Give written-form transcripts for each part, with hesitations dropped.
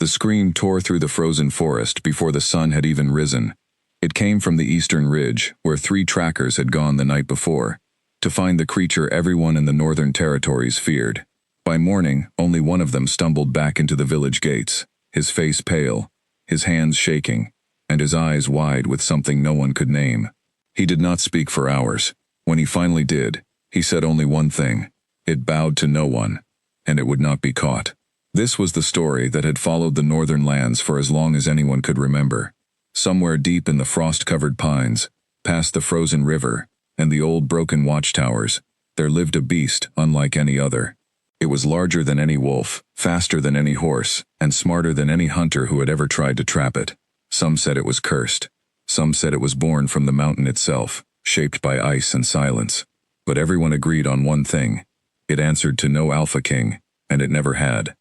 The scream tore through the frozen forest before the sun had even risen. It came from the eastern ridge, where 3 trackers had gone the night before, to find the creature everyone in the northern territories feared. By morning, only one of them stumbled back into the village gates, his face pale, his hands shaking, and his eyes wide with something no one could name. He did not speak for hours. When he finally did, he said only one thing. It bowed to no one, and it would not be caught. This was the story that had followed the northern lands for as long as anyone could remember. Somewhere deep in the frost-covered pines, past the frozen river and the old broken watchtowers, there lived a beast unlike any other. It was larger than any wolf, faster than any horse, and smarter than any hunter who had ever tried to trap it. Some said it was cursed. Some said it was born from the mountain itself, shaped by ice and silence. But everyone agreed on one thing. It answered to no Alpha King, and it never had.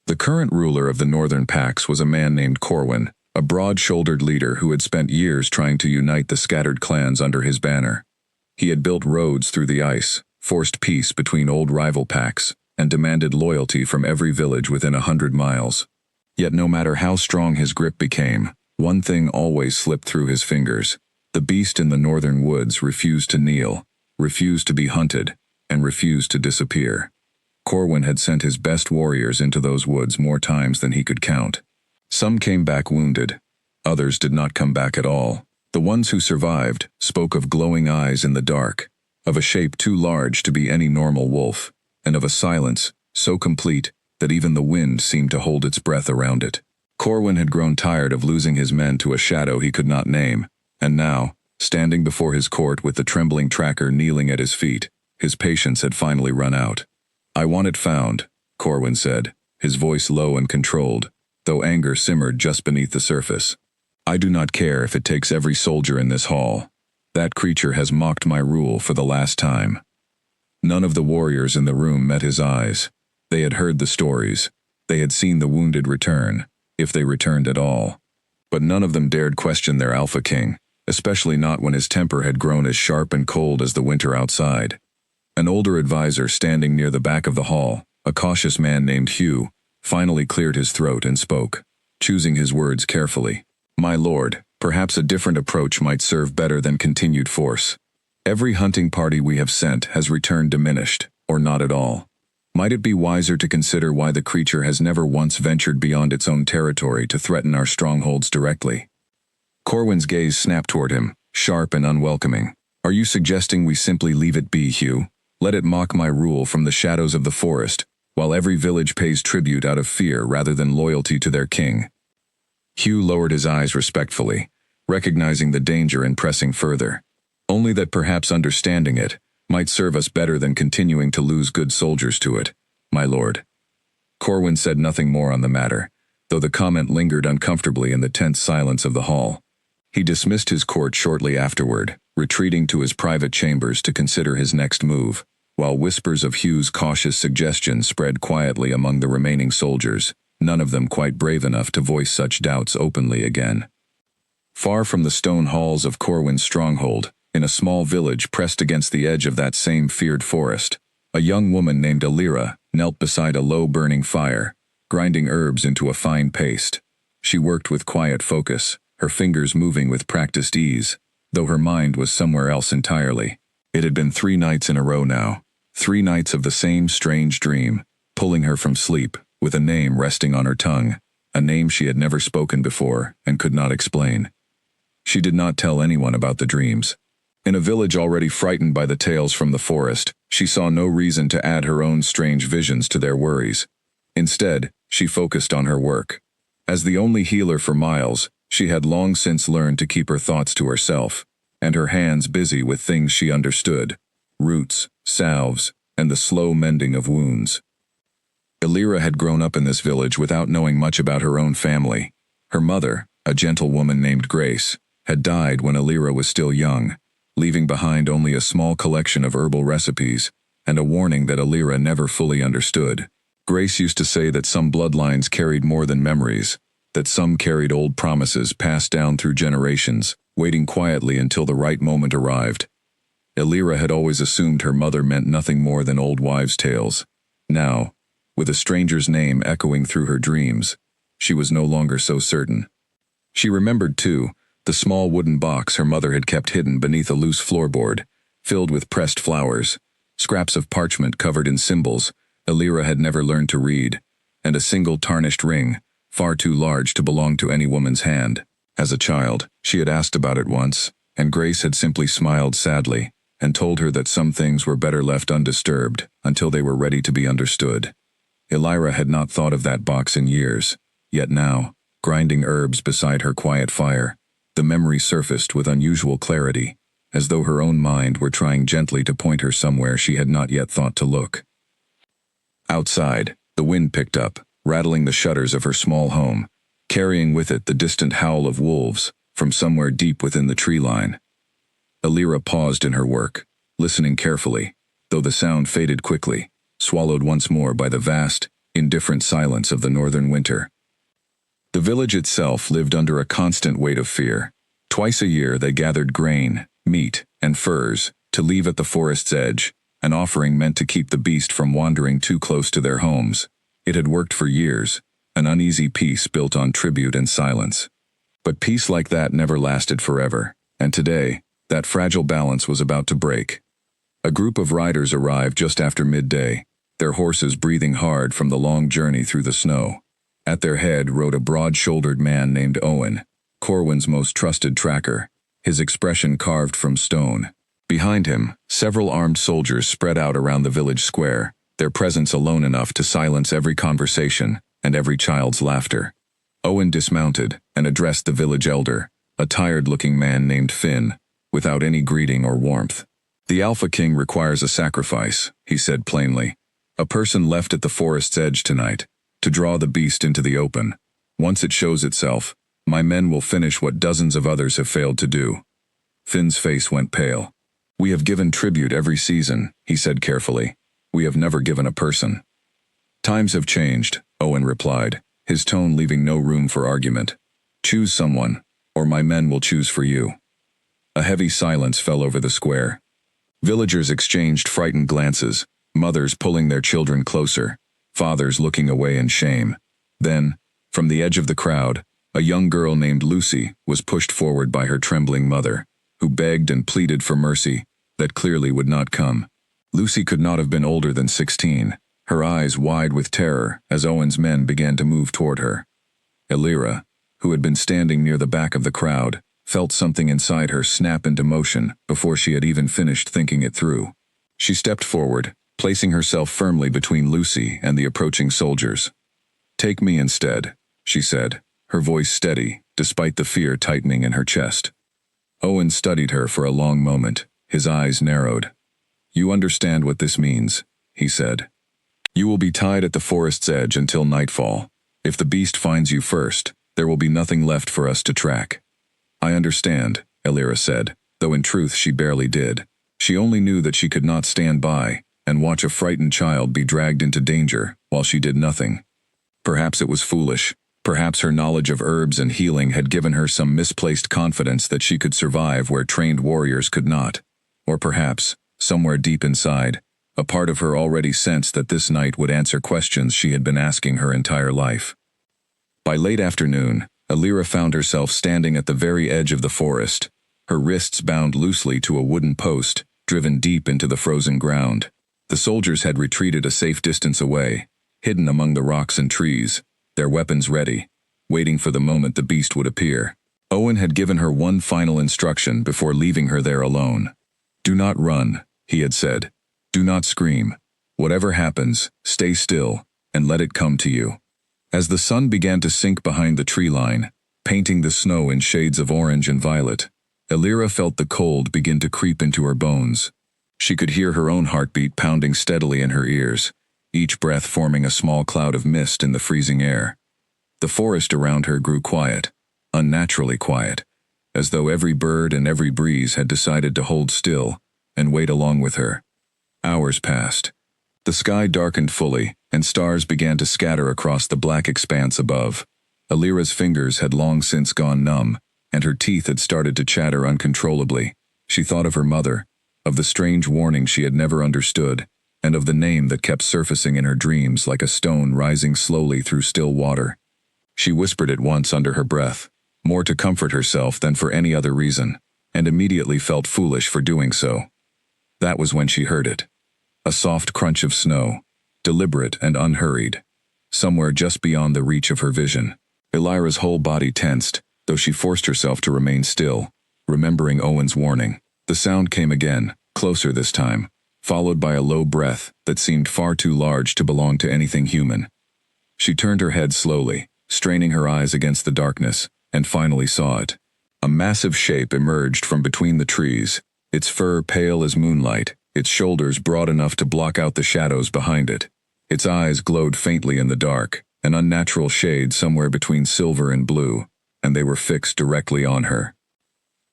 The current ruler of the northern Pax was a man named Corwin, a broad-shouldered leader who had spent years trying to unite the scattered clans under his banner. He had built roads through the ice, forced peace between old rival packs, and demanded loyalty from every village within 100 miles. Yet no matter how strong his grip became, one thing always slipped through his fingers. The beast in the northern woods refused to kneel, refused to be hunted, and refused to disappear. Corwin had sent his best warriors into those woods more times than he could count. Some came back wounded. Others did not come back at all. The ones who survived spoke of glowing eyes in the dark, of a shape too large to be any normal wolf, and of a silence so complete that even the wind seemed to hold its breath around it. Corwin had grown tired of losing his men to a shadow he could not name, and now, standing before his court with the trembling tracker kneeling at his feet, his patience had finally run out. "I want it found," Corwin said, his voice low and controlled, though anger simmered just beneath the surface. "I do not care if it takes every soldier in this hall. That creature has mocked my rule for the last time." None of the warriors in the room met his eyes. They had heard the stories. They had seen the wounded return, if they returned at all. But none of them dared question their Alpha King, especially not when his temper had grown as sharp and cold as the winter outside. An older advisor standing near the back of the hall, a cautious man named Hugh, finally cleared his throat and spoke, choosing his words carefully. "My lord, perhaps a different approach might serve better than continued force. Every hunting party we have sent has returned diminished, or not at all. Might it be wiser to consider why the creature has never once ventured beyond its own territory to threaten our strongholds directly?" Corwin's gaze snapped toward him, sharp and unwelcoming. "Are you suggesting we simply leave it be, Hugh? Let it mock my rule from the shadows of the forest, while every village pays tribute out of fear rather than loyalty to their king?" Hugh lowered his eyes respectfully, recognizing the danger in pressing further. "Only that perhaps understanding it might serve us better than continuing to lose good soldiers to it, my lord." Corwin said nothing more on the matter, though the comment lingered uncomfortably in the tense silence of the hall. He dismissed his court shortly afterward, retreating to his private chambers to consider his next move, while whispers of Hugh's cautious suggestions spread quietly among the remaining soldiers, none of them quite brave enough to voice such doubts openly again. Far from the stone halls of Corwin's stronghold, in a small village pressed against the edge of that same feared forest, a young woman named Alira knelt beside a low-burning fire, grinding herbs into a fine paste. She worked with quiet focus, her fingers moving with practiced ease, though her mind was somewhere else entirely. It had been 3 nights in a row now, 3 nights of the same strange dream, pulling her from sleep, with a name resting on her tongue, a name she had never spoken before and could not explain. She did not tell anyone about the dreams. In a village already frightened by the tales from the forest, she saw no reason to add her own strange visions to their worries. Instead, she focused on her work. As the only healer for Miles, she had long since learned to keep her thoughts to herself, and her hands busy with things she understood, roots, salves, and the slow mending of wounds. Alira had grown up in this village without knowing much about her own family. Her mother, a gentle woman named Grace, had died when Alira was still young, leaving behind only a small collection of herbal recipes and a warning that Alira never fully understood. Grace used to say that some bloodlines carried more than memories, that some carried old promises passed down through generations, waiting quietly until the right moment arrived. Alira had always assumed her mother meant nothing more than old wives' tales. Now, with a stranger's name echoing through her dreams, she was no longer so certain. She remembered, too, the small wooden box her mother had kept hidden beneath a loose floorboard, filled with pressed flowers, scraps of parchment covered in symbols Elira had never learned to read, and a single tarnished ring, far too large to belong to any woman's hand. As a child, she had asked about it once, and Grace had simply smiled sadly and told her that some things were better left undisturbed until they were ready to be understood. Elira had not thought of that box in years, yet now, grinding herbs beside her quiet fire, the memory surfaced with unusual clarity, as though her own mind were trying gently to point her somewhere she had not yet thought to look. Outside, the wind picked up, rattling the shutters of her small home, carrying with it the distant howl of wolves from somewhere deep within the tree line. Elira paused in her work, listening carefully, though the sound faded quickly, swallowed once more by the vast, indifferent silence of the northern winter. The village itself lived under a constant weight of fear. Twice a year they gathered grain, meat, and furs to leave at the forest's edge, an offering meant to keep the beast from wandering too close to their homes. It had worked for years, an uneasy peace built on tribute and silence. But peace like that never lasted forever, and today, that fragile balance was about to break. A group of riders arrived just after midday, their horses breathing hard from the long journey through the snow. At their head rode a broad-shouldered man named Owen, Corwin's most trusted tracker, his expression carved from stone. Behind him, several armed soldiers spread out around the village square, their presence alone enough to silence every conversation and every child's laughter. Owen dismounted and addressed the village elder, a tired-looking man named Finn, without any greeting or warmth. "The Alpha King requires a sacrifice," he said plainly. "A person left at the forest's edge tonight, to draw the beast into the open. Once it shows itself, my men will finish what dozens of others have failed to do." Finn's face went pale. "We have given tribute every season," he said carefully. "We have never given a person." "Times have changed," Owen replied, his tone leaving no room for argument. "Choose someone, or my men will choose for you." A heavy silence fell over the square. Villagers exchanged frightened glances, mothers pulling their children closer, fathers looking away in shame. Then, from the edge of the crowd, a young girl named Lucy was pushed forward by her trembling mother, who begged and pleaded for mercy that clearly would not come. Lucy could not have been older than 16, her eyes wide with terror as Owen's men began to move toward her. Elira, who had been standing near the back of the crowd, felt something inside her snap into motion before she had even finished thinking it through. She stepped forward, placing herself firmly between Lucy and the approaching soldiers. "Take me instead," she said, her voice steady, despite the fear tightening in her chest. Owen studied her for a long moment, his eyes narrowed. "You understand what this means," he said. "You will be tied at the forest's edge until nightfall. If the beast finds you first, there will be nothing left for us to track." "I understand," Elira said, though in truth she barely did. She only knew that she could not stand by and watch a frightened child be dragged into danger while she did nothing. Perhaps it was foolish. Perhaps her knowledge of herbs and healing had given her some misplaced confidence that she could survive where trained warriors could not. Or perhaps, somewhere deep inside, a part of her already sensed that this night would answer questions she had been asking her entire life. By late afternoon, Elira found herself standing at the very edge of the forest, her wrists bound loosely to a wooden post, driven deep into the frozen ground. The soldiers had retreated a safe distance away, hidden among the rocks and trees, their weapons ready, waiting for the moment the beast would appear. Owen had given her one final instruction before leaving her there alone. "Do not run," he had said. "Do not scream. Whatever happens, stay still, and let it come to you." As the sun began to sink behind the tree line, painting the snow in shades of orange and violet, Elira felt the cold begin to creep into her bones. She could hear her own heartbeat pounding steadily in her ears, each breath forming a small cloud of mist in the freezing air. The forest around her grew quiet, unnaturally quiet, as though every bird and every breeze had decided to hold still and wait along with her. Hours passed. The sky darkened fully, and stars began to scatter across the black expanse above. Elira's fingers had long since gone numb, and her teeth had started to chatter uncontrollably. She thought of her mother, of the strange warning she had never understood, and of the name that kept surfacing in her dreams like a stone rising slowly through still water. She whispered it once under her breath, more to comfort herself than for any other reason, and immediately felt foolish for doing so. That was when she heard it. A soft crunch of snow, deliberate and unhurried, somewhere just beyond the reach of her vision. Elira's whole body tensed, though she forced herself to remain still, remembering Owen's warning. The sound came again, closer this time, followed by a low breath that seemed far too large to belong to anything human. She turned her head slowly, straining her eyes against the darkness, and finally saw it. A massive shape emerged from between the trees, its fur pale as moonlight, its shoulders broad enough to block out the shadows behind it. Its eyes glowed faintly in the dark, an unnatural shade somewhere between silver and blue, and they were fixed directly on her.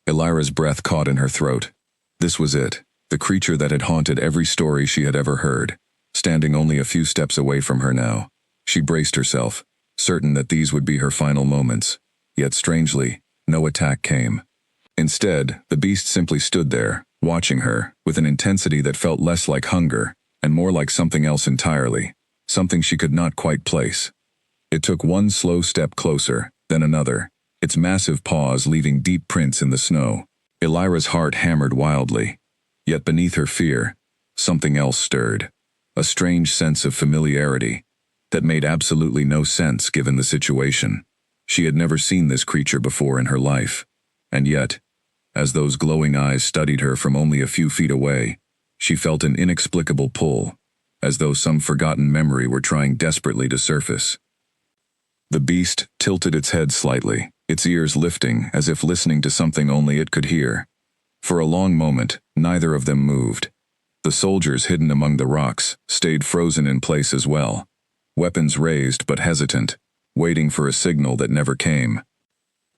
Elira's breath caught in her throat. This was it, the creature that had haunted every story she had ever heard, standing only a few steps away from her now. She braced herself, certain that these would be her final moments. Yet strangely, no attack came. Instead, the beast simply stood there, watching her, with an intensity that felt less like hunger, and more like something else entirely, something she could not quite place. It took one slow step closer, then another, its massive paws leaving deep prints in the snow. Elira's heart hammered wildly. Yet beneath her fear, something else stirred, a strange sense of familiarity that made absolutely no sense given the situation. She had never seen this creature before in her life, and yet, as those glowing eyes studied her from only a few feet away, she felt an inexplicable pull, as though some forgotten memory were trying desperately to surface. The beast tilted its head slightly, its ears lifting as if listening to something only it could hear. For a long moment, neither of them moved. The soldiers hidden among the rocks stayed frozen in place as well, weapons raised but hesitant, waiting for a signal that never came.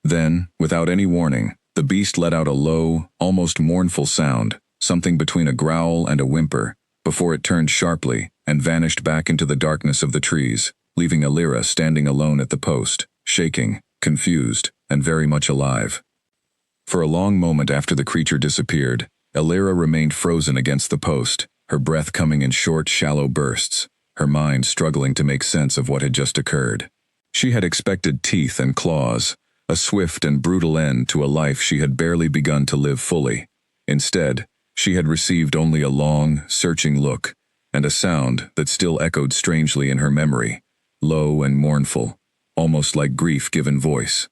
Then, without any warning, the beast let out a low, almost mournful sound, something between a growl and a whimper, before it turned sharply and vanished back into the darkness of the trees, leaving Elira standing alone at the post, shaking, confused, and very much alive. For a long moment after the creature disappeared, Elira remained frozen against the post, her breath coming in short, shallow bursts, her mind struggling to make sense of what had just occurred. She had expected teeth and claws, a swift and brutal end to a life she had barely begun to live fully. Instead, she had received only a long, searching look, and a sound that still echoed strangely in her memory, low and mournful, almost like grief given voice.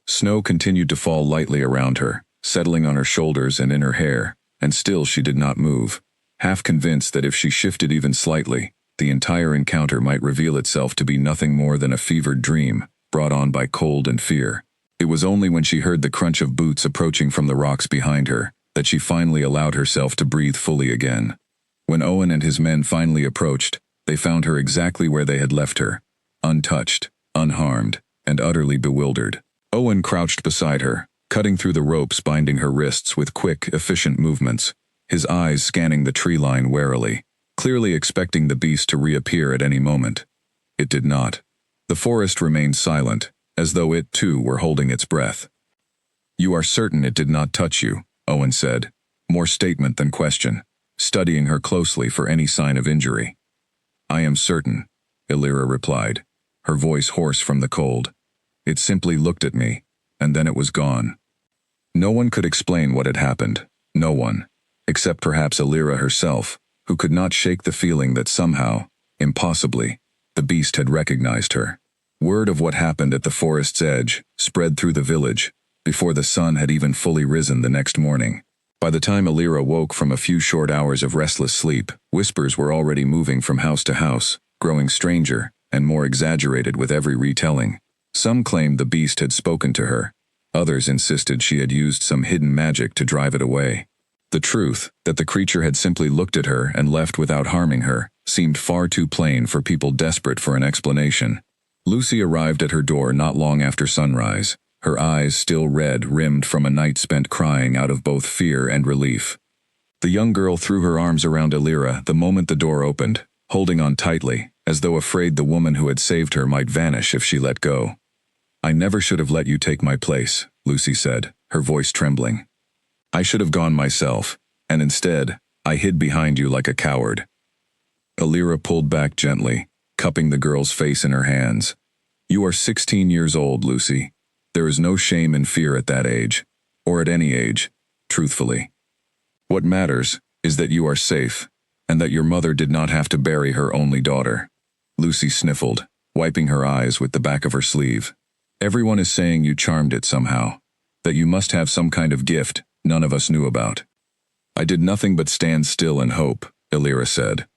Snow continued to fall lightly around her, settling on her shoulders and in her hair, and still she did not move, half convinced that if she shifted even slightly, the entire encounter might reveal itself to be nothing more than a fevered dream, brought on by cold and fear. It was only when she heard the crunch of boots approaching from the rocks behind her that she finally allowed herself to breathe fully again. When Owen and his men finally approached, they found her exactly where they had left her, untouched, unharmed, and utterly bewildered. Owen crouched beside her, cutting through the ropes binding her wrists with quick, efficient movements, his eyes scanning the tree line warily, clearly expecting the beast to reappear at any moment. It did not. The forest remained silent, as though it too were holding its breath. "You are certain it did not touch you," Owen said, more statement than question, studying her closely for any sign of injury. "I am certain," Elira replied, her voice hoarse from the cold. "It simply looked at me, and then it was gone." No one could explain what had happened, no one, except perhaps Elira herself, who could not shake the feeling that somehow, impossibly, the beast had recognized her. Word of what happened at the forest's edge spread through the village before the sun had even fully risen the next morning. By the time Elira woke from a few short hours of restless sleep, whispers were already moving from house to house, growing stranger and more exaggerated with every retelling. Some claimed the beast had spoken to her. Others insisted she had used some hidden magic to drive it away. The truth, that the creature had simply looked at her and left without harming her, seemed far too plain for people desperate for an explanation. Lucy arrived at her door not long after sunrise, her eyes still red, rimmed from a night spent crying out of both fear and relief. The young girl threw her arms around Elira the moment the door opened, holding on tightly, as though afraid the woman who had saved her might vanish if she let go. "I never should have let you take my place," Lucy said, her voice trembling. "I should have gone myself, and instead, I hid behind you like a coward." Elira pulled back gently, cupping the girl's face in her hands. You are 16 years old, Lucy. There is no shame and fear at that age, or at any age, truthfully. What matters is that you are safe, and that your mother did not have to bury her only daughter. Lucy sniffled, wiping her eyes with the back of her sleeve. Everyone is saying you charmed it somehow, that you must have some kind of gift none of us knew about. I did nothing but stand still and hope, Elira said.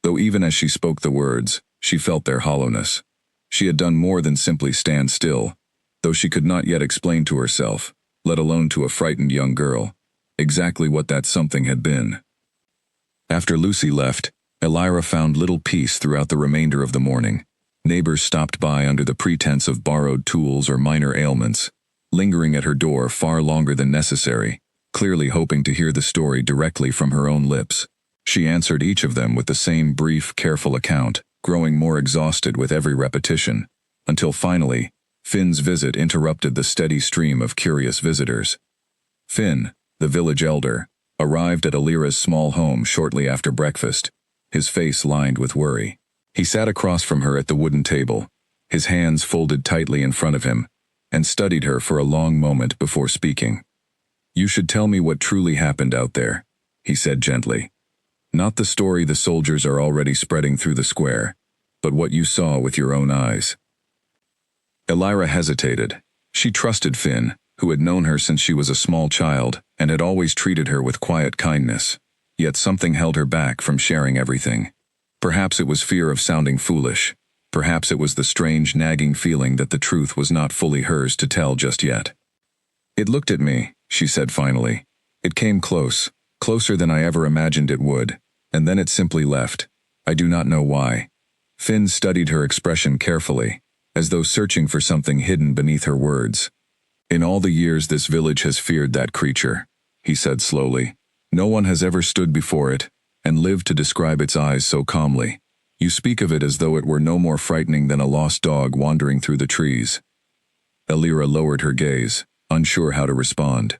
Though even as she spoke the words, she felt their hollowness. She had done more than simply stand still, though she could not yet explain to herself, let alone to a frightened young girl, exactly what that something had been. After Lucy left, Elira found little peace throughout the remainder of the morning. Neighbors stopped by under the pretense of borrowed tools or minor ailments, lingering at her door far longer than necessary, clearly hoping to hear the story directly from her own lips. She answered each of them with the same brief, careful account, growing more exhausted with every repetition, until finally, Finn's visit interrupted the steady stream of curious visitors. Finn, the village elder, arrived at Elira's small home shortly after breakfast, his face lined with worry. He sat across from her at the wooden table, his hands folded tightly in front of him, and studied her for a long moment before speaking. "You should tell me what truly happened out there," he said gently. "Not the story the soldiers are already spreading through the square, but what you saw with your own eyes." Elira hesitated. She trusted Finn, who had known her since she was a small child and had always treated her with quiet kindness, yet something held her back from sharing everything. Perhaps it was fear of sounding foolish. Perhaps it was the strange nagging feeling that the truth was not fully hers to tell just yet. "It looked at me," she said finally. "It came close, closer than I ever imagined it would, and then it simply left. I do not know why." Finn studied her expression carefully, as though searching for something hidden beneath her words. "In all the years this village has feared that creature," he said slowly. "No one has ever stood before it and lived to describe its eyes so calmly. You speak of it as though it were no more frightening than a lost dog wandering through the trees." Elira lowered her gaze, unsure how to respond.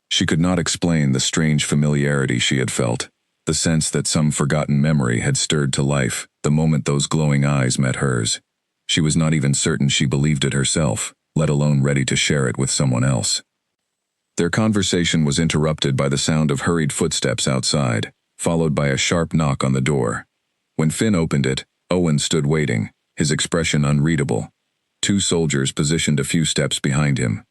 She could not explain the strange familiarity she had felt, the sense that some forgotten memory had stirred to life the moment those glowing eyes met hers. She was not even certain she believed it herself, let alone ready to share it with someone else. Their conversation was interrupted by the sound of hurried footsteps outside, followed by a sharp knock on the door. When Finn opened it, Owen stood waiting, his expression unreadable. Two soldiers positioned a few steps behind him.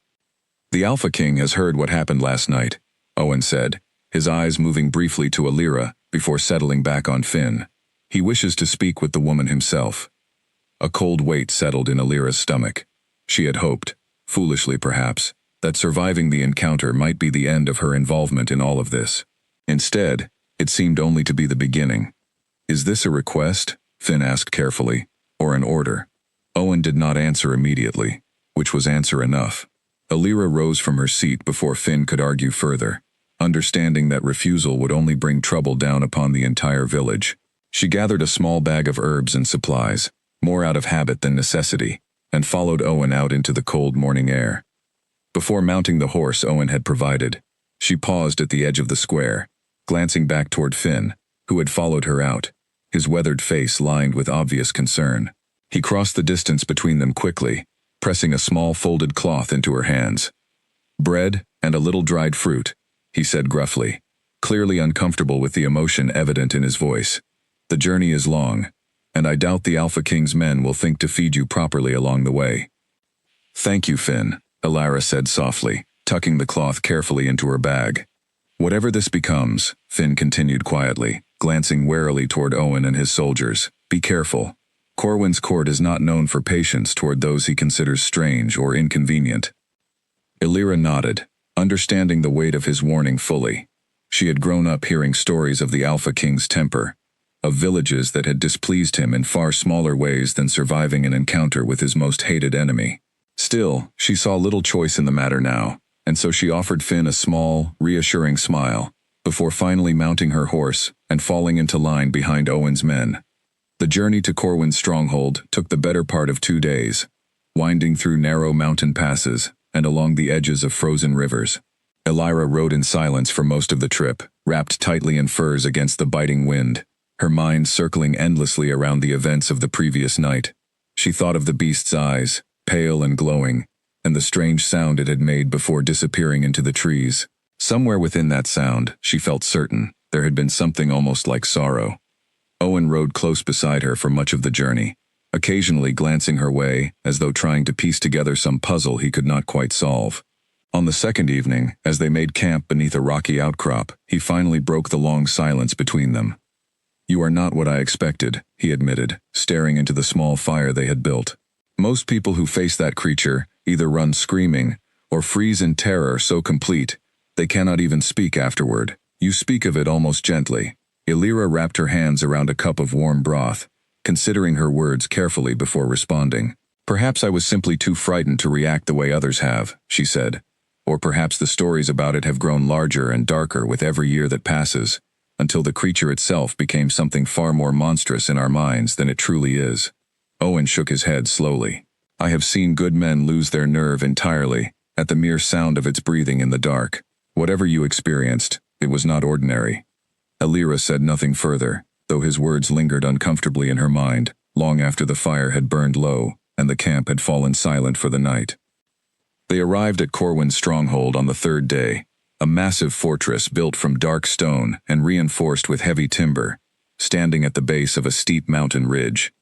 "The Alpha King has heard what happened last night," Owen said, his eyes moving briefly to Elira before settling back on Finn. "He wishes to speak with the woman himself." A cold weight settled in Elira's stomach. She had hoped, foolishly perhaps, that surviving the encounter might be the end of her involvement in all of this. Instead, it seemed only to be the beginning. "Is this a request?" Finn asked carefully, "or an order?" Owen did not answer immediately, which was answer enough. Elira rose from her seat before Finn could argue further, understanding that refusal would only bring trouble down upon the entire village. She gathered a small bag of herbs and supplies, more out of habit than necessity, and followed Owen out into the cold morning air. Before mounting the horse Owen had provided, she paused at the edge of the square, glancing back toward Finn, who had followed her out, his weathered face lined with obvious concern. He crossed the distance between them quickly, pressing a small folded cloth into her hands. "Bread and a little dried fruit," he said gruffly, clearly uncomfortable with the emotion evident in his voice. "The journey is long, and I doubt the Alpha King's men will think to feed you properly along the way." "Thank you, Finn," Elira said softly, tucking the cloth carefully into her bag. "Whatever this becomes," Finn continued quietly, glancing warily toward Owen and his soldiers, "be careful. Corwin's court is not known for patience toward those he considers strange or inconvenient." Elira nodded, understanding the weight of his warning fully. She had grown up hearing stories of the Alpha King's temper, of villages that had displeased him in far smaller ways than surviving an encounter with his most hated enemy. Still, she saw little choice in the matter now, and so she offered Finn a small, reassuring smile, before finally mounting her horse and falling into line behind Owen's men. The journey to Corwin's stronghold took the better part of 2 days, winding through narrow mountain passes and along the edges of frozen rivers. Elira rode in silence for most of the trip, wrapped tightly in furs against the biting wind, her mind circling endlessly around the events of the previous night. She thought of the beast's eyes, pale and glowing, and the strange sound it had made before disappearing into the trees. Somewhere within that sound, she felt certain, there had been something almost like sorrow. Owen rode close beside her for much of the journey, occasionally glancing her way as though trying to piece together some puzzle he could not quite solve. On the second evening, as they made camp beneath a rocky outcrop, he finally broke the long silence between them. "You are not what I expected," he admitted, staring into the small fire they had built. "Most people who face that creature either run screaming or freeze in terror so complete they cannot even speak afterward. You speak of it almost gently." Illyra wrapped her hands around a cup of warm broth, considering her words carefully before responding. "Perhaps I was simply too frightened to react the way others have," she said. "Or perhaps the stories about it have grown larger and darker with every year that passes, until the creature itself became something far more monstrous in our minds than it truly is." Owen shook his head slowly. "I have seen good men lose their nerve entirely at the mere sound of its breathing in the dark. Whatever you experienced, it was not ordinary." Illyra said nothing further, though his words lingered uncomfortably in her mind, long after the fire had burned low and the camp had fallen silent for the night. They arrived at Corwin's stronghold on the third day, a massive fortress built from dark stone and reinforced with heavy timber, standing at the base of a steep mountain ridge.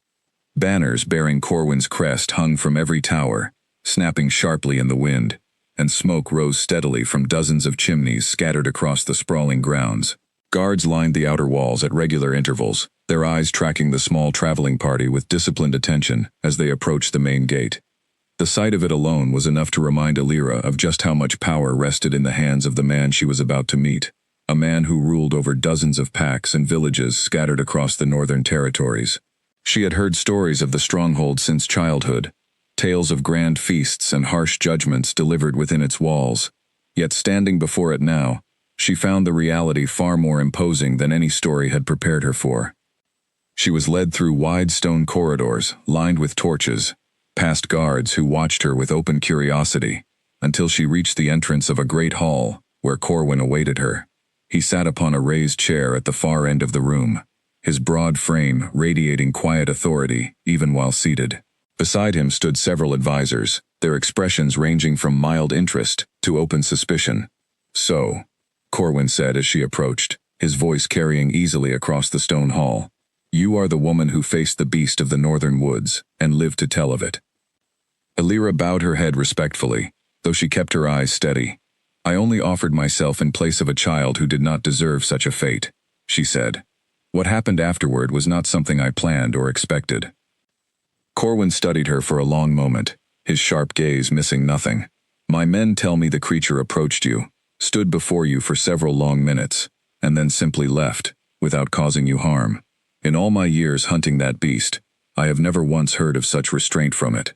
Banners bearing Corwin's crest hung from every tower, snapping sharply in the wind, and smoke rose steadily from dozens of chimneys scattered across the sprawling grounds. Guards lined the outer walls at regular intervals, their eyes tracking the small traveling party with disciplined attention as they approached the main gate. The sight of it alone was enough to remind Illyra of just how much power rested in the hands of the man she was about to meet, a man who ruled over dozens of packs and villages scattered across the northern territories. She had heard stories of the stronghold since childhood, tales of grand feasts and harsh judgments delivered within its walls, yet standing before it now, she found the reality far more imposing than any story had prepared her for. She was led through wide stone corridors, lined with torches, past guards who watched her with open curiosity, until she reached the entrance of a great hall, where Corwin awaited her. He sat upon a raised chair at the far end of the room, his broad frame radiating quiet authority, even while seated. Beside him stood several advisors, their expressions ranging from mild interest to open suspicion. "So," Corwin said as she approached, his voice carrying easily across the stone hall, "you are the woman who faced the beast of the northern woods, and lived to tell of it." Illyra bowed her head respectfully, though she kept her eyes steady. "I only offered myself in place of a child who did not deserve such a fate," she said. "What happened afterward was not something I planned or expected." Corwin studied her for a long moment, his sharp gaze missing nothing. "My men tell me the creature approached you, stood before you for several long minutes, and then simply left, without causing you harm. In all my years hunting that beast, I have never once heard of such restraint from it."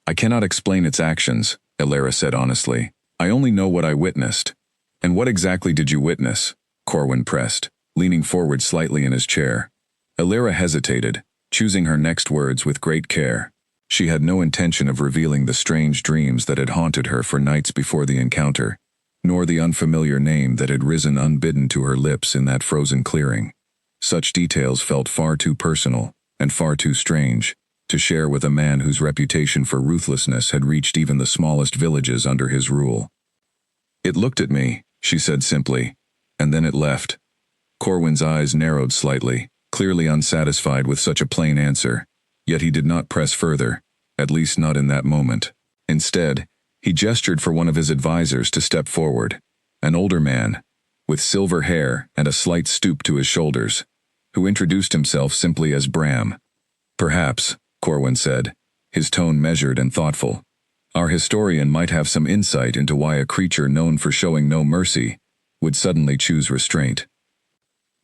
"I cannot explain its actions," Illyra said honestly. "I only know what I witnessed." "And what exactly did you witness?" Corwin pressed, leaning forward slightly in his chair. Illyra hesitated, choosing her next words with great care. She had no intention of revealing the strange dreams that had haunted her for nights before the encounter, nor the unfamiliar name that had risen unbidden to her lips in that frozen clearing. Such details felt far too personal, and far too strange, to share with a man whose reputation for ruthlessness had reached even the smallest villages under his rule. "It looked at me," she said simply, "and then it left." Corwin's eyes narrowed slightly, clearly unsatisfied with such a plain answer, yet he did not press further, at least not in that moment. Instead, he gestured for one of his advisors to step forward, an older man, with silver hair and a slight stoop to his shoulders, who introduced himself simply as Bram. "Perhaps," Corwin said, his tone measured and thoughtful, "our historian might have some insight into why a creature known for showing no mercy would suddenly choose restraint."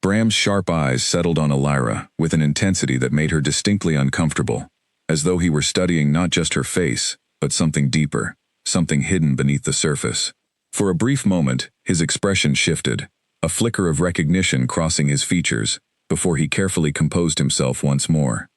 Bram's sharp eyes settled on Illyra with an intensity that made her distinctly uncomfortable, as though he were studying not just her face, but something deeper, something hidden beneath the surface. For a brief moment, his expression shifted, a flicker of recognition crossing his features, before he carefully composed himself once more.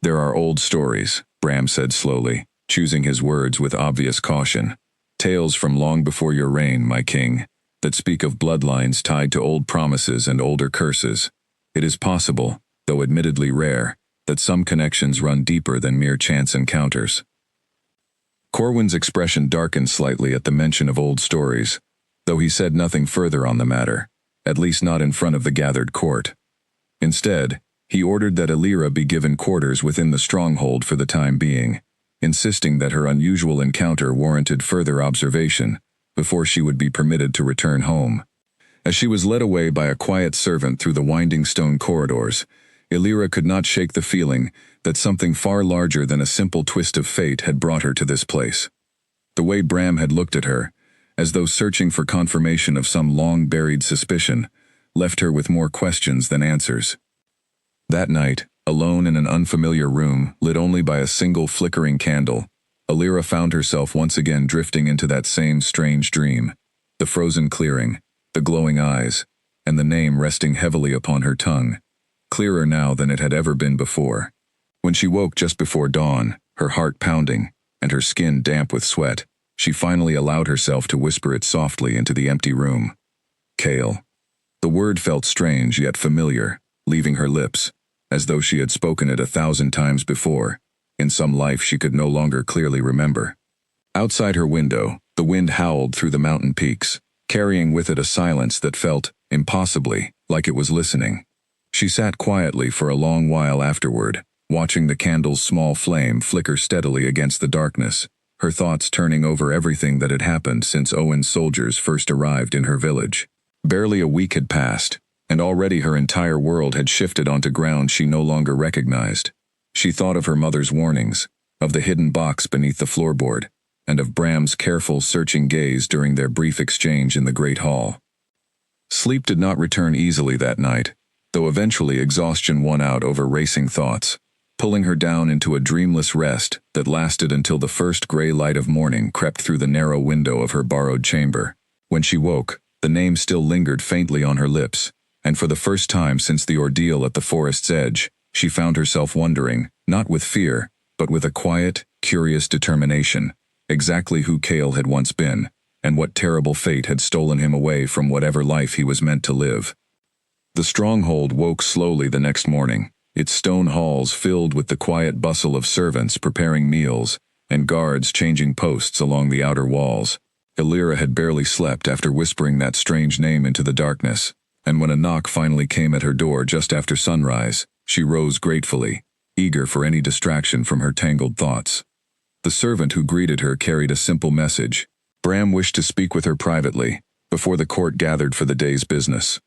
"There are old stories," Bram said slowly, choosing his words with obvious caution. "Tales from long before your reign, my king, that speak of bloodlines tied to old promises and older curses. It is possible, though admittedly rare, that some connections run deeper than mere chance encounters. Corwin's expression darkened slightly at the mention of old stories, though he said nothing further on the matter, at least not in front of the gathered court. Instead, he ordered that Elira be given quarters within the stronghold for the time being, insisting that her unusual encounter warranted further observation before she would be permitted to return home. As she was led away by a quiet servant through the winding stone corridors, Elira could not shake the feeling that something far larger than a simple twist of fate had brought her to this place. The way Bram had looked at her, as though searching for confirmation of some long-buried suspicion, left her with more questions than answers. That night, alone in an unfamiliar room lit only by a single flickering candle, Elira found herself once again drifting into that same strange dream, the frozen clearing, the glowing eyes, and the name resting heavily upon her tongue, clearer now than it had ever been before. When she woke just before dawn, her heart pounding, and her skin damp with sweat, she finally allowed herself to whisper it softly into the empty room. Kale. The word felt strange yet familiar, leaving her lips, as though she had spoken it 1,000 times before, in some life she could no longer clearly remember. Outside her window, the wind howled through the mountain peaks, carrying with it a silence that felt, impossibly, like it was listening. She sat quietly for a long while afterward, watching the candle's small flame flicker steadily against the darkness, her thoughts turning over everything that had happened since Owen's soldiers first arrived in her village. Barely a week had passed, and already her entire world had shifted onto ground she no longer recognized. She thought of her mother's warnings, of the hidden box beneath the floorboard, and of Bram's careful, searching gaze during their brief exchange in the great hall. Sleep did not return easily that night, though eventually exhaustion won out over racing thoughts, pulling her down into a dreamless rest that lasted until the first gray light of morning crept through the narrow window of her borrowed chamber. When she woke, the name still lingered faintly on her lips, and for the first time since the ordeal at the forest's edge, she found herself wondering, not with fear, but with a quiet, curious determination, exactly who Kale had once been, and what terrible fate had stolen him away from whatever life he was meant to live. The stronghold woke slowly the next morning, its stone halls filled with the quiet bustle of servants preparing meals, and guards changing posts along the outer walls. Elira had barely slept after whispering that strange name into the darkness, and when a knock finally came at her door just after sunrise, she rose gratefully, eager for any distraction from her tangled thoughts. The servant who greeted her carried a simple message. Bram wished to speak with her privately, before the court gathered for the day's business.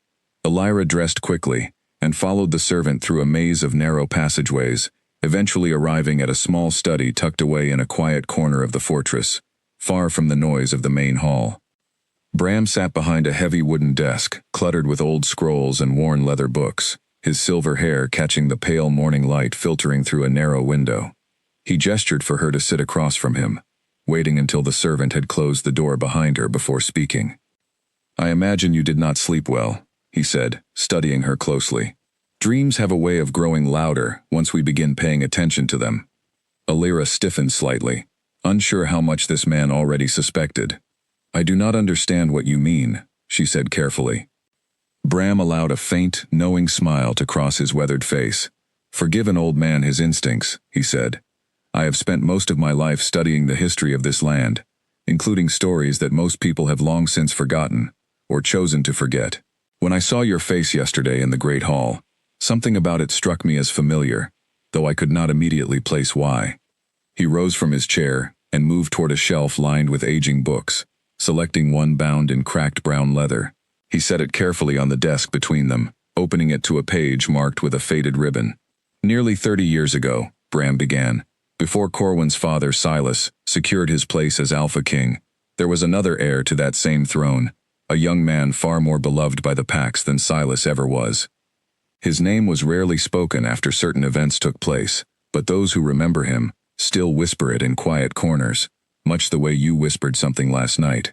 Elira dressed quickly, and followed the servant through a maze of narrow passageways, eventually arriving at a small study tucked away in a quiet corner of the fortress, far from the noise of the main hall. Bram sat behind a heavy wooden desk, cluttered with old scrolls and worn leather books, his silver hair catching the pale morning light filtering through a narrow window. He gestured for her to sit across from him, waiting until the servant had closed the door behind her before speaking. "I imagine you did not sleep well," he said, studying her closely. "Dreams have a way of growing louder once we begin paying attention to them." Elira stiffened slightly, unsure how much this man already suspected. "I do not understand what you mean," she said carefully. Bram allowed a faint, knowing smile to cross his weathered face. "Forgive an old man his instincts," he said. "I have spent most of my life studying the history of this land, including stories that most people have long since forgotten, or chosen to forget. When I saw your face yesterday in the Great Hall, something about it struck me as familiar, though I could not immediately place why." He rose from his chair and moved toward a shelf lined with aging books, selecting one bound in cracked brown leather. He set it carefully on the desk between them, opening it to a page marked with a faded ribbon. "Nearly 30 years ago," Bram began, "before Corwin's father, Silas, secured his place as Alpha King, there was another heir to that same throne, a young man far more beloved by the Pax than Silas ever was. His name was rarely spoken after certain events took place, but those who remember him still whisper it in quiet corners, much the way you whispered something last night."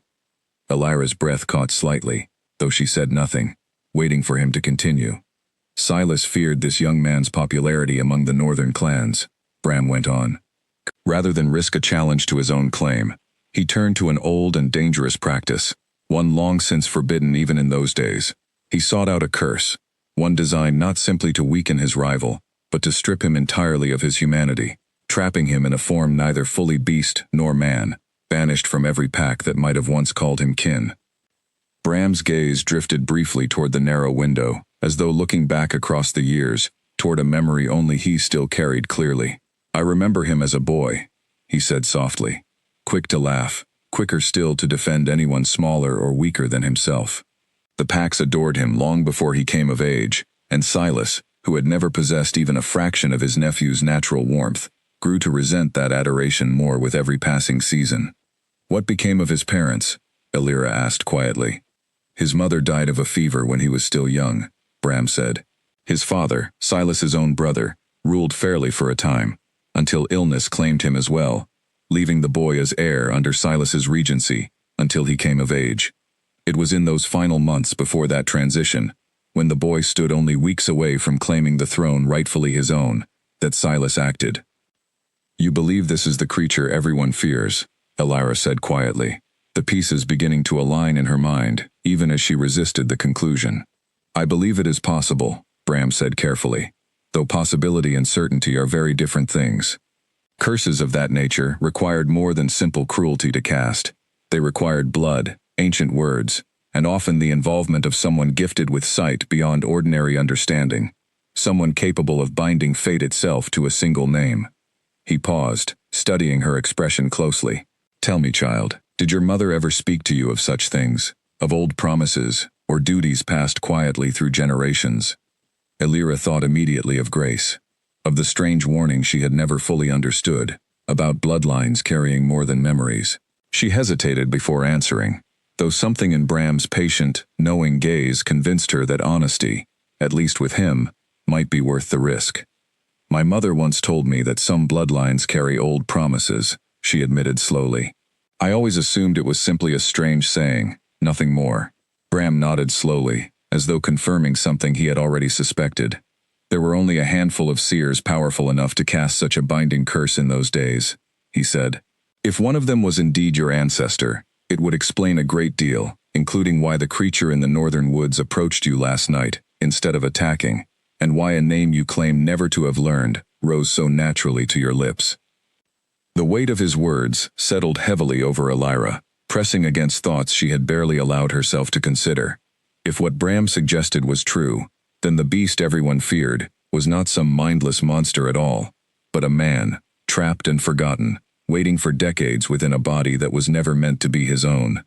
Elira's breath caught slightly, though she said nothing, waiting for him to continue. "Silas feared this young man's popularity among the northern clans," Bram went on. "Rather than risk a challenge to his own claim, he turned to an old and dangerous practice, one long since forbidden even in those days. He sought out a curse, one designed not simply to weaken his rival, but to strip him entirely of his humanity, trapping him in a form neither fully beast nor man, banished from every pack that might have once called him kin. Bram's gaze drifted briefly toward the narrow window, as though looking back across the years, toward a memory only he still carried clearly. "I remember him as a boy," he said softly, quick to laugh, quicker still to defend anyone smaller or weaker than himself. The packs adored him long before he came of age, and Silas, who had never possessed even a fraction of his nephew's natural warmth, grew to resent that adoration more with every passing season. "What became of his parents?" Elira asked quietly. "His mother died of a fever when he was still young," Bram said. "His father, Silas's own brother, ruled fairly for a time, until illness claimed him as well, leaving the boy as heir under Silas's regency until he came of age. It was in those final months before that transition, when the boy stood only weeks away from claiming the throne rightfully his own, that Silas acted." "You believe this is the creature everyone fears," Elira said quietly, the pieces beginning to align in her mind, even as she resisted the conclusion. "I believe it is possible," Bram said carefully, "though possibility and certainty are very different things. Curses of that nature required more than simple cruelty to cast. They required blood, ancient words, and often the involvement of someone gifted with sight beyond ordinary understanding, someone capable of binding fate itself to a single name." He paused, studying her expression closely. "Tell me, child, did your mother ever speak to you of such things, of old promises, or duties passed quietly through generations?" Elira thought immediately of Grace, of the strange warning she had never fully understood, about bloodlines carrying more than memories. She hesitated before answering, though something in Bram's patient, knowing gaze convinced her that honesty, at least with him, might be worth the risk. "My mother once told me that some bloodlines carry old promises," she admitted slowly. "I always assumed it was simply a strange saying, nothing more." Bram nodded slowly, as though confirming something he had already suspected. "There were only a handful of seers powerful enough to cast such a binding curse in those days," he said. "If one of them was indeed your ancestor, it would explain a great deal, including why the creature in the northern woods approached you last night, instead of attacking, and why a name you claim never to have learned rose so naturally to your lips." The weight of his words settled heavily over Elira, pressing against thoughts she had barely allowed herself to consider. If what Bram suggested was true, then the beast everyone feared was not some mindless monster at all, but a man, trapped and forgotten, waiting for decades within a body that was never meant to be his own.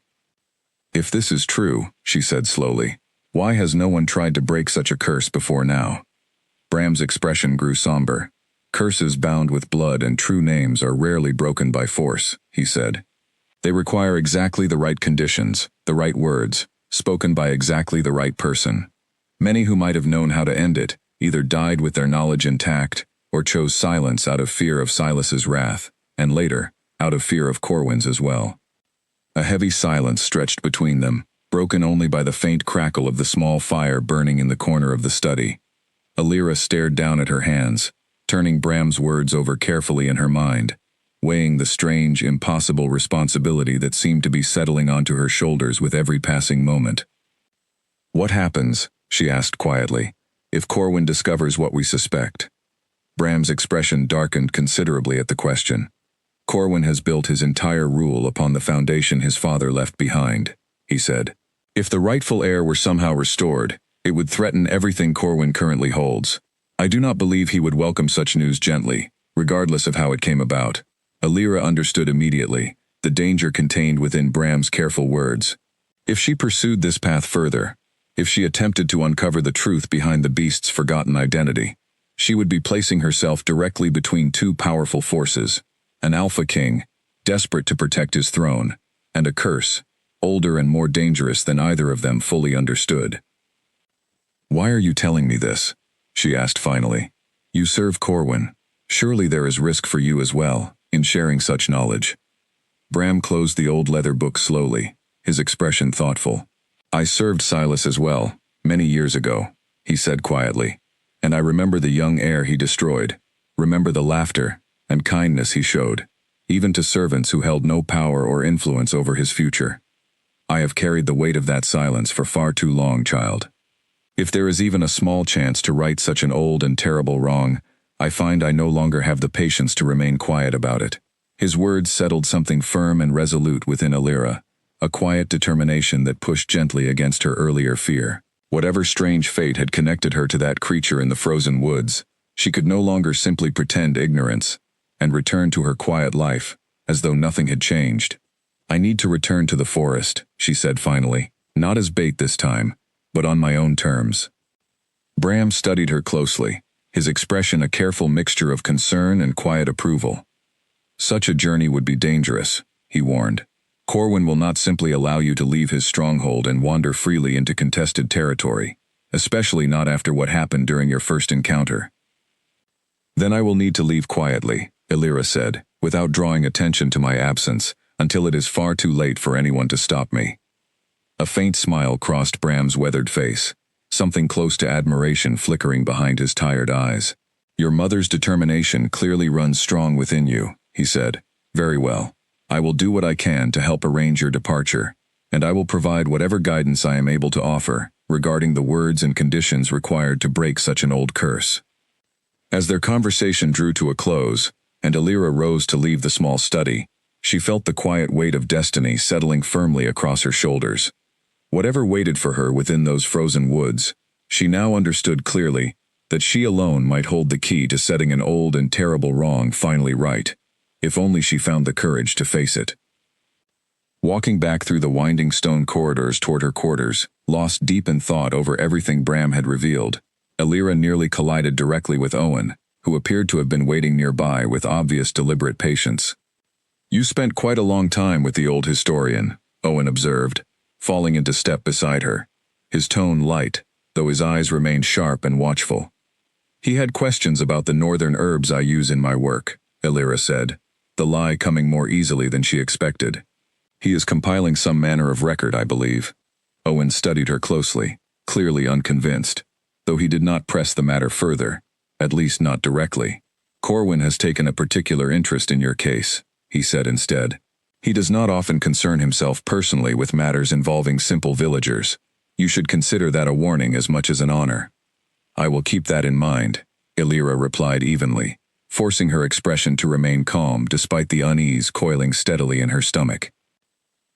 "If this is true," she said slowly, "why has no one tried to break such a curse before now?" Bram's expression grew somber. "Curses bound with blood and true names are rarely broken by force," he said. "They require exactly the right conditions, the right words, spoken by exactly the right person. Many who might have known how to end it either died with their knowledge intact or chose silence out of fear of Silas's wrath, and later, out of fear of Corwin's as well." A heavy silence stretched between them, broken only by the faint crackle of the small fire burning in the corner of the study. Elira stared down at her hands, turning Bram's words over carefully in her mind, weighing the strange, impossible responsibility that seemed to be settling onto her shoulders with every passing moment. "What happens," she asked quietly, "if Corwin discovers what we suspect?" Bram's expression darkened considerably at the question. "Corwin has built his entire rule upon the foundation his father left behind," he said. "If the rightful heir were somehow restored, it would threaten everything Corwin currently holds. I do not believe he would welcome such news gently, regardless of how it came about." Elira understood immediately, the danger contained within Bram's careful words. If she pursued this path further, if she attempted to uncover the truth behind the beast's forgotten identity, she would be placing herself directly between two powerful forces, an alpha king, desperate to protect his throne, and a curse, older and more dangerous than either of them fully understood. "Why are you telling me this?" she asked finally. "You serve Corwin. Surely there is risk for you as well, in sharing such knowledge." Bram closed the old leather book slowly, his expression thoughtful. "I served Silas as well, many years ago," he said quietly, "and I remember the young heir he destroyed, remember the laughter and kindness he showed, even to servants who held no power or influence over his future. I have carried the weight of that silence for far too long, child. If there is even a small chance to right such an old and terrible wrong, I find I no longer have the patience to remain quiet about it. His words settled something firm and resolute within Illyra, a quiet determination that pushed gently against her earlier fear. Whatever strange fate had connected her to that creature in the frozen woods, she could no longer simply pretend ignorance, and return to her quiet life, as though nothing had changed. I need to return to the forest, she said finally, not as bait this time, but on my own terms. Bram studied her closely, his expression a careful mixture of concern and quiet approval. Such a journey would be dangerous, he warned. Corwin will not simply allow you to leave his stronghold and wander freely into contested territory, especially not after what happened during your first encounter. Then I will need to leave quietly, Illyra said, without drawing attention to my absence, until it is far too late for anyone to stop me. A faint smile crossed Bram's weathered face, something close to admiration flickering behind his tired eyes. Your mother's determination clearly runs strong within you, he said. Very well. I will do what I can to help arrange your departure, and I will provide whatever guidance I am able to offer regarding the words and conditions required to break such an old curse. As their conversation drew to a close, and Illyra rose to leave the small study, she felt the quiet weight of destiny settling firmly across her shoulders. Whatever waited for her within those frozen woods, she now understood clearly that she alone might hold the key to setting an old and terrible wrong finally right, if only she found the courage to face it. Walking back through the winding stone corridors toward her quarters, lost deep in thought over everything Bram had revealed, Illyra nearly collided directly with Owen, who appeared to have been waiting nearby with obvious deliberate patience. You spent quite a long time with the old historian, Owen observed, falling into step beside her, his tone light, though his eyes remained sharp and watchful. He had questions about the northern herbs I use in my work, Illyra said, the lie coming more easily than she expected. He is compiling some manner of record, I believe. Owen studied her closely, clearly unconvinced, though he did not press the matter further, at least not directly. Corwin has taken a particular interest in your case, he said instead. He does not often concern himself personally with matters involving simple villagers. You should consider that a warning as much as an honor. I will keep that in mind, Illyra replied evenly, forcing her expression to remain calm despite the unease coiling steadily in her stomach.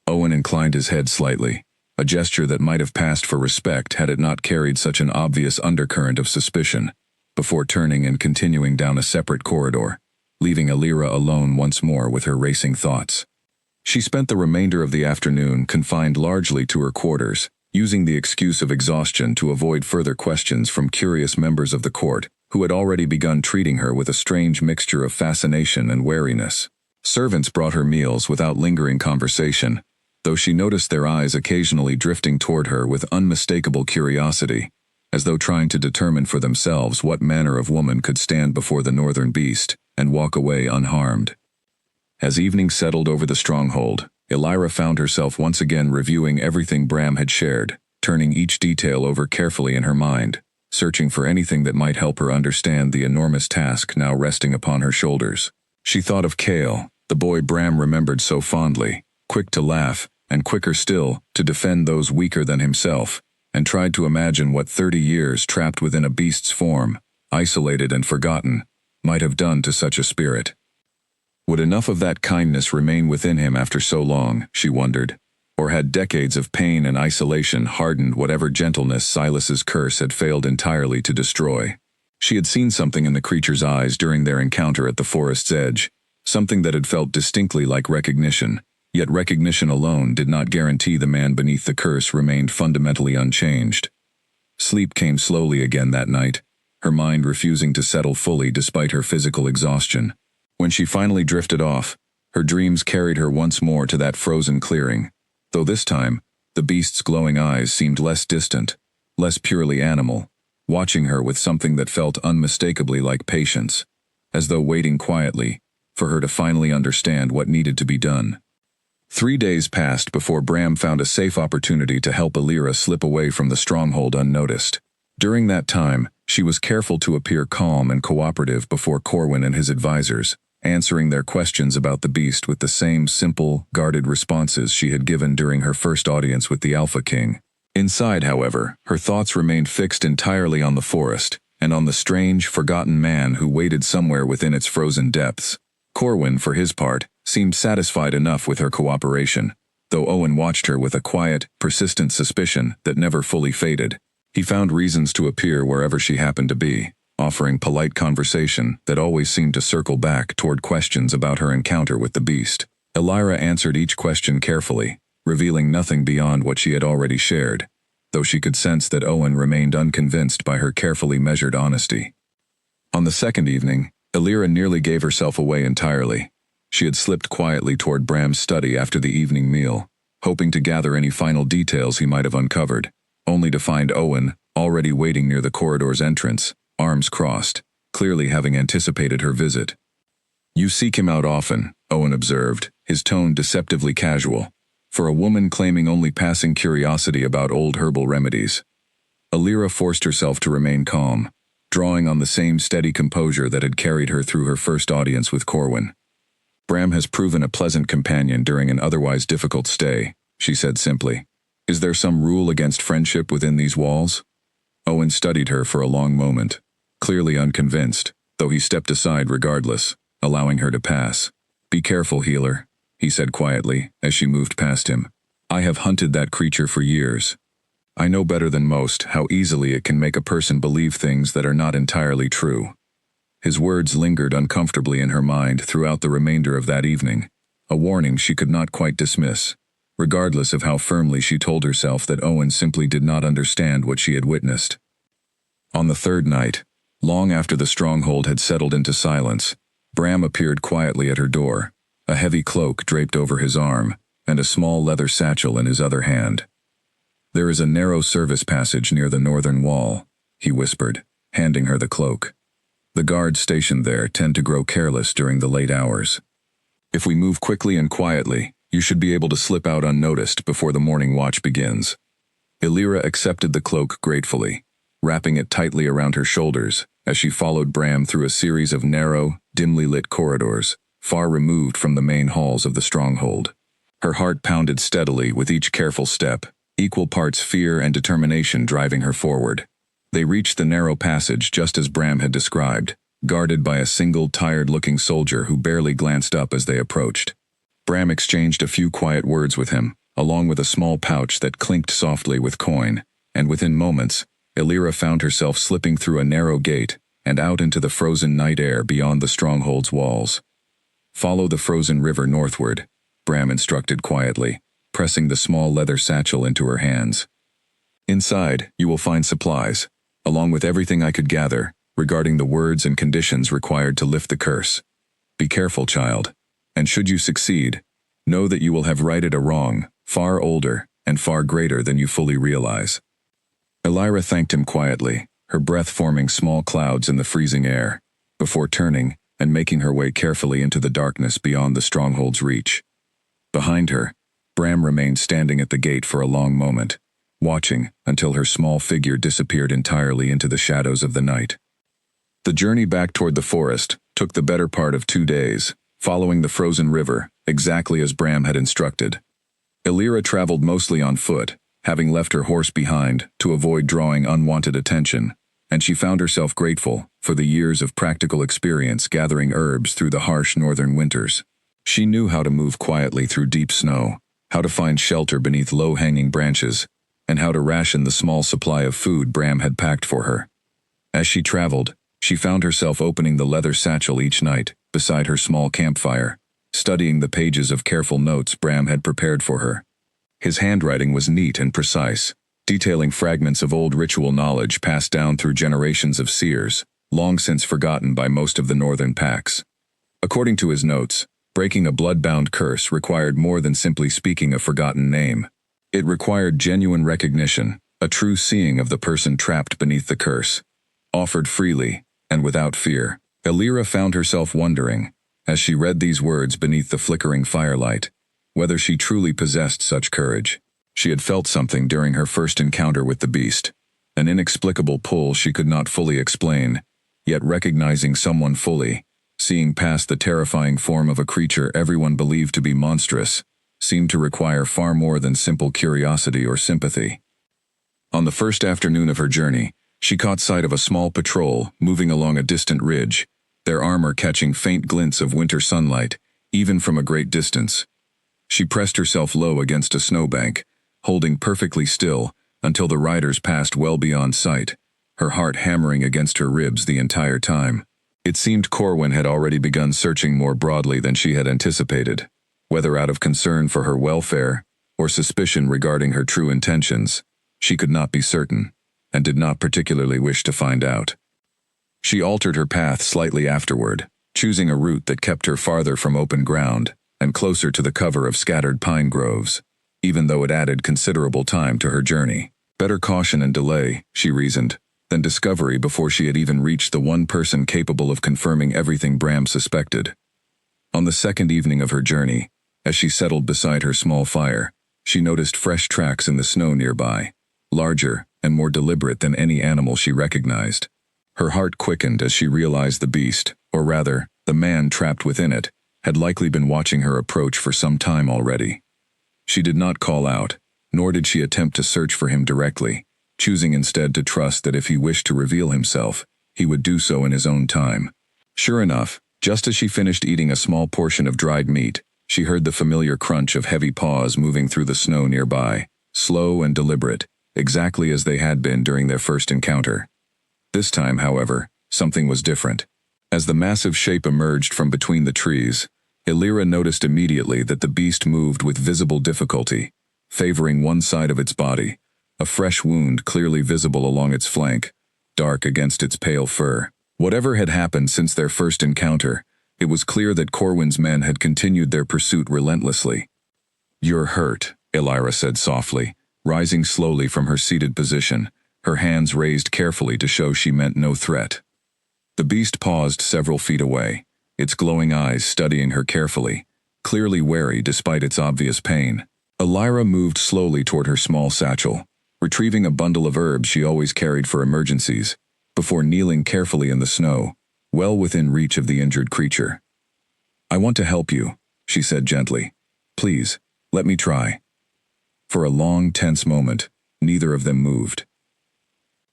Owen inclined his head slightly, a gesture that might have passed for respect had it not carried such an obvious undercurrent of suspicion, before turning and continuing down a separate corridor, leaving Illyra alone once more with her racing thoughts. She spent the remainder of the afternoon confined largely to her quarters, using the excuse of exhaustion to avoid further questions from curious members of the court, who had already begun treating her with a strange mixture of fascination and wariness. Servants brought her meals without lingering conversation, though she noticed their eyes occasionally drifting toward her with unmistakable curiosity, as though trying to determine for themselves what manner of woman could stand before the northern beast and walk away unharmed. As evening settled over the stronghold, Illyra found herself once again reviewing everything Bram had shared, turning each detail over carefully in her mind, searching for anything that might help her understand the enormous task now resting upon her shoulders. She thought of Cale, the boy Bram remembered so fondly, quick to laugh, and quicker still to defend those weaker than himself, and tried to imagine what 30 years trapped within a beast's form, isolated and forgotten, might have done to such a spirit. Would enough of that kindness remain within him after so long, she wondered, or had decades of pain and isolation hardened whatever gentleness Silas's curse had failed entirely to destroy? She had seen something in the creature's eyes during their encounter at the forest's edge, something that had felt distinctly like recognition, yet recognition alone did not guarantee the man beneath the curse remained fundamentally unchanged. Sleep came slowly again that night, her mind refusing to settle fully despite her physical exhaustion. When she finally drifted off, her dreams carried her once more to that frozen clearing, though this time, the beast's glowing eyes seemed less distant, less purely animal, watching her with something that felt unmistakably like patience, as though waiting quietly for her to finally understand what needed to be done. 3 days passed before Bram found a safe opportunity to help Illyra slip away from the stronghold unnoticed. During that time, she was careful to appear calm and cooperative before Corwin and his advisors, answering their questions about the beast with the same simple, guarded responses she had given during her first audience with the Alpha King. Inside, however, her thoughts remained fixed entirely on the forest, and on the strange, forgotten man who waited somewhere within its frozen depths. Corwin, for his part, seemed satisfied enough with her cooperation, though Owen watched her with a quiet, persistent suspicion that never fully faded. He found reasons to appear wherever she happened to be, offering polite conversation that always seemed to circle back toward questions about her encounter with the beast. Elira answered each question carefully, revealing nothing beyond what she had already shared, though she could sense that Owen remained unconvinced by her carefully measured honesty. On the second evening, Elira nearly gave herself away entirely. She had slipped quietly toward Bram's study after the evening meal, hoping to gather any final details he might have uncovered, only to find Owen already waiting near the corridor's entrance, arms crossed, clearly having anticipated her visit. "You seek him out often," Owen observed, his tone deceptively casual, for a woman claiming only passing curiosity about old herbal remedies. Elira forced herself to remain calm, drawing on the same steady composure that had carried her through her first audience with Corwin. "Bram has proven a pleasant companion during an otherwise difficult stay," she said simply. "Is there some rule against friendship within these walls?" Owen studied her for a long moment, clearly unconvinced, though he stepped aside regardless, allowing her to pass. "Be careful, healer," he said quietly as she moved past him. "I have hunted that creature for years. I know better than most how easily it can make a person believe things that are not entirely true." His words lingered uncomfortably in her mind throughout the remainder of that evening, a warning she could not quite dismiss, regardless of how firmly she told herself that Owen simply did not understand what she had witnessed. On the third night, long after the stronghold had settled into silence, Bram appeared quietly at her door, a heavy cloak draped over his arm, and a small leather satchel in his other hand. "There is a narrow service passage near the northern wall," he whispered, handing her the cloak. "The guards stationed there tend to grow careless during the late hours. If we move quickly and quietly, you should be able to slip out unnoticed before the morning watch begins." Elira accepted the cloak gratefully, wrapping it tightly around her shoulders as she followed Bram through a series of narrow, dimly lit corridors, far removed from the main halls of the stronghold. Her heart pounded steadily with each careful step, equal parts fear and determination driving her forward. They reached the narrow passage just as Bram had described, guarded by a single tired-looking soldier who barely glanced up as they approached. Bram exchanged a few quiet words with him, along with a small pouch that clinked softly with coin, and within moments, Elira found herself slipping through a narrow gate and out into the frozen night air beyond the stronghold's walls. "Follow the frozen river northward," Bram instructed quietly, pressing the small leather satchel into her hands. "Inside, you will find supplies, along with everything I could gather regarding the words and conditions required to lift the curse. Be careful, child, and should you succeed, know that you will have righted a wrong, far older and far greater than you fully realize." Elira thanked him quietly, her breath forming small clouds in the freezing air, before turning and making her way carefully into the darkness beyond the stronghold's reach. Behind her, Bram remained standing at the gate for a long moment, watching until her small figure disappeared entirely into the shadows of the night. The journey back toward the forest took the better part of 2 days, following the frozen river, exactly as Bram had instructed. Elira traveled mostly on foot, having left her horse behind to avoid drawing unwanted attention, and she found herself grateful for the years of practical experience gathering herbs through the harsh northern winters. She knew how to move quietly through deep snow, how to find shelter beneath low-hanging branches, and how to ration the small supply of food Bram had packed for her. As she traveled, she found herself opening the leather satchel each night beside her small campfire, studying the pages of careful notes Bram had prepared for her. His handwriting was neat and precise, detailing fragments of old ritual knowledge passed down through generations of seers, long since forgotten by most of the northern packs. According to his notes, breaking a blood-bound curse required more than simply speaking a forgotten name. It required genuine recognition, a true seeing of the person trapped beneath the curse, offered freely and without fear. Elira found herself wondering, as she read these words beneath the flickering firelight, whether she truly possessed such courage. She had felt something during her first encounter with the beast, an inexplicable pull she could not fully explain, yet recognizing someone fully, seeing past the terrifying form of a creature everyone believed to be monstrous, seemed to require far more than simple curiosity or sympathy. On the first afternoon of her journey, She caught sight of a small patrol moving along a distant ridge, their armor catching faint glints of winter sunlight, even from a great distance. She pressed herself low against a snowbank, holding perfectly still until the riders passed well beyond sight, her heart hammering against her ribs the entire time. It seemed Corwin had already begun searching more broadly than she had anticipated, whether out of concern for her welfare or suspicion regarding her true intentions. She could not be certain, and did not particularly wish to find out. She altered her path slightly afterward, choosing a route that kept her farther from open ground and closer to the cover of scattered pine groves, even though it added considerable time to her journey. Better caution and delay, she reasoned, than discovery before she had even reached the one person capable of confirming everything Bram suspected. On the second evening of her journey, as she settled beside her small fire, she noticed fresh tracks in the snow nearby, larger and more deliberate than any animal she recognized. Her heart quickened as she realized the beast, or rather, the man trapped within it, had likely been watching her approach for some time already. She did not call out, nor did she attempt to search for him directly, choosing instead to trust that if he wished to reveal himself, he would do so in his own time. Sure enough, just as she finished eating a small portion of dried meat, she heard the familiar crunch of heavy paws moving through the snow nearby, slow and deliberate, exactly as they had been during their first encounter. This time, however, something was different. As the massive shape emerged from between the trees, Illyra noticed immediately that the beast moved with visible difficulty, favoring one side of its body, a fresh wound clearly visible along its flank, dark against its pale fur. Whatever had happened since their first encounter, it was clear that Corwin's men had continued their pursuit relentlessly. "You're hurt," Illyra said softly, rising slowly from her seated position, her hands raised carefully to show she meant no threat. The beast paused several feet away, its glowing eyes studying her carefully, clearly wary despite its obvious pain. Illyra moved slowly toward her small satchel, retrieving a bundle of herbs she always carried for emergencies, before kneeling carefully in the snow, well within reach of the injured creature. "I want to help you," she said gently. "Please, let me try." For a long, tense moment, neither of them moved.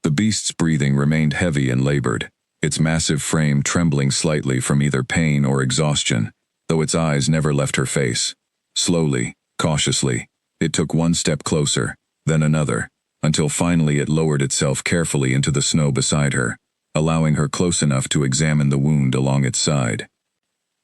The beast's breathing remained heavy and labored, its massive frame trembling slightly from either pain or exhaustion, though its eyes never left her face. Slowly, cautiously, it took one step closer, then another, until finally it lowered itself carefully into the snow beside her, allowing her close enough to examine the wound along its side.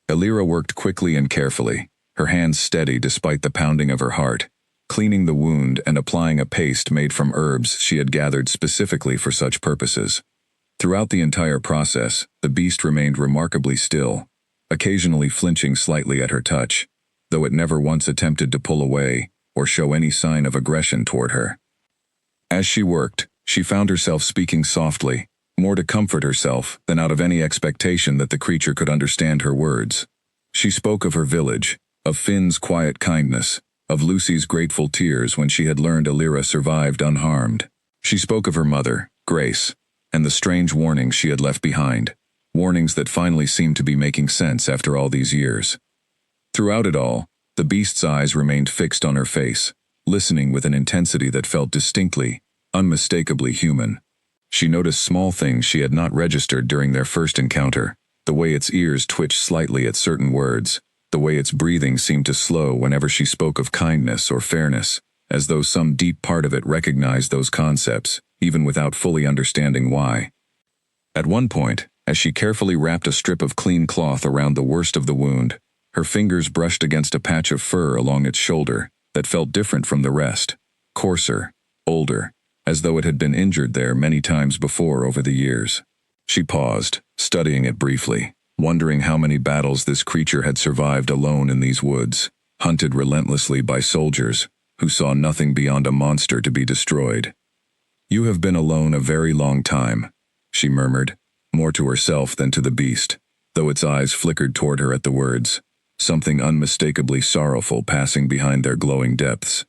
Illyra worked quickly and carefully, her hands steady despite the pounding of her heart, cleaning the wound and applying a paste made from herbs she had gathered specifically for such purposes. Throughout the entire process, the beast remained remarkably still, occasionally flinching slightly at her touch, though it never once attempted to pull away or show any sign of aggression toward her. As she worked, she found herself speaking softly, more to comfort herself than out of any expectation that the creature could understand her words. She spoke of her village, of Finn's quiet kindness, of Lucy's grateful tears when she had learned Illyra survived unharmed. She spoke of her mother, Grace, and the strange warnings she had left behind, warnings that finally seemed to be making sense after all these years. Throughout it all, the beast's eyes remained fixed on her face, listening with an intensity that felt distinctly, unmistakably human. She noticed small things she had not registered during their first encounter, the way its ears twitched slightly at certain words, the way its breathing seemed to slow whenever she spoke of kindness or fairness, as though some deep part of it recognized those concepts, even without fully understanding why. At one point, as she carefully wrapped a strip of clean cloth around the worst of the wound, her fingers brushed against a patch of fur along its shoulder that felt different from the rest, coarser, older, as though it had been injured there many times before over the years. She paused, studying it briefly, wondering how many battles this creature had survived alone in these woods, hunted relentlessly by soldiers who saw nothing beyond a monster to be destroyed. "You have been alone a very long time," she murmured, more to herself than to the beast, though its eyes flickered toward her at the words, something unmistakably sorrowful passing behind their glowing depths.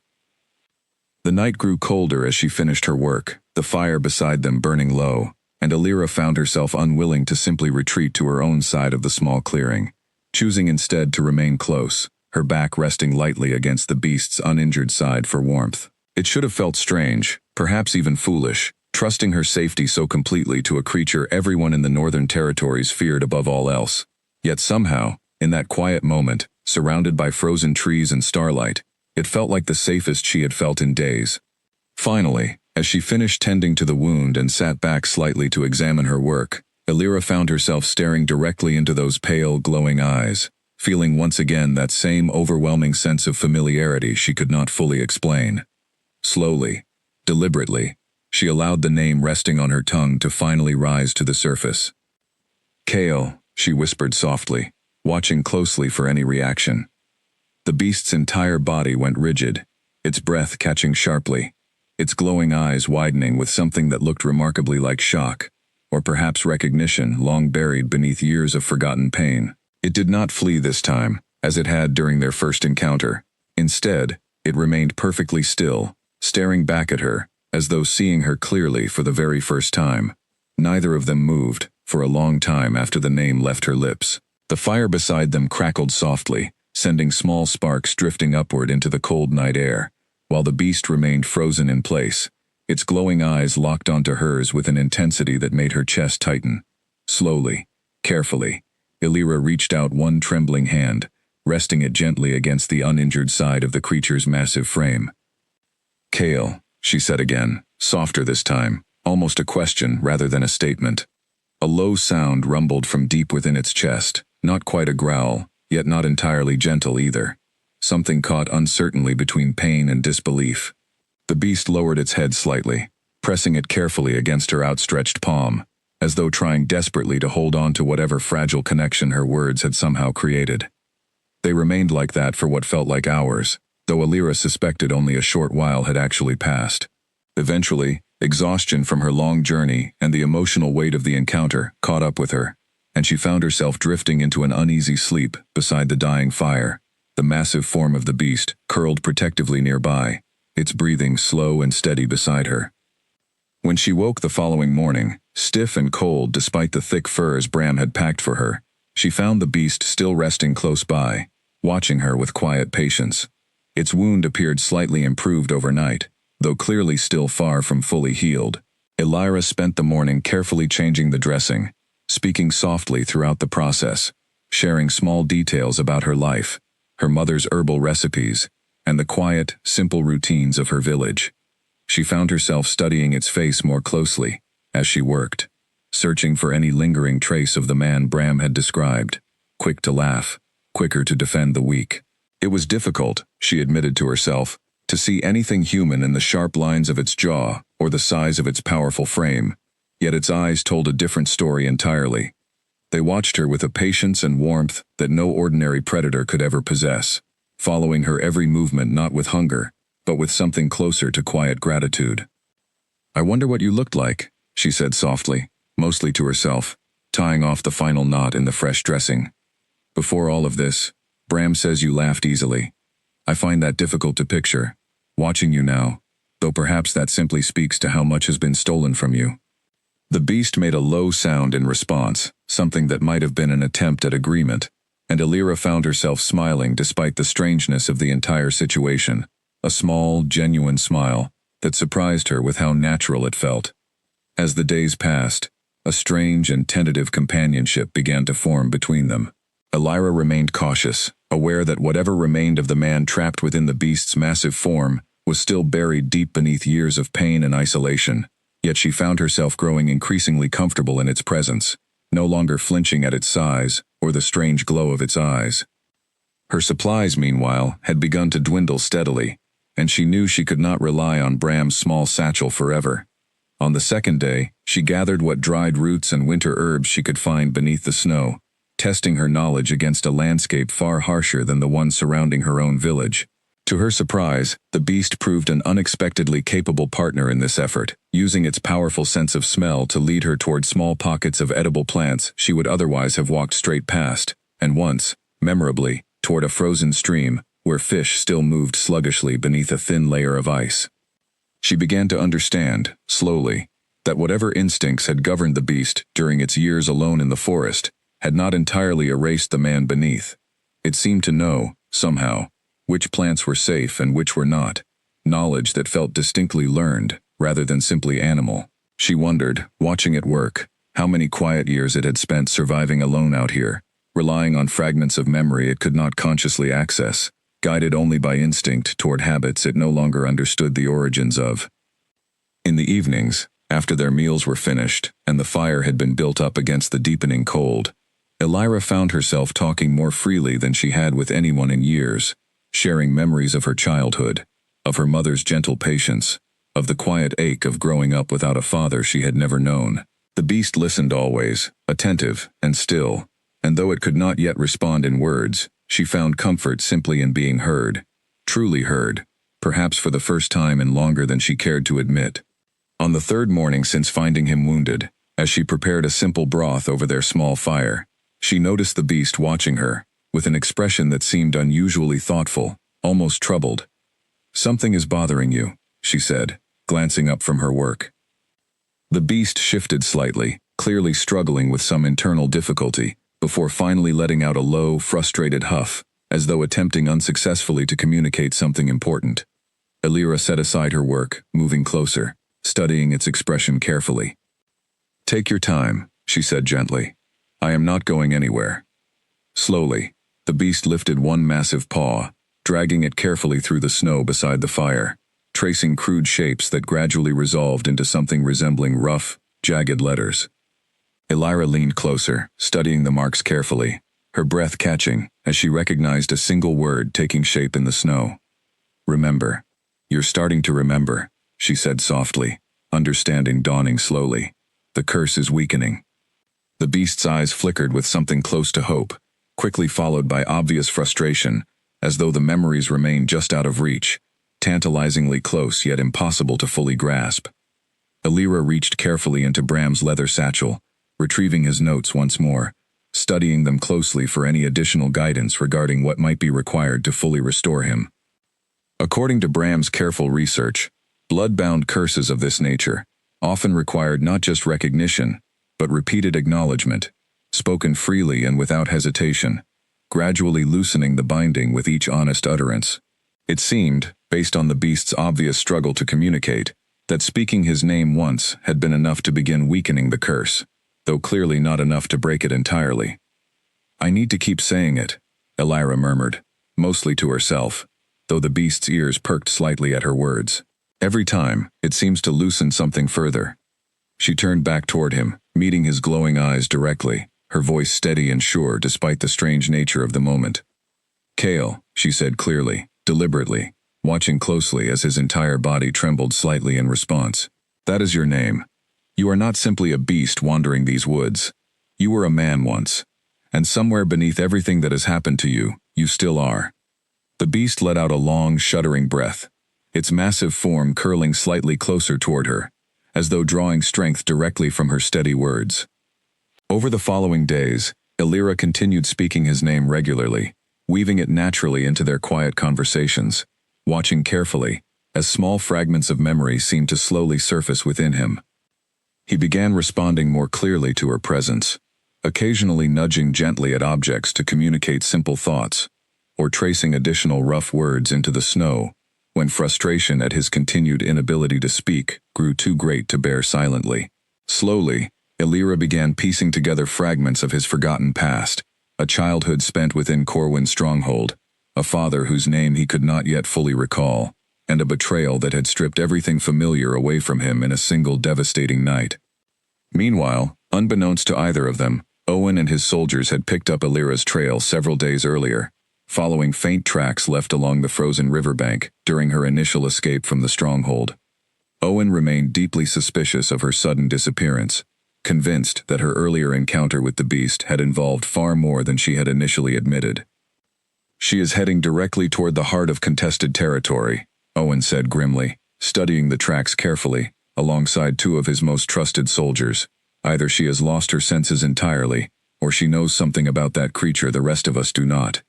The night grew colder as she finished her work, the fire beside them burning low, and Illyra found herself unwilling to simply retreat to her own side of the small clearing, choosing instead to remain close, her back resting lightly against the beast's uninjured side for warmth. It should have felt strange, perhaps even foolish, trusting her safety so completely to a creature everyone in the Northern Territories feared above all else. Yet somehow, in that quiet moment, surrounded by frozen trees and starlight, it felt like the safest she had felt in days. Finally, as she finished tending to the wound and sat back slightly to examine her work, Elira found herself staring directly into those pale, glowing eyes, feeling once again that same overwhelming sense of familiarity she could not fully explain. Slowly, deliberately, she allowed the name resting on her tongue to finally rise to the surface. "Kale," she whispered softly, watching closely for any reaction. The beast's entire body went rigid, its breath catching sharply, its glowing eyes widening with something that looked remarkably like shock, or perhaps recognition long buried beneath years of forgotten pain. It did not flee this time, as it had during their first encounter. Instead, it remained perfectly still, staring back at her, as though seeing her clearly for the very first time. Neither of them moved, for a long time after the name left her lips. The fire beside them crackled softly, sending small sparks drifting upward into the cold night air, while the beast remained frozen in place, its glowing eyes locked onto hers with an intensity that made her chest tighten. Slowly, carefully, Elira reached out one trembling hand, resting it gently against the uninjured side of the creature's massive frame. "Kale," she said again, softer this time, almost a question rather than a statement. A low sound rumbled from deep within its chest, not quite a growl, yet not entirely gentle either. Something caught uncertainly between pain and disbelief. The beast lowered its head slightly, pressing it carefully against her outstretched palm, as though trying desperately to hold on to whatever fragile connection her words had somehow created. They remained like that for what felt like hours, though Elira suspected only a short while had actually passed. Eventually, exhaustion from her long journey and the emotional weight of the encounter caught up with her, and she found herself drifting into an uneasy sleep beside the dying fire, the massive form of the beast curled protectively nearby, its breathing slow and steady beside her. When she woke the following morning, stiff and cold despite the thick furs Bram had packed for her, she found the beast still resting close by, watching her with quiet patience. Its wound appeared slightly improved overnight, though clearly still far from fully healed. Elira spent the morning carefully changing the dressing, speaking softly throughout the process, sharing small details about her life, her mother's herbal recipes, and the quiet, simple routines of her village. She found herself studying its face more closely as she worked, searching for any lingering trace of the man Bram had described, quick to laugh, quicker to defend the weak. It was difficult, she admitted to herself, to see anything human in the sharp lines of its jaw or the size of its powerful frame, yet its eyes told a different story entirely. They watched her with a patience and warmth that no ordinary predator could ever possess, following her every movement not with hunger, but with something closer to quiet gratitude. "I wonder what you looked like," she said softly, mostly to herself, tying off the final knot in the fresh dressing. "Before all of this, Bram says you laughed easily. I find that difficult to picture, watching you now, though perhaps that simply speaks to how much has been stolen from you." The beast made a low sound in response, something that might have been an attempt at agreement, and Elira found herself smiling despite the strangeness of the entire situation, a small, genuine smile that surprised her with how natural it felt. As the days passed, a strange and tentative companionship began to form between them. Elira remained cautious, aware that whatever remained of the man trapped within the beast's massive form was still buried deep beneath years of pain and isolation, yet she found herself growing increasingly comfortable in its presence, no longer flinching at its size or the strange glow of its eyes. Her supplies, meanwhile, had begun to dwindle steadily, and she knew she could not rely on Bram's small satchel forever. On the second day, she gathered what dried roots and winter herbs she could find beneath the snow, testing her knowledge against a landscape far harsher than the one surrounding her own village. To her surprise, the beast proved an unexpectedly capable partner in this effort, using its powerful sense of smell to lead her toward small pockets of edible plants she would otherwise have walked straight past, and once, memorably, toward a frozen stream, where fish still moved sluggishly beneath a thin layer of ice. She began to understand, slowly, that whatever instincts had governed the beast during its years alone in the forest had not entirely erased the man beneath. It seemed to know, somehow, which plants were safe and which were not, knowledge that felt distinctly learned, rather than simply animal. She wondered, watching it work, how many quiet years it had spent surviving alone out here, relying on fragments of memory it could not consciously access, guided only by instinct toward habits it no longer understood the origins of. In the evenings, after their meals were finished and the fire had been built up against the deepening cold, Elira found herself talking more freely than she had with anyone in years, sharing memories of her childhood, of her mother's gentle patience, of the quiet ache of growing up without a father she had never known. The beast listened always, attentive and still, and though it could not yet respond in words, she found comfort simply in being heard, truly heard, perhaps for the first time and longer than she cared to admit. On the third morning since finding him wounded, as she prepared a simple broth over their small fire, she noticed the beast watching her, with an expression that seemed unusually thoughtful, almost troubled. "Something is bothering you," she said, glancing up from her work. The beast shifted slightly, clearly struggling with some internal difficulty, before finally letting out a low, frustrated huff, as though attempting unsuccessfully to communicate something important. Elira set aside her work, moving closer, studying its expression carefully. "Take your time," she said gently. "I am not going anywhere." Slowly, the beast lifted one massive paw, dragging it carefully through the snow beside the fire, tracing crude shapes that gradually resolved into something resembling rough, jagged letters. Elira leaned closer, studying the marks carefully, her breath catching as she recognized a single word taking shape in the snow. "Remember. You're starting to remember," she said softly, understanding dawning slowly. "The curse is weakening." The beast's eyes flickered with something close to hope, quickly followed by obvious frustration, as though the memories remained just out of reach, tantalizingly close yet impossible to fully grasp. Elira reached carefully into Bram's leather satchel, retrieving his notes once more, studying them closely for any additional guidance regarding what might be required to fully restore him. According to Bram's careful research, blood-bound curses of this nature often required not just recognition, but repeated acknowledgement, spoken freely and without hesitation, gradually loosening the binding with each honest utterance. It seemed, based on the beast's obvious struggle to communicate, that speaking his name once had been enough to begin weakening the curse, though clearly not enough to break it entirely. "I need to keep saying it," Elira murmured, mostly to herself, though the beast's ears perked slightly at her words. "Every time, it seems to loosen something further." She turned back toward him, meeting his glowing eyes directly, her voice steady and sure despite the strange nature of the moment. "Kale," she said clearly, deliberately, watching closely as his entire body trembled slightly in response. "That is your name. You are not simply a beast wandering these woods. You were a man once, and somewhere beneath everything that has happened to you, you still are." The beast let out a long, shuddering breath, its massive form curling slightly closer toward her, as though drawing strength directly from her steady words. Over the following days, Elira continued speaking his name regularly, weaving it naturally into their quiet conversations, watching carefully, as small fragments of memory seemed to slowly surface within him. He began responding more clearly to her presence, occasionally nudging gently at objects to communicate simple thoughts, or tracing additional rough words into the snow, when frustration at his continued inability to speak grew too great to bear silently. Slowly, Elira began piecing together fragments of his forgotten past, a childhood spent within Corwin's stronghold, a father whose name he could not yet fully recall, and a betrayal that had stripped everything familiar away from him in a single devastating night. Meanwhile, unbeknownst to either of them, Owen and his soldiers had picked up Elira's trail several days earlier, following faint tracks left along the frozen riverbank during her initial escape from the stronghold. Owen remained deeply suspicious of her sudden disappearance, convinced that her earlier encounter with the beast had involved far more than she had initially admitted. "She is heading directly toward the heart of contested territory," Owen said grimly, studying the tracks carefully, alongside two of his most trusted soldiers. "Either she has lost her senses entirely, or she knows something about that creature the rest of us do not."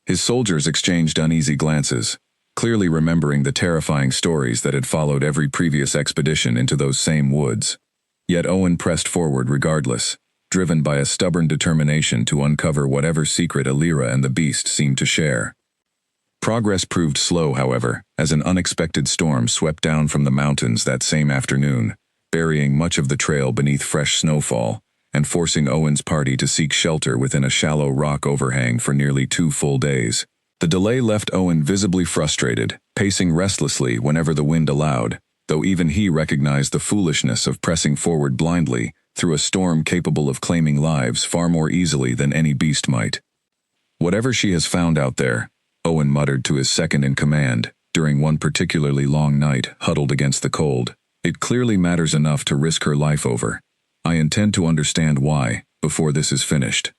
His soldiers exchanged uneasy glances, clearly remembering the terrifying stories that had followed every previous expedition into those same woods. Yet Owen pressed forward regardless, driven by a stubborn determination to uncover whatever secret Elira and the beast seemed to share. Progress proved slow, however, as an unexpected storm swept down from the mountains that same afternoon, burying much of the trail beneath fresh snowfall, and forcing Owen's party to seek shelter within a shallow rock overhang for nearly 2 full days. The delay left Owen visibly frustrated, pacing restlessly whenever the wind allowed, though even he recognized the foolishness of pressing forward blindly through a storm capable of claiming lives far more easily than any beast might. "Whatever she has found out there," Owen muttered to his second-in-command, during one particularly long night huddled against the cold, "it clearly matters enough to risk her life over. I intend to understand why, before this is finished."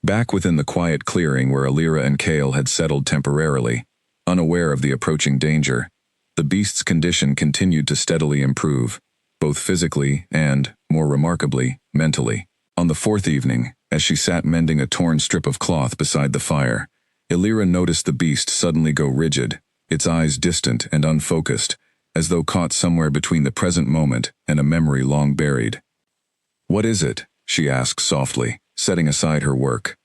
Back within the quiet clearing where Alira and Kale had settled temporarily, unaware of the approaching danger, the beast's condition continued to steadily improve, both physically and, more remarkably, mentally. On the 4th evening, as she sat mending a torn strip of cloth beside the fire, Alira noticed the beast suddenly go rigid, its eyes distant and unfocused, as though caught somewhere between the present moment and a memory long buried. "What is it?" she asked softly, setting aside her work.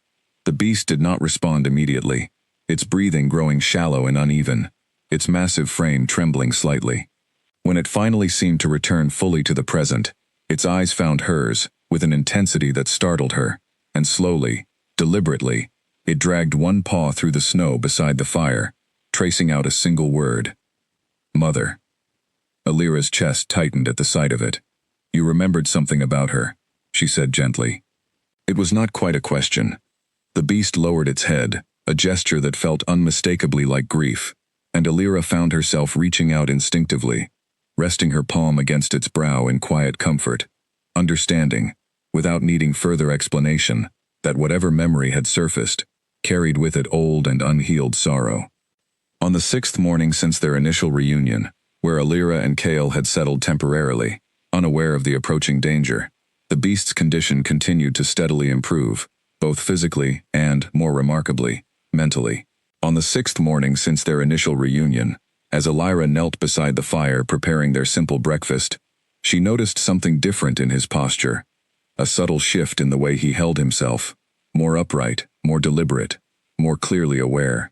The beast did not respond immediately, its breathing growing shallow and uneven, its massive frame trembling slightly. When it finally seemed to return fully to the present, its eyes found hers, with an intensity that startled her, and slowly, deliberately, it dragged one paw through the snow beside the fire, tracing out a single word. "Mother." Alira's chest tightened at the sight of it. "You remembered something about her," she said gently. It was not quite a question. The beast lowered its head, a gesture that felt unmistakably like grief, and Alira found herself reaching out instinctively, resting her palm against its brow in quiet comfort, understanding, without needing further explanation, that whatever memory had surfaced carried with it old and unhealed sorrow. On the 6th morning since their initial reunion, where Alira and Kale had settled temporarily, unaware of the approaching danger, the beast's condition continued to steadily improve, both physically and, more remarkably, mentally. On the 6th morning since their initial reunion, as Alira knelt beside the fire preparing their simple breakfast, she noticed something different in his posture, a subtle shift in the way he held himself, more upright, more deliberate, more clearly aware.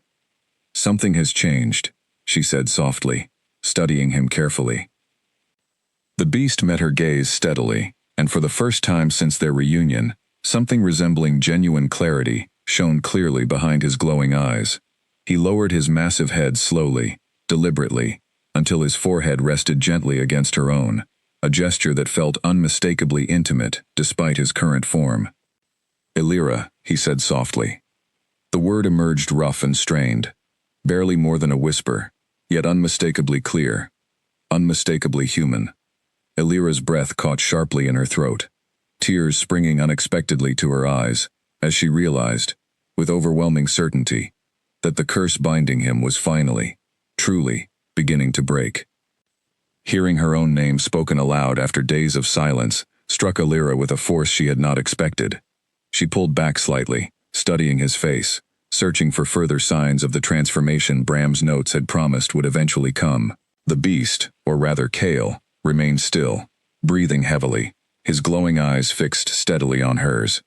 "Something has changed," she said softly, studying him carefully. The beast met her gaze steadily, and for the first time since their reunion, something resembling genuine clarity shone clearly behind his glowing eyes. He lowered his massive head slowly, deliberately, until his forehead rested gently against her own, a gesture that felt unmistakably intimate despite his current form. "Alira," he said softly. The word emerged rough and strained, barely more than a whisper, yet unmistakably clear, unmistakably human. Alira's breath caught sharply in her throat, tears springing unexpectedly to her eyes, as she realized, with overwhelming certainty, that the curse binding him was finally, truly, beginning to break. Hearing her own name spoken aloud after days of silence struck Alira with a force she had not expected. She pulled back slightly, studying his face, searching for further signs of the transformation Bram's notes had promised would eventually come. The beast, or rather Kale, remained still, breathing heavily, his glowing eyes fixed steadily on hers.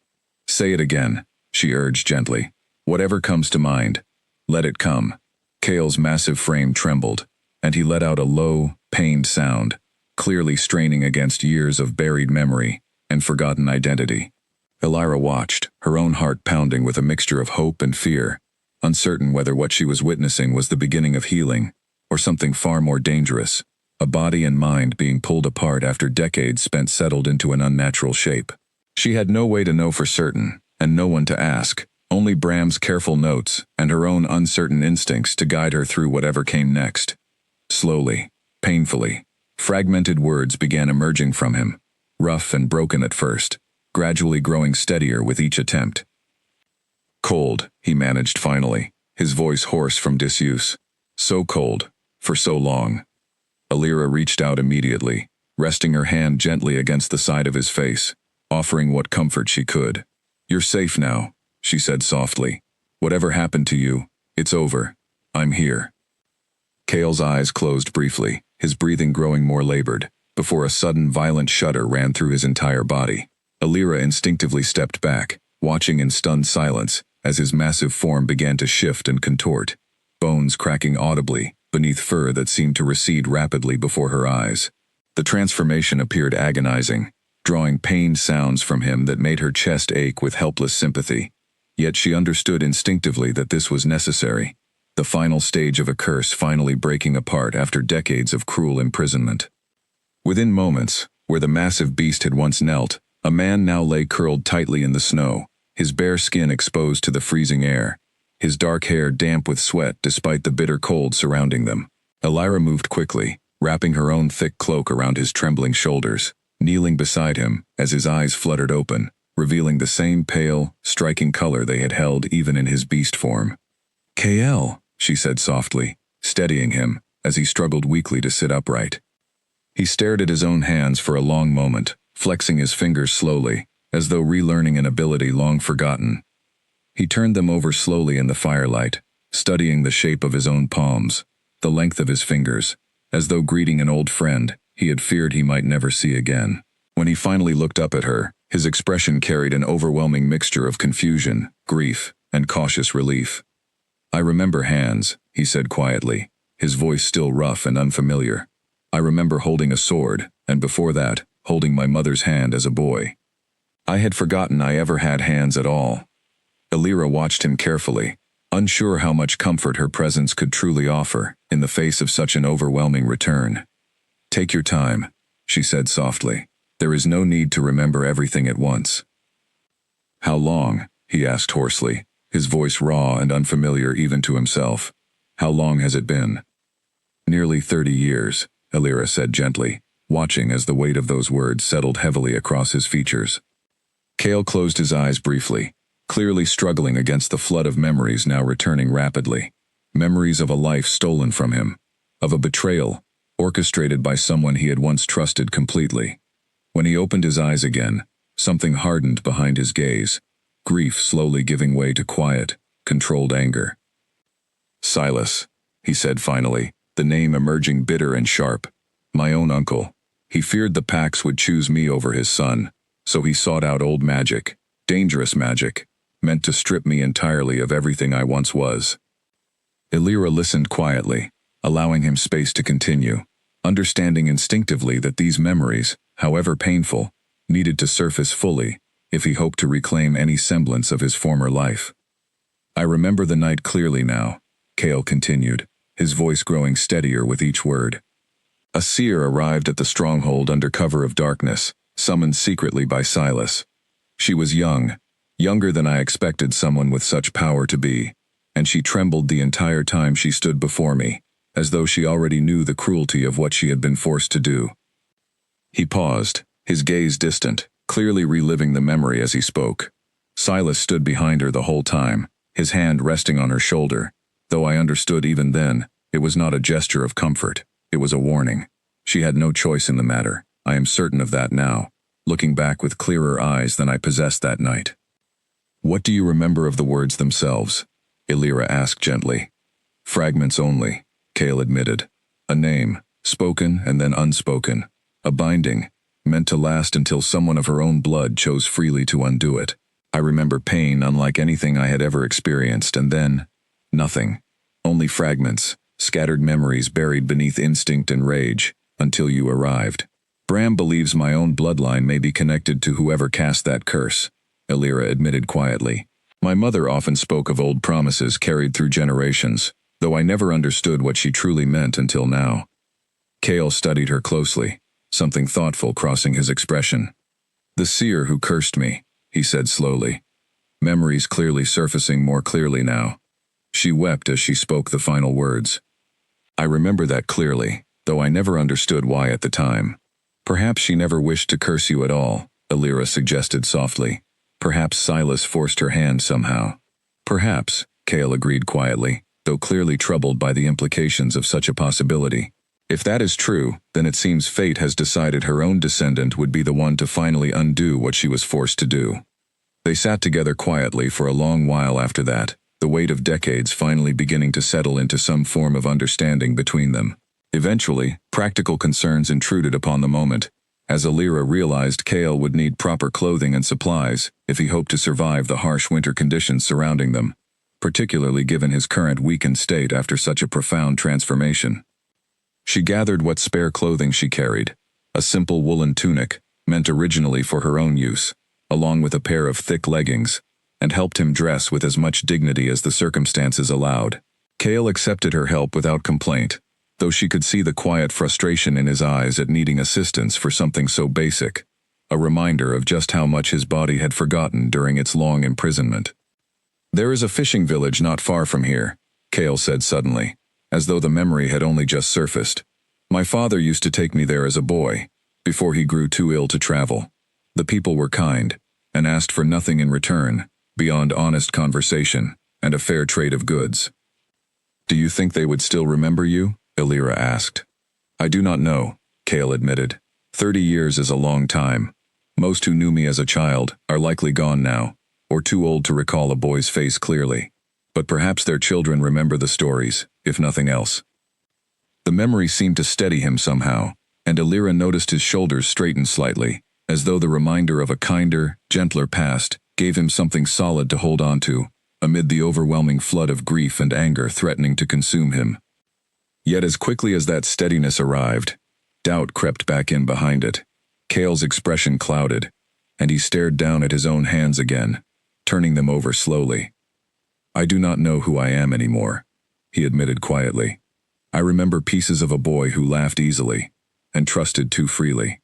"Say it again," she urged gently. "Whatever comes to mind, let it come." Kale's massive frame trembled, and he let out a low, pained sound, clearly straining against years of buried memory and forgotten identity. Alira watched, her own heart pounding with a mixture of hope and fear, uncertain whether what she was witnessing was the beginning of healing, or something far more dangerous, a body and mind being pulled apart after decades spent settled into an unnatural shape. She had no way to know for certain, and no one to ask, only Bram's careful notes and her own uncertain instincts to guide her through whatever came next. Slowly, painfully, fragmented words began emerging from him, rough and broken at first, gradually growing steadier with each attempt. "Cold," he managed finally, his voice hoarse from disuse. "So cold, for so long." Alira reached out immediately, resting her hand gently against the side of his face, offering what comfort she could. "You're safe now," she said softly. "Whatever happened to you, it's over. I'm here." Kale's eyes closed briefly, his breathing growing more labored, before a sudden violent shudder ran through his entire body. Alira instinctively stepped back, watching in stunned silence as his massive form began to shift and contort, bones cracking audibly beneath fur that seemed to recede rapidly before her eyes. The transformation appeared agonizing, drawing pained sounds from him that made her chest ache with helpless sympathy. Yet she understood instinctively that this was necessary, the final stage of a curse finally breaking apart after decades of cruel imprisonment. Within moments, where the massive beast had once knelt, a man now lay curled tightly in the snow, his bare skin exposed to the freezing air, his dark hair damp with sweat despite the bitter cold surrounding them. Elira moved quickly, wrapping her own thick cloak around his trembling shoulders, kneeling beside him as his eyes fluttered open, revealing the same pale, striking color they had held even in his beast form. "KL," she said softly, steadying him as he struggled weakly to sit upright. He stared at his own hands for a long moment, flexing his fingers slowly, as though relearning an ability long forgotten. He turned them over slowly in the firelight, studying the shape of his own palms, the length of his fingers, as though greeting an old friend he had feared he might never see again. When he finally looked up at her, his expression carried an overwhelming mixture of confusion, grief, and cautious relief. "I remember hands," he said quietly, his voice still rough and unfamiliar. "I remember holding a sword, and before that, holding my mother's hand as a boy. I had forgotten I ever had hands at all." Elira watched him carefully, unsure how much comfort her presence could truly offer in the face of such an overwhelming return. "Take your time," she said softly. "There is no need to remember everything at once." "How long?" he asked hoarsely, his voice raw and unfamiliar even to himself. "How long has it been?" "Nearly 30 years, Elira said gently, watching as the weight of those words settled heavily across his features. Cale closed his eyes briefly, clearly struggling against the flood of memories now returning rapidly. Memories of a life stolen from him, of a betrayal, orchestrated by someone he had once trusted completely. When he opened his eyes again, something hardened behind his gaze, grief slowly giving way to quiet, controlled anger. "Silas," he said finally, the name emerging bitter and sharp. "My own uncle. He feared the Pax would choose me over his son, so he sought out old magic, dangerous magic, meant to strip me entirely of everything I once was." Elira listened quietly, allowing him space to continue, understanding instinctively that these memories, however painful, needed to surface fully if he hoped to reclaim any semblance of his former life. "I remember the night clearly now," Cale continued, his voice growing steadier with each word. "A seer arrived at the stronghold under cover of darkness, summoned secretly by Silas. She was young, younger than I expected someone with such power to be, and she trembled the entire time she stood before me, as though she already knew the cruelty of what she had been forced to do." He paused, his gaze distant, clearly reliving the memory as he spoke. Silas stood behind her the whole time, his hand resting on her shoulder, though I understood even then, it was not a gesture of comfort, it was a warning. She had no choice in the matter, I am certain of that now, looking back with clearer eyes than I possessed that night. "What do you remember of the words themselves?" Elira asked gently. "Fragments only," Cale admitted. "A name, spoken and then unspoken. A binding, meant to last until someone of her own blood chose freely to undo it. I remember pain unlike anything I had ever experienced, and then, nothing. Only fragments, scattered memories buried beneath instinct and rage, until you arrived. Bram believes my own bloodline may be connected to whoever cast that curse," Elira admitted quietly. "My mother often spoke of old promises carried through generations, though I never understood what she truly meant until now." Cale studied her closely, something thoughtful crossing his expression. "The seer who cursed me," he said slowly, memories clearly surfacing more clearly now. She wept as she spoke the final words. "I remember that clearly, though I never understood why at the time." "Perhaps she never wished to curse you at all," Elira suggested softly. "Perhaps Silas forced her hand somehow." "Perhaps," Cale agreed quietly, though clearly troubled by the implications of such a possibility. "If that is true, then it seems fate has decided her own descendant would be the one to finally undo what she was forced to do." They sat together quietly for a long while after that, the weight of decades finally beginning to settle into some form of understanding between them. Eventually, practical concerns intruded upon the moment, as Elira realized Cale would need proper clothing and supplies if he hoped to survive the harsh winter conditions surrounding them, particularly given his current weakened state after such a profound transformation. She gathered what spare clothing she carried, a simple woolen tunic, meant originally for her own use, along with a pair of thick leggings, and helped him dress with as much dignity as the circumstances allowed. Cale accepted her help without complaint, though she could see the quiet frustration in his eyes at needing assistance for something so basic, a reminder of just how much his body had forgotten during its long imprisonment. "There is a fishing village not far from here," Cale said suddenly, as though the memory had only just surfaced. "My father used to take me there as a boy, before he grew too ill to travel. The people were kind, and asked for nothing in return, beyond honest conversation and a fair trade of goods." "Do you think they would still remember you?" Illyra asked. "I do not know," Cale admitted. 30 years is a long time. Most who knew me as a child are likely gone now, or too old to recall a boy's face clearly. But perhaps their children remember the stories, if nothing else." The memory seemed to steady him somehow, and Illyra noticed his shoulders straighten slightly, as though the reminder of a kinder, gentler past gave him something solid to hold on to, amid the overwhelming flood of grief and anger threatening to consume him. Yet as quickly as that steadiness arrived, doubt crept back in behind it. Cale's expression clouded, and he stared down at his own hands again, turning them over slowly. "I do not know who I am anymore," he admitted quietly. "I remember pieces of a boy who laughed easily, and trusted too freely.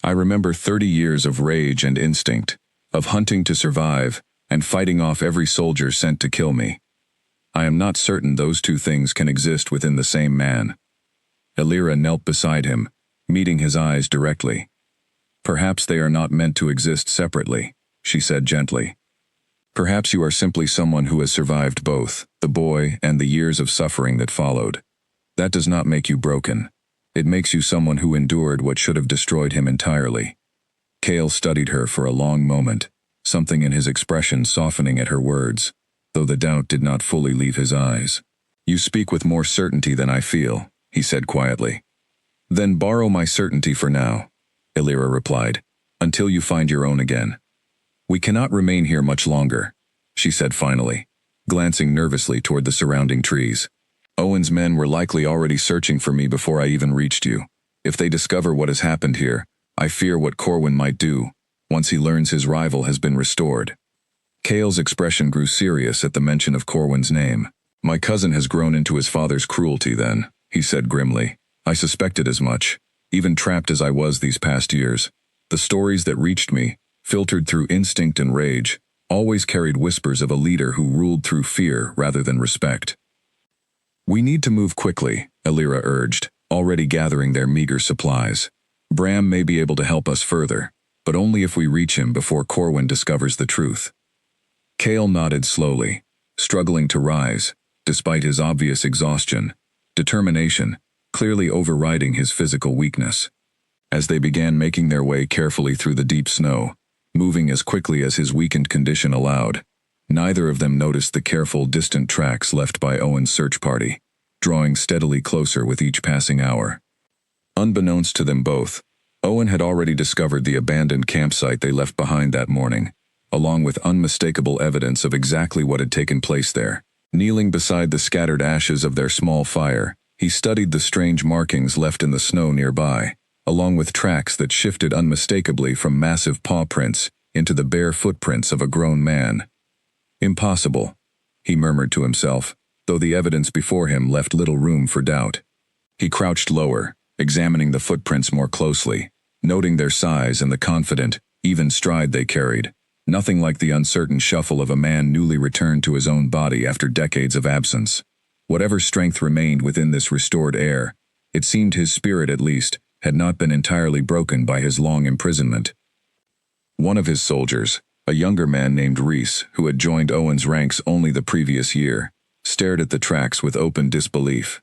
I remember 30 years of rage and instinct, of hunting to survive, and fighting off every soldier sent to kill me. I am not certain those two things can exist within the same man." Illyra knelt beside him, meeting his eyes directly. "Perhaps they are not meant to exist separately," she said gently. "Perhaps you are simply someone who has survived both, the boy and the years of suffering that followed. That does not make you broken. It makes you someone who endured what should have destroyed him entirely." Cale studied her for a long moment, something in his expression softening at her words, though the doubt did not fully leave his eyes. "You speak with more certainty than I feel," he said quietly. "Then borrow my certainty for now," Illyra replied, "until you find your own again." "We cannot remain here much longer," she said finally, glancing nervously toward the surrounding trees. "Owen's men were likely already searching for me before I even reached you. If they discover what has happened here, I fear what Corwin might do, once he learns his rival has been restored." Cale's expression grew serious at the mention of Corwin's name. "My cousin has grown into his father's cruelty then," he said grimly. "I suspected as much, even trapped as I was these past years. The stories that reached me, filtered through instinct and rage, always carried whispers of a leader who ruled through fear rather than respect." "We need to move quickly," Illyra urged, already gathering their meager supplies. "Bram may be able to help us further, but only if we reach him before Corwin discovers the truth." Cale nodded slowly, struggling to rise, despite his obvious exhaustion, determination clearly overriding his physical weakness. As they began making their way carefully through the deep snow, moving as quickly as his weakened condition allowed, neither of them noticed the careful, distant tracks left by Owen's search party, drawing steadily closer with each passing hour. Unbeknownst to them both, Owen had already discovered the abandoned campsite they left behind that morning, along with unmistakable evidence of exactly what had taken place there. Kneeling beside the scattered ashes of their small fire, he studied the strange markings left in the snow nearby, along with tracks that shifted unmistakably from massive paw prints into the bare footprints of a grown man. "Impossible," he murmured to himself, though the evidence before him left little room for doubt. He crouched lower, examining the footprints more closely, noting their size and the confident, even stride they carried. Nothing like the uncertain shuffle of a man newly returned to his own body after decades of absence. Whatever strength remained within this restored air, it seemed his spirit at least had not been entirely broken by his long imprisonment. One of his soldiers, a younger man named Reese, who had joined Owen's ranks only the previous year, stared at the tracks with open disbelief.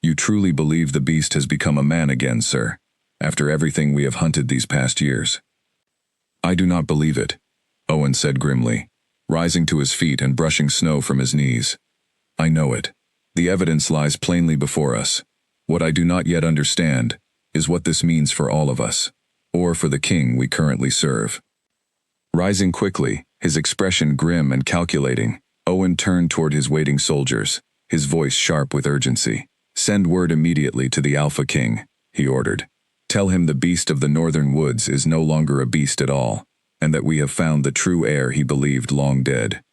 "You truly believe the beast has become a man again, sir, after everything we have hunted these past years?" "I do not believe it," Owen said grimly, rising to his feet and brushing snow from his knees. "I know it. The evidence lies plainly before us. What I do not yet understand is what this means for all of us, or for the king we currently serve." Rising quickly, his expression grim and calculating, Owen turned toward his waiting soldiers, his voice sharp with urgency. "Send word immediately to the Alpha King," he ordered. Tell him the beast of the northern woods is no longer a beast at all, and that we have found the true heir he believed long dead."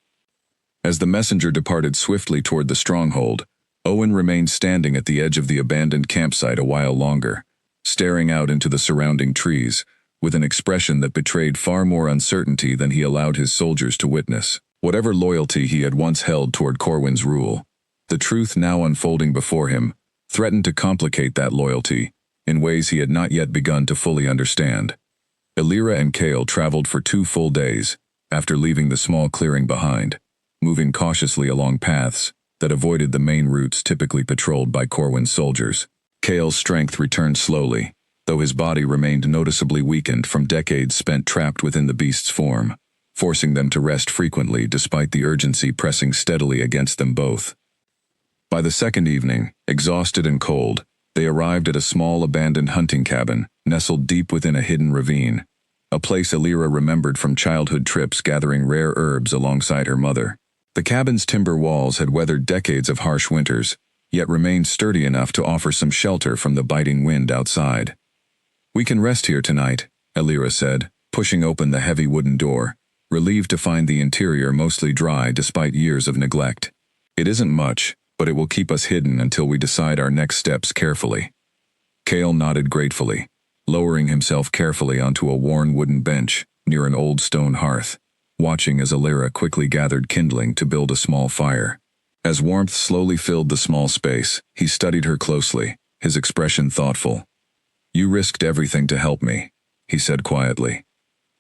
As the messenger departed swiftly toward the stronghold, Owen remained standing at the edge of the abandoned campsite a while longer, staring out into the surrounding trees, with an expression that betrayed far more uncertainty than he allowed his soldiers to witness. Whatever loyalty he had once held toward Corwin's rule, the truth now unfolding before him threatened to complicate that loyalty in ways he had not yet begun to fully understand. Elira and Kale traveled for 2 full days after leaving the small clearing behind, moving cautiously along paths that avoided the main routes typically patrolled by Corwin's soldiers. Kale's strength returned slowly, though his body remained noticeably weakened from decades spent trapped within the beast's form, forcing them to rest frequently despite the urgency pressing steadily against them both. By the second evening, exhausted and cold, they arrived at a small abandoned hunting cabin, nestled deep within a hidden ravine, a place Elira remembered from childhood trips gathering rare herbs alongside her mother. The cabin's timber walls had weathered decades of harsh winters, yet remained sturdy enough to offer some shelter from the biting wind outside. "We can rest here tonight," Elira said, pushing open the heavy wooden door, relieved to find the interior mostly dry despite years of neglect. "It isn't much, but it will keep us hidden until we decide our next steps carefully." Kale nodded gratefully, lowering himself carefully onto a worn wooden bench near an old stone hearth, watching as Elira quickly gathered kindling to build a small fire. As warmth slowly filled the small space, he studied her closely, his expression thoughtful. "You risked everything to help me," he said quietly.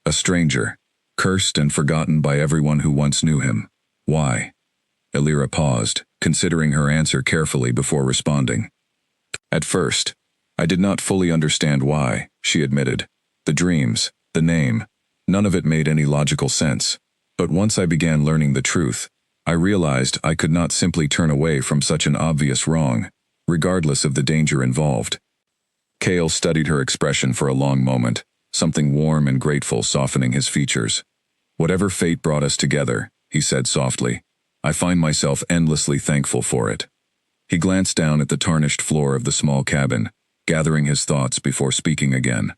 "A stranger, cursed and forgotten by everyone who once knew him. Why?" Elira paused, considering her answer carefully before responding. "At first, I did not fully understand why," she admitted. "The dreams, the name, none of it made any logical sense. But once I began learning the truth, I realized I could not simply turn away from such an obvious wrong, regardless of the danger involved." Kale studied her expression for a long moment, something warm and grateful softening his features. "Whatever fate brought us together," he said softly, "I find myself endlessly thankful for it." He glanced down at the tarnished floor of the small cabin, gathering his thoughts before speaking again.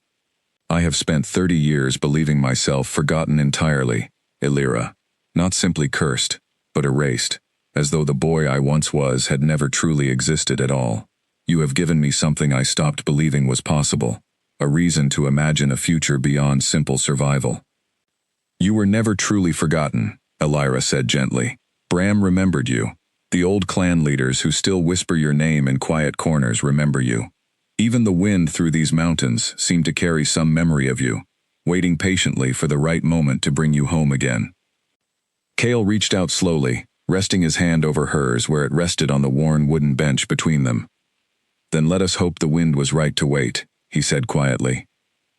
"I have spent 30 years believing myself forgotten entirely, Elira, not simply cursed, but erased, as though the boy I once was had never truly existed at all. You have given me something I stopped believing was possible, a reason to imagine a future beyond simple survival." "You were never truly forgotten," Elira said gently. "Bram remembered you. The old clan leaders who still whisper your name in quiet corners remember you. Even the wind through these mountains seemed to carry some memory of you, waiting patiently for the right moment to bring you home again." Kale reached out slowly, resting his hand over hers where it rested on the worn wooden bench between them. "Then let us hope the wind was right to wait," he said quietly,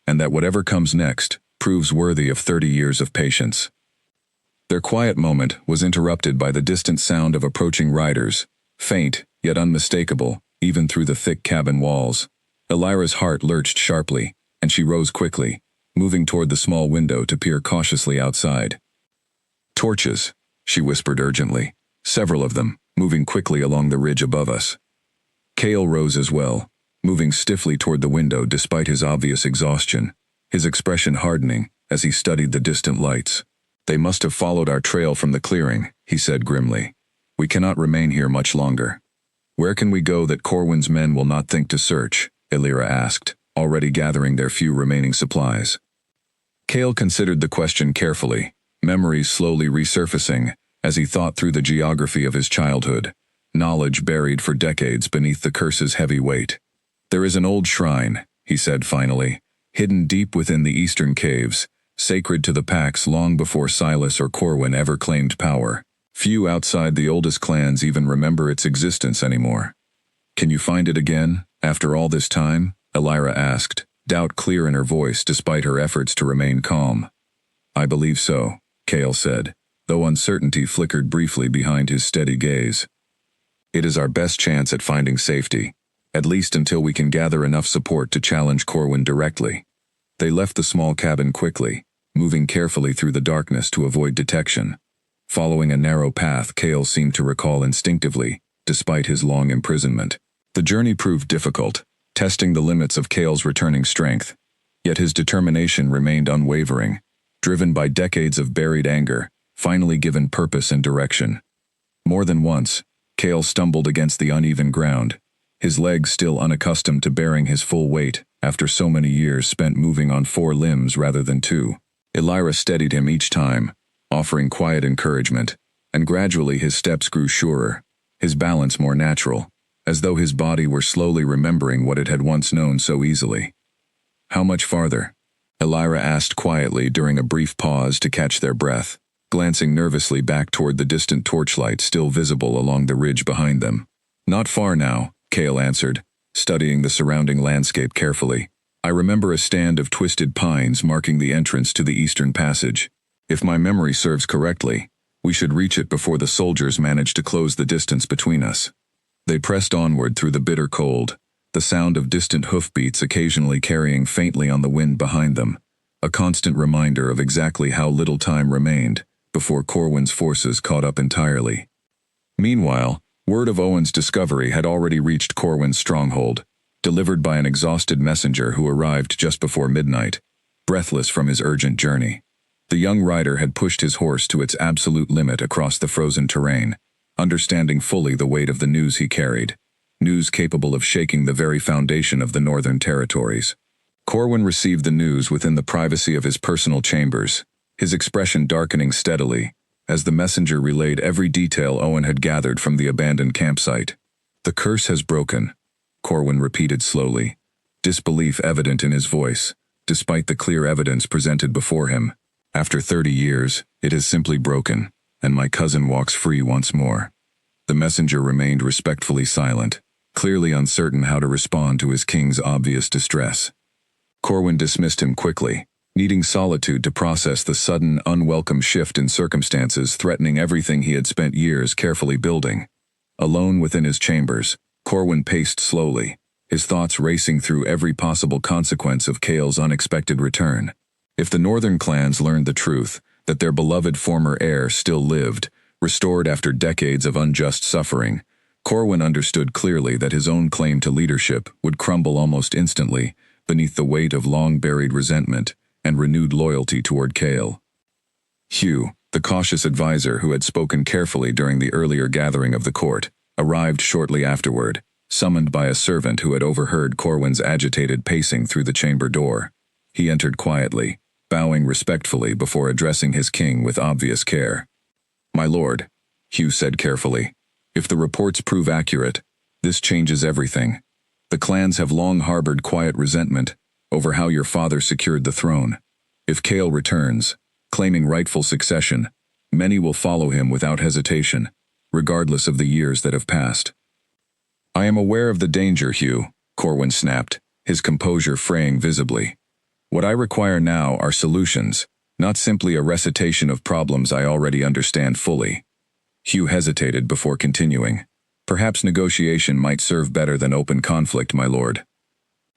"and that whatever comes next proves worthy of 30 years of patience." Their quiet moment was interrupted by the distant sound of approaching riders, faint yet unmistakable, even through the thick cabin walls. Elira's heart lurched sharply, and she rose quickly, moving toward the small window to peer cautiously outside. "Torches," she whispered urgently, "several of them, moving quickly along the ridge above us." Kale rose as well, moving stiffly toward the window despite his obvious exhaustion, his expression hardening as he studied the distant lights. "They must have followed our trail from the clearing," he said grimly. "We cannot remain here much longer." "Where can we go that Corwin's men will not think to search?" Elira asked, already gathering their few remaining supplies. Kale considered the question carefully, memories slowly resurfacing as he thought through the geography of his childhood, knowledge buried for decades beneath the curse's heavy weight. "There is an old shrine," he said finally, "hidden deep within the eastern caves, sacred to the Pax long before Silas or Corwin ever claimed power. Few outside the oldest clans even remember its existence anymore." "Can you find it again, after all this time?" Elira asked, doubt clear in her voice despite her efforts to remain calm. "I believe so," Kale said, though uncertainty flickered briefly behind his steady gaze. "It is our best chance at finding safety, at least until we can gather enough support to challenge Corwin directly." They left the small cabin quickly, moving carefully through the darkness to avoid detection. Following a narrow path Kale seemed to recall instinctively, despite his long imprisonment. The journey proved difficult, testing the limits of Cale's returning strength. Yet his determination remained unwavering, driven by decades of buried anger, finally given purpose and direction. More than once, Cale stumbled against the uneven ground, his legs still unaccustomed to bearing his full weight after so many years spent moving on 4 limbs rather than 2. Elira steadied him each time, offering quiet encouragement, and gradually his steps grew surer, his balance more natural, as though his body were slowly remembering what it had once known so easily. "How much farther?" Elira asked quietly during a brief pause to catch their breath, glancing nervously back toward the distant torchlight still visible along the ridge behind them. "Not far now," Cale answered, studying the surrounding landscape carefully. "I remember a stand of twisted pines marking the entrance to the eastern passage. If my memory serves correctly, we should reach it before the soldiers manage to close the distance between us." They pressed onward through the bitter cold, the sound of distant hoofbeats occasionally carrying faintly on the wind behind them, a constant reminder of exactly how little time remained before Corwin's forces caught up entirely. Meanwhile, word of Owen's discovery had already reached Corwin's stronghold, delivered by an exhausted messenger who arrived just before midnight, breathless from his urgent journey. The young rider had pushed his horse to its absolute limit across the frozen terrain, understanding fully the weight of the news he carried, news capable of shaking the very foundation of the Northern Territories. Corwin received the news within the privacy of his personal chambers, his expression darkening steadily, as the messenger relayed every detail Owen had gathered from the abandoned campsite. "The curse has broken," Corwin repeated slowly, disbelief evident in his voice, despite the clear evidence presented before him. "After 30 years, it has simply broken, and my cousin walks free once more." The messenger remained respectfully silent, clearly uncertain how to respond to his king's obvious distress. Corwin dismissed him quickly, needing solitude to process the sudden, unwelcome shift in circumstances threatening everything he had spent years carefully building. Alone within his chambers, Corwin paced slowly, his thoughts racing through every possible consequence of Cale's unexpected return. If the northern clans learned the truth, that their beloved former heir still lived, restored after decades of unjust suffering, Corwin understood clearly that his own claim to leadership would crumble almost instantly beneath the weight of long-buried resentment and renewed loyalty toward Cale. Hugh, the cautious advisor who had spoken carefully during the earlier gathering of the court, arrived shortly afterward, summoned by a servant who had overheard Corwin's agitated pacing through the chamber door. He entered quietly, bowing respectfully before addressing his king with obvious care. "My lord," Hugh said carefully, "if the reports prove accurate, this changes everything. The clans have long harbored quiet resentment over how your father secured the throne. If Cale returns, claiming rightful succession, many will follow him without hesitation, regardless of the years that have passed." "I am aware of the danger, Hugh," Corwin snapped, his composure fraying visibly. "What I require now are solutions, not simply a recitation of problems I already understand fully." Hugh hesitated before continuing. "Perhaps negotiation might serve better than open conflict, my lord.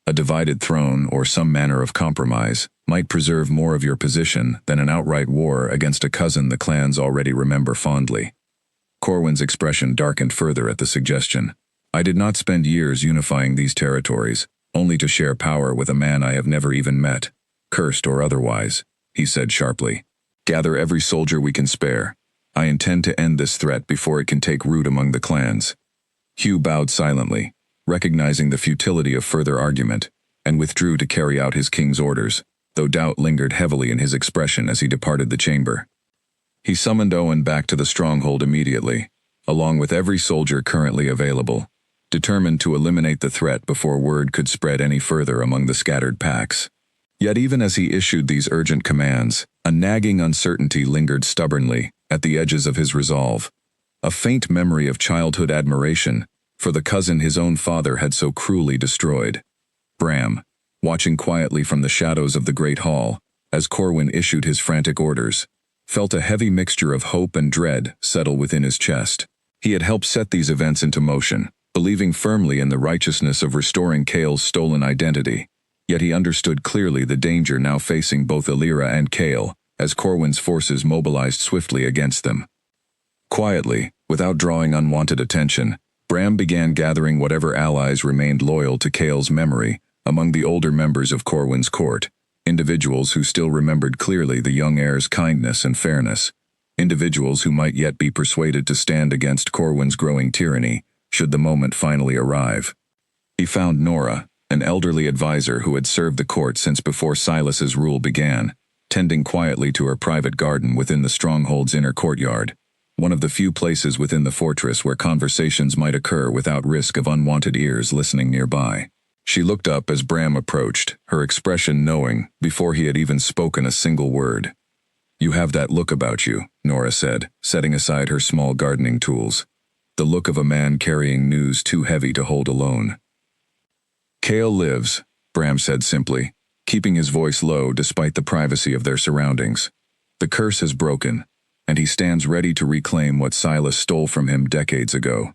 A divided throne or some manner of compromise might preserve more of your position than an outright war against a cousin the clans already remember fondly." Corwin's expression darkened further at the suggestion. "I did not spend years unifying these territories, only to share power with a man I have never even met, cursed or otherwise," he said sharply. "Gather every soldier we can spare. I intend to end this threat before it can take root among the clans." Hugh bowed silently, recognizing the futility of further argument, and withdrew to carry out his king's orders, though doubt lingered heavily in his expression as he departed the chamber. He summoned Owen back to the stronghold immediately, along with every soldier currently available, determined to eliminate the threat before word could spread any further among the scattered packs. Yet even as he issued these urgent commands, a nagging uncertainty lingered stubbornly at the edges of his resolve, a faint memory of childhood admiration for the cousin his own father had so cruelly destroyed. Bram, watching quietly from the shadows of the great hall, as Corwin issued his frantic orders, felt a heavy mixture of hope and dread settle within his chest. He had helped set these events into motion, believing firmly in the righteousness of restoring Cale's stolen identity, yet he understood clearly the danger now facing both Elira and Cale, as Corwin's forces mobilized swiftly against them. Quietly, without drawing unwanted attention, Bram began gathering whatever allies remained loyal to Cale's memory among the older members of Corwin's court, individuals who still remembered clearly the young heir's kindness and fairness, individuals who might yet be persuaded to stand against Corwin's growing tyranny, should the moment finally arrive. He found Nora, an elderly advisor who had served the court since before Silas's rule began, tending quietly to her private garden within the stronghold's inner courtyard, one of the few places within the fortress where conversations might occur without risk of unwanted ears listening nearby. She looked up as Bram approached, her expression knowing before he had even spoken a single word. "You have that look about you," Nora said, setting aside her small gardening tools. "The look of a man carrying news too heavy to hold alone." "Cale lives," Bram said simply, keeping his voice low despite the privacy of their surroundings. "The curse has broken, and he stands ready to reclaim what Silas stole from him decades ago."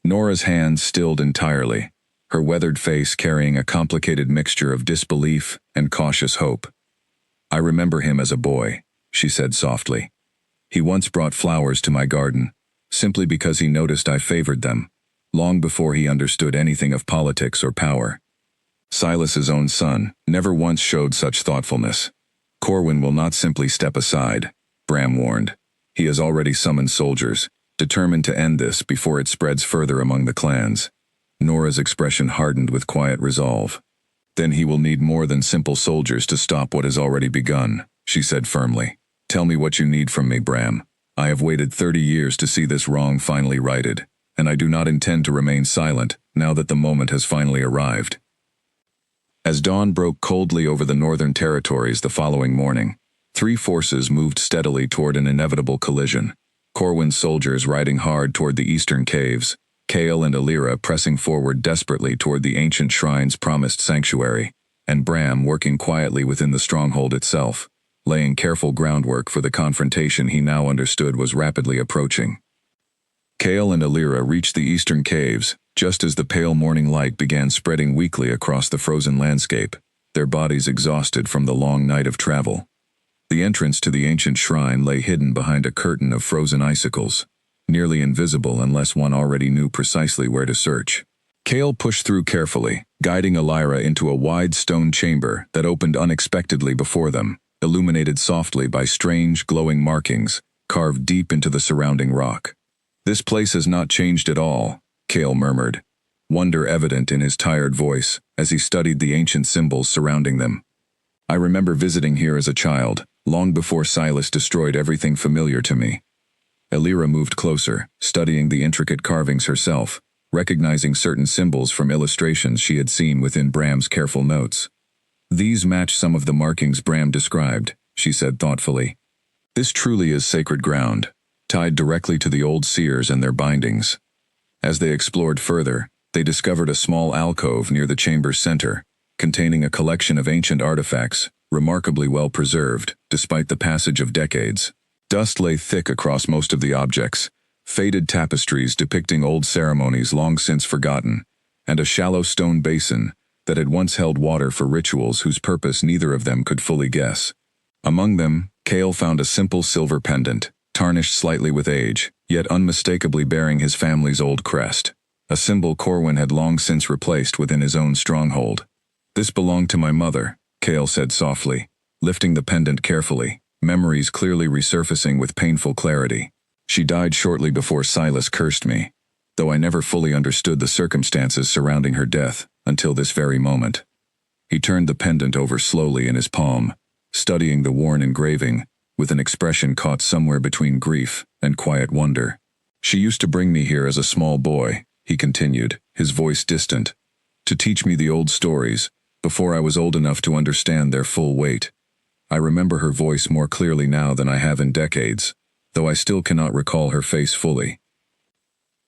Nora's hands stilled entirely, her weathered face carrying a complicated mixture of disbelief and cautious hope. "I remember him as a boy," she said softly. "He once brought flowers to my garden, simply because he noticed I favored them, long before he understood anything of politics or power. Silas's own son never once showed such thoughtfulness. Corwin will not simply step aside," Bram warned. "He has already summoned soldiers, determined to end this before it spreads further among the clans." Nora's expression hardened with quiet resolve. "Then he will need more than simple soldiers to stop what has already begun," she said firmly. "Tell me what you need from me, Bram. I have waited 30 years to see this wrong finally righted, and I do not intend to remain silent now that the moment has finally arrived." As dawn broke coldly over the northern territories the following morning, three forces moved steadily toward an inevitable collision. Corwin's soldiers riding hard toward the eastern caves, Cale and Alira pressing forward desperately toward the ancient shrine's promised sanctuary, and Bram working quietly within the stronghold itself, laying careful groundwork for the confrontation he now understood was rapidly approaching. Cale and Alira reached the eastern caves just as the pale morning light began spreading weakly across the frozen landscape, their bodies exhausted from the long night of travel. The entrance to the ancient shrine lay hidden behind a curtain of frozen icicles, nearly invisible unless one already knew precisely where to search. Cale pushed through carefully, guiding Alira into a wide stone chamber that opened unexpectedly before them, illuminated softly by strange, glowing markings carved deep into the surrounding rock. "This place has not changed at all," Cale murmured, wonder evident in his tired voice as he studied the ancient symbols surrounding them. "I remember visiting here as a child, long before Silas destroyed everything familiar to me." Alira moved closer, studying the intricate carvings herself, recognizing certain symbols from illustrations she had seen within Bram's careful notes. "These match some of the markings Bram described," she said thoughtfully. "This truly is sacred ground, tied directly to the old seers and their bindings." As they explored further, they discovered a small alcove near the chamber's center, containing a collection of ancient artifacts, remarkably well preserved, despite the passage of decades. Dust lay thick across most of the objects, faded tapestries depicting old ceremonies long since forgotten, and a shallow stone basin that had once held water for rituals whose purpose neither of them could fully guess. Among them, Cale found a simple silver pendant, tarnished slightly with age, yet unmistakably bearing his family's old crest, a symbol Corwin had long since replaced within his own stronghold. "This belonged to my mother," Cale said softly, lifting the pendant carefully, memories clearly resurfacing with painful clarity. "She died shortly before Silas cursed me, though I never fully understood the circumstances surrounding her death until this very moment." He turned the pendant over slowly in his palm, studying the worn engraving, with an expression caught somewhere between grief and quiet wonder. "She used to bring me here as a small boy," he continued, his voice distant, "to teach me the old stories, before I was old enough to understand their full weight. I remember her voice more clearly now than I have in decades, though I still cannot recall her face fully."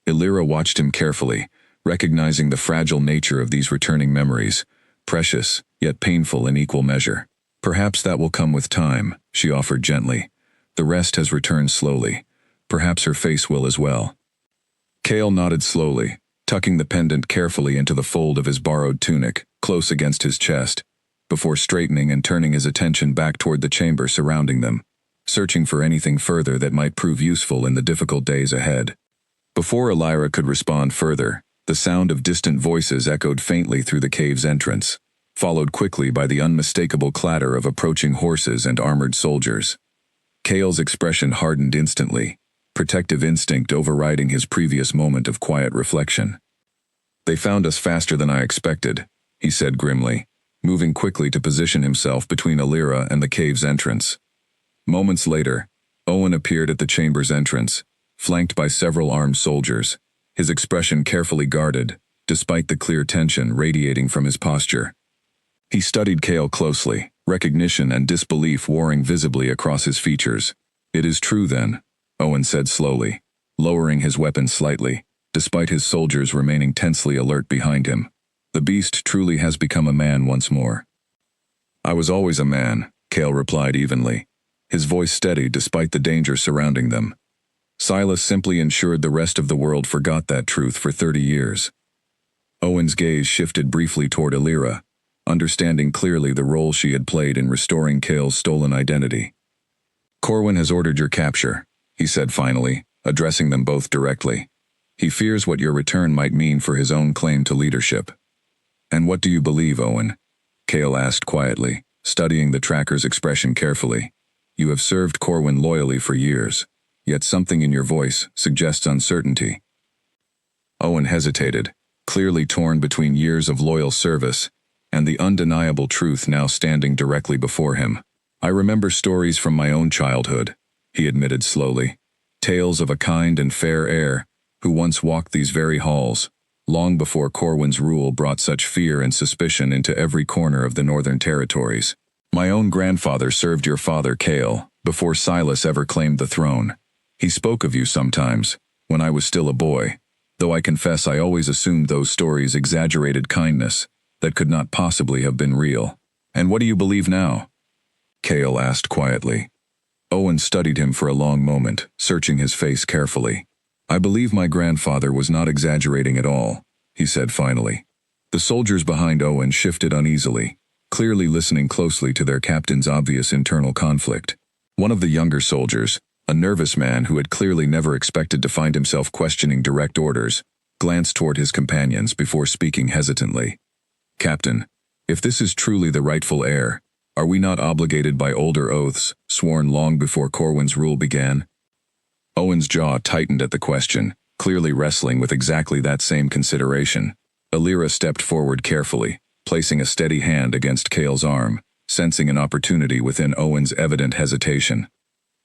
Alira watched him carefully, recognizing the fragile nature of these returning memories, precious, yet painful in equal measure. "Perhaps that will come with time," she offered gently. "The rest has returned slowly. Perhaps her face will as well." Cale nodded slowly, tucking the pendant carefully into the fold of his borrowed tunic, close against his chest, before straightening and turning his attention back toward the chamber surrounding them, searching for anything further that might prove useful in the difficult days ahead. Before Elira could respond further, the sound of distant voices echoed faintly through the cave's entrance, followed quickly by the unmistakable clatter of approaching horses and armored soldiers. Cale's expression hardened instantly, protective instinct overriding his previous moment of quiet reflection. "They found us faster than I expected," he said grimly, moving quickly to position himself between Elira and the cave's entrance. Moments later, Owen appeared at the chamber's entrance, flanked by several armed soldiers, his expression carefully guarded, despite the clear tension radiating from his posture. He studied Cale closely, recognition and disbelief warring visibly across his features. "It is true then," Owen said slowly, lowering his weapon slightly, despite his soldiers remaining tensely alert behind him. "The beast truly has become a man once more." "I was always a man," Cale replied evenly, his voice steady despite the danger surrounding them. Silas simply ensured the rest of the world forgot that truth for 30 years. Owen's gaze shifted briefly toward Elira, understanding clearly the role she had played in restoring Cale's stolen identity. "Corwin has ordered your capture," he said finally, addressing them both directly. "He fears what your return might mean for his own claim to leadership." "And what do you believe, Owen?" Cale asked quietly, studying the tracker's expression carefully. "You have served Corwin loyally for years, yet something in your voice suggests uncertainty." Owen hesitated, clearly torn between years of loyal service and the undeniable truth now standing directly before him. "I remember stories from my own childhood," he admitted slowly. "Tales of a kind and fair heir who once walked these very halls, long before Corwin's rule brought such fear and suspicion into every corner of the Northern Territories. My own grandfather served your father, Cale, before Silas ever claimed the throne. He spoke of you sometimes, when I was still a boy, though I confess I always assumed those stories exaggerated kindness that could not possibly have been real." "And what do you believe now?" Cale asked quietly. Owen studied him for a long moment, searching his face carefully. "I believe my grandfather was not exaggerating at all," he said finally. The soldiers behind Owen shifted uneasily, clearly listening closely to their captain's obvious internal conflict. One of the younger soldiers, a nervous man who had clearly never expected to find himself questioning direct orders, glanced toward his companions before speaking hesitantly. "Captain, if this is truly the rightful heir, are we not obligated by older oaths, sworn long before Corwin's rule began?" Owen's jaw tightened at the question, clearly wrestling with exactly that same consideration. Elira stepped forward carefully, placing a steady hand against Cale's arm, sensing an opportunity within Owen's evident hesitation.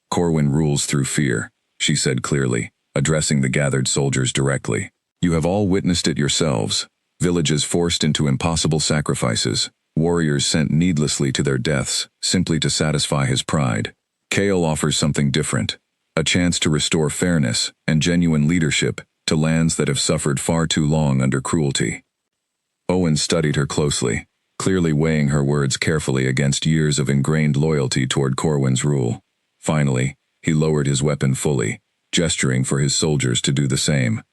"Corwin rules through fear," she said clearly, addressing the gathered soldiers directly. "You have all witnessed it yourselves. Villages forced into impossible sacrifices, warriors sent needlessly to their deaths, simply to satisfy his pride. Cale offers something different, a chance to restore fairness and genuine leadership to lands that have suffered far too long under cruelty." Owen studied her closely, clearly weighing her words carefully against years of ingrained loyalty toward Corwin's rule. Finally, he lowered his weapon fully, gesturing for his soldiers to do the same.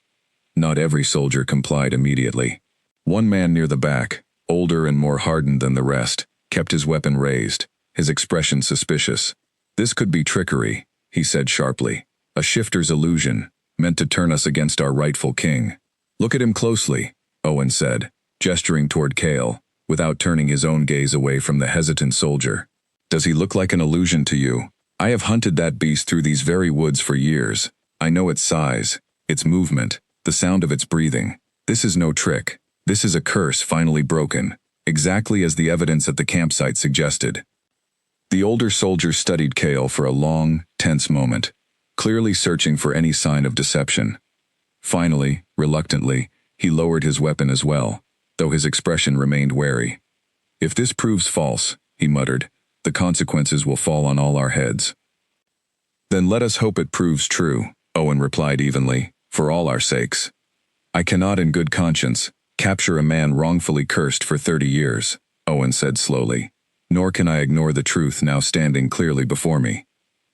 Not every soldier complied immediately. One man near the back, older and more hardened than the rest, kept his weapon raised, his expression suspicious. "This could be trickery," he said sharply. "A shifter's illusion, meant to turn us against our rightful king." "Look at him closely," Owen said, gesturing toward Cale, without turning his own gaze away from the hesitant soldier. "Does he look like an illusion to you? I have hunted that beast through these very woods for years. I know its size, its movement, the sound of its breathing. This is no trick. This is a curse finally broken, exactly as the evidence at the campsite suggested." The older soldier studied Cale for a long, tense moment, clearly searching for any sign of deception. Finally, reluctantly, he lowered his weapon as well, though his expression remained wary. "If this proves false," he muttered, "the consequences will fall on all our heads." "Then let us hope it proves true," Owen replied evenly, "for all our sakes. I cannot in good conscience capture a man wrongfully cursed for 30 years, Owen said slowly, "nor can I ignore the truth now standing clearly before me.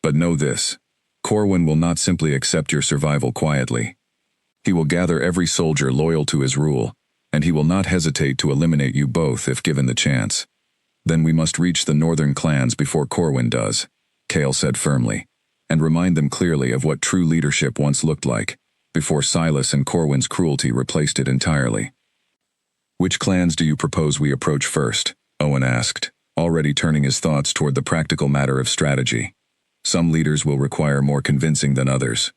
But know this, Corwin will not simply accept your survival quietly. He will gather every soldier loyal to his rule, and he will not hesitate to eliminate you both if given the chance. Then we must reach the northern clans before Corwin does," Cale said firmly, "and remind them clearly of what true leadership once looked like. before Silas and Corwin's cruelty replaced it entirely. "Which clans do you propose we approach first?" Owen asked, already turning his thoughts toward the practical matter of strategy. "Some leaders will require more convincing than others."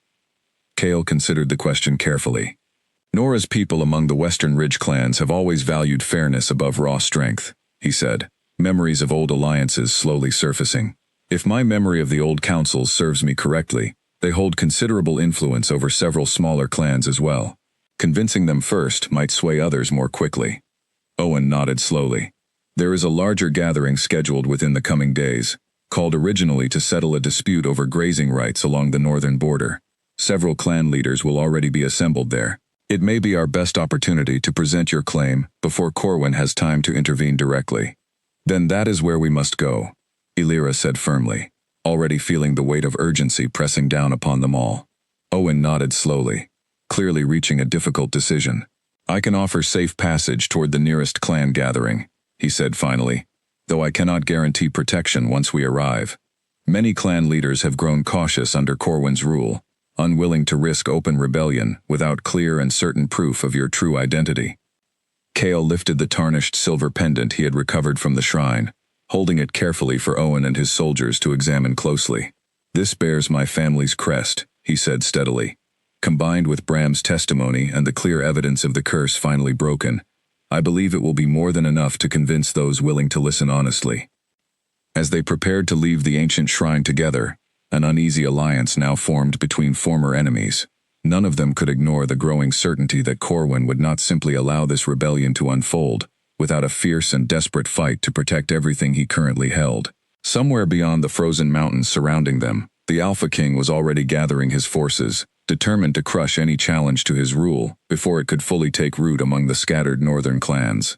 Cale considered the question carefully. "Nora's people among the Western Ridge clans have always valued fairness above raw strength," he said, memories of old alliances slowly surfacing. "If my memory of the old councils serves me correctly, they hold considerable influence over several smaller clans as well. Convincing them first might sway others more quickly." Owen nodded slowly. "There is a larger gathering scheduled within the coming days, called originally to settle a dispute over grazing rights along the northern border. Several clan leaders will already be assembled there. It may be our best opportunity to present your claim before Corwin has time to intervene directly." "Then that is where we must go," Illyra said firmly, already feeling the weight of urgency pressing down upon them all. Owen nodded slowly, clearly reaching a difficult decision. "I can offer safe passage toward the nearest clan gathering," he said finally, "though I cannot guarantee protection once we arrive. Many clan leaders have grown cautious under Corwin's rule, unwilling to risk open rebellion without clear and certain proof of your true identity." Cale lifted the tarnished silver pendant he had recovered from the shrine, holding it carefully for Owen and his soldiers to examine closely. "This bears my family's crest," he said steadily. "Combined with Bram's testimony and the clear evidence of the curse finally broken, I believe it will be more than enough to convince those willing to listen honestly." As they prepared to leave the ancient shrine together, an uneasy alliance now formed between former enemies. None of them could ignore the growing certainty that Corwin would not simply allow this rebellion to unfold, without a fierce and desperate fight to protect everything he currently held. Somewhere beyond the frozen mountains surrounding them, the Alpha King was already gathering his forces, determined to crush any challenge to his rule before it could fully take root among the scattered northern clans.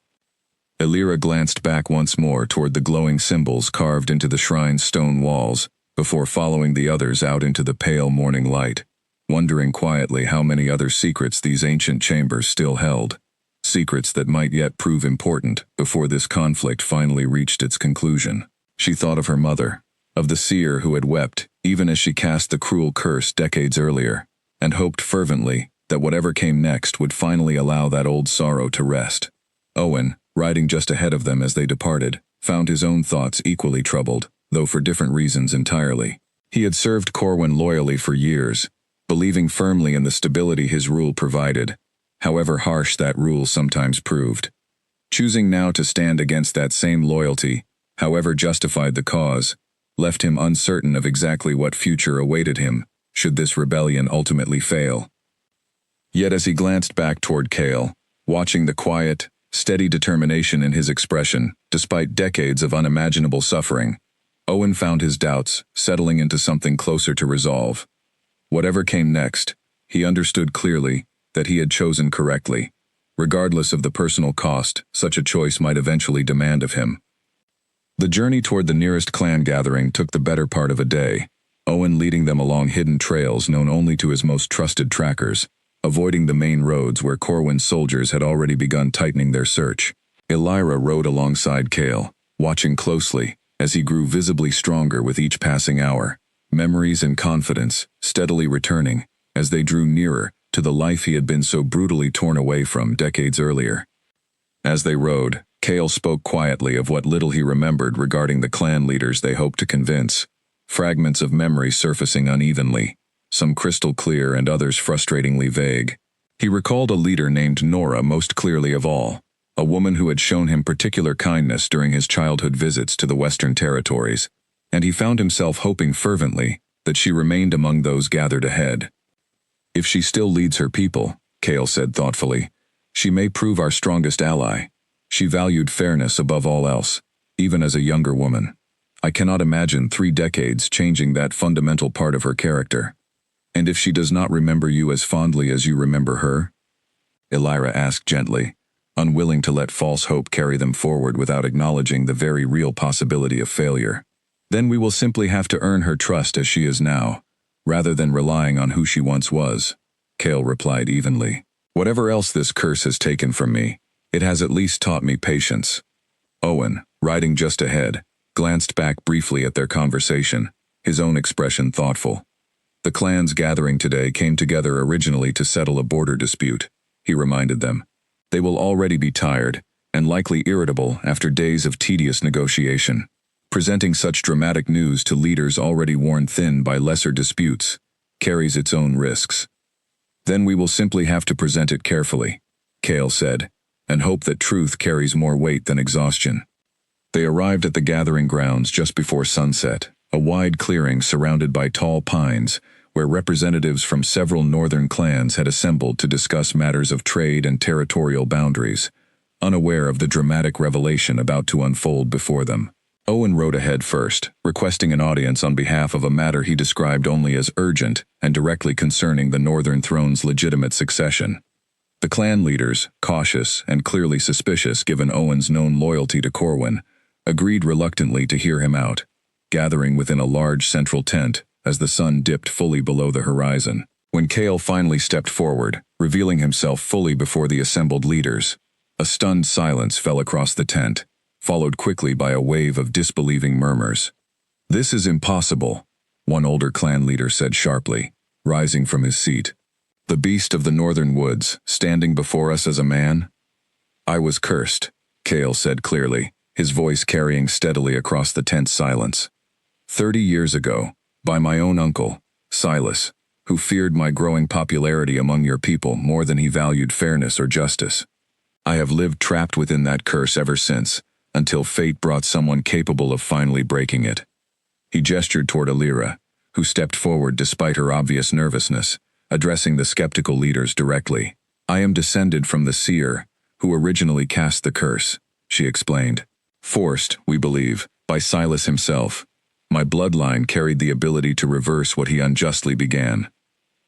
Illyra glanced back once more toward the glowing symbols carved into the shrine's stone walls, before following the others out into the pale morning light, wondering quietly how many other secrets these ancient chambers still held. Secrets that might yet prove important before this conflict finally reached its conclusion. She thought of her mother, of the seer who had wept even as she cast the cruel curse decades earlier, and hoped fervently that whatever came next would finally allow that old sorrow to rest. Owen, riding just ahead of them as they departed, found his own thoughts equally troubled, though for different reasons entirely. He had served Corwin loyally for years, believing firmly in the stability his rule provided, however harsh that rule sometimes proved. Choosing now to stand against that same loyalty, however justified the cause, left him uncertain of exactly what future awaited him, should this rebellion ultimately fail. Yet as he glanced back toward Cale, watching the quiet, steady determination in his expression, despite decades of unimaginable suffering, Owen found his doubts settling into something closer to resolve. Whatever came next, he understood clearly that he had chosen correctly, regardless of the personal cost such a choice might eventually demand of him. The journey toward the nearest clan gathering took the better part of a day, Owen leading them along hidden trails known only to his most trusted trackers, avoiding the main roads where Corwin's soldiers had already begun tightening their search. Illyra rode alongside Cale, watching closely as he grew visibly stronger with each passing hour, memories and confidence steadily returning as they drew nearer to the life he had been so brutally torn away from decades earlier. As they rode, Cale spoke quietly of what little he remembered regarding the clan leaders they hoped to convince, fragments of memory surfacing unevenly, some crystal clear and others frustratingly vague. He recalled a leader named Nora most clearly of all, a woman who had shown him particular kindness during his childhood visits to the Western Territories, and he found himself hoping fervently that she remained among those gathered ahead. "If she still leads her people," Cale said thoughtfully, "she may prove our strongest ally. She valued fairness above all else, even as a younger woman. I cannot imagine 3 decades changing that fundamental part of her character." "And if she does not remember you as fondly as you remember her?" Illyra asked gently, unwilling to let false hope carry them forward without acknowledging the very real possibility of failure. "Then we will simply have to earn her trust as she is now, rather than relying on who she once was," Cale replied evenly. "Whatever else this curse has taken from me, it has at least taught me patience." Owen, riding just ahead, glanced back briefly at their conversation, his own expression thoughtful. The clans gathering today came together originally to settle a border dispute, he reminded them. They will already be tired, and likely irritable after days of tedious negotiation. Presenting such dramatic news to leaders already worn thin by lesser disputes carries its own risks. Then we will simply have to present it carefully, Kale said, and hope that truth carries more weight than exhaustion. They arrived at the gathering grounds just before sunset, a wide clearing surrounded by tall pines, where representatives from several northern clans had assembled to discuss matters of trade and territorial boundaries, unaware of the dramatic revelation about to unfold before them. Owen rode ahead first, requesting an audience on behalf of a matter he described only as urgent and directly concerning the Northern Throne's legitimate succession. The clan leaders, cautious and clearly suspicious given Owen's known loyalty to Corwin, agreed reluctantly to hear him out, gathering within a large central tent as the sun dipped fully below the horizon. When Kale finally stepped forward, revealing himself fully before the assembled leaders, a stunned silence fell across the tent, followed quickly by a wave of disbelieving murmurs. "This is impossible," one older clan leader said sharply, rising from his seat. "The beast of the northern woods, standing before us as a man?" "I was cursed," Kale said clearly, his voice carrying steadily across the tense silence. 30 years ago, by my own uncle, Silas, who feared my growing popularity among your people more than he valued fairness or justice. I have lived trapped within that curse ever since, until fate brought someone capable of finally breaking it." He gestured toward Alira, who stepped forward despite her obvious nervousness, addressing the skeptical leaders directly. "I am descended from the seer, who originally cast the curse," she explained. "Forced, we believe, by Silas himself. My bloodline carried the ability to reverse what he unjustly began."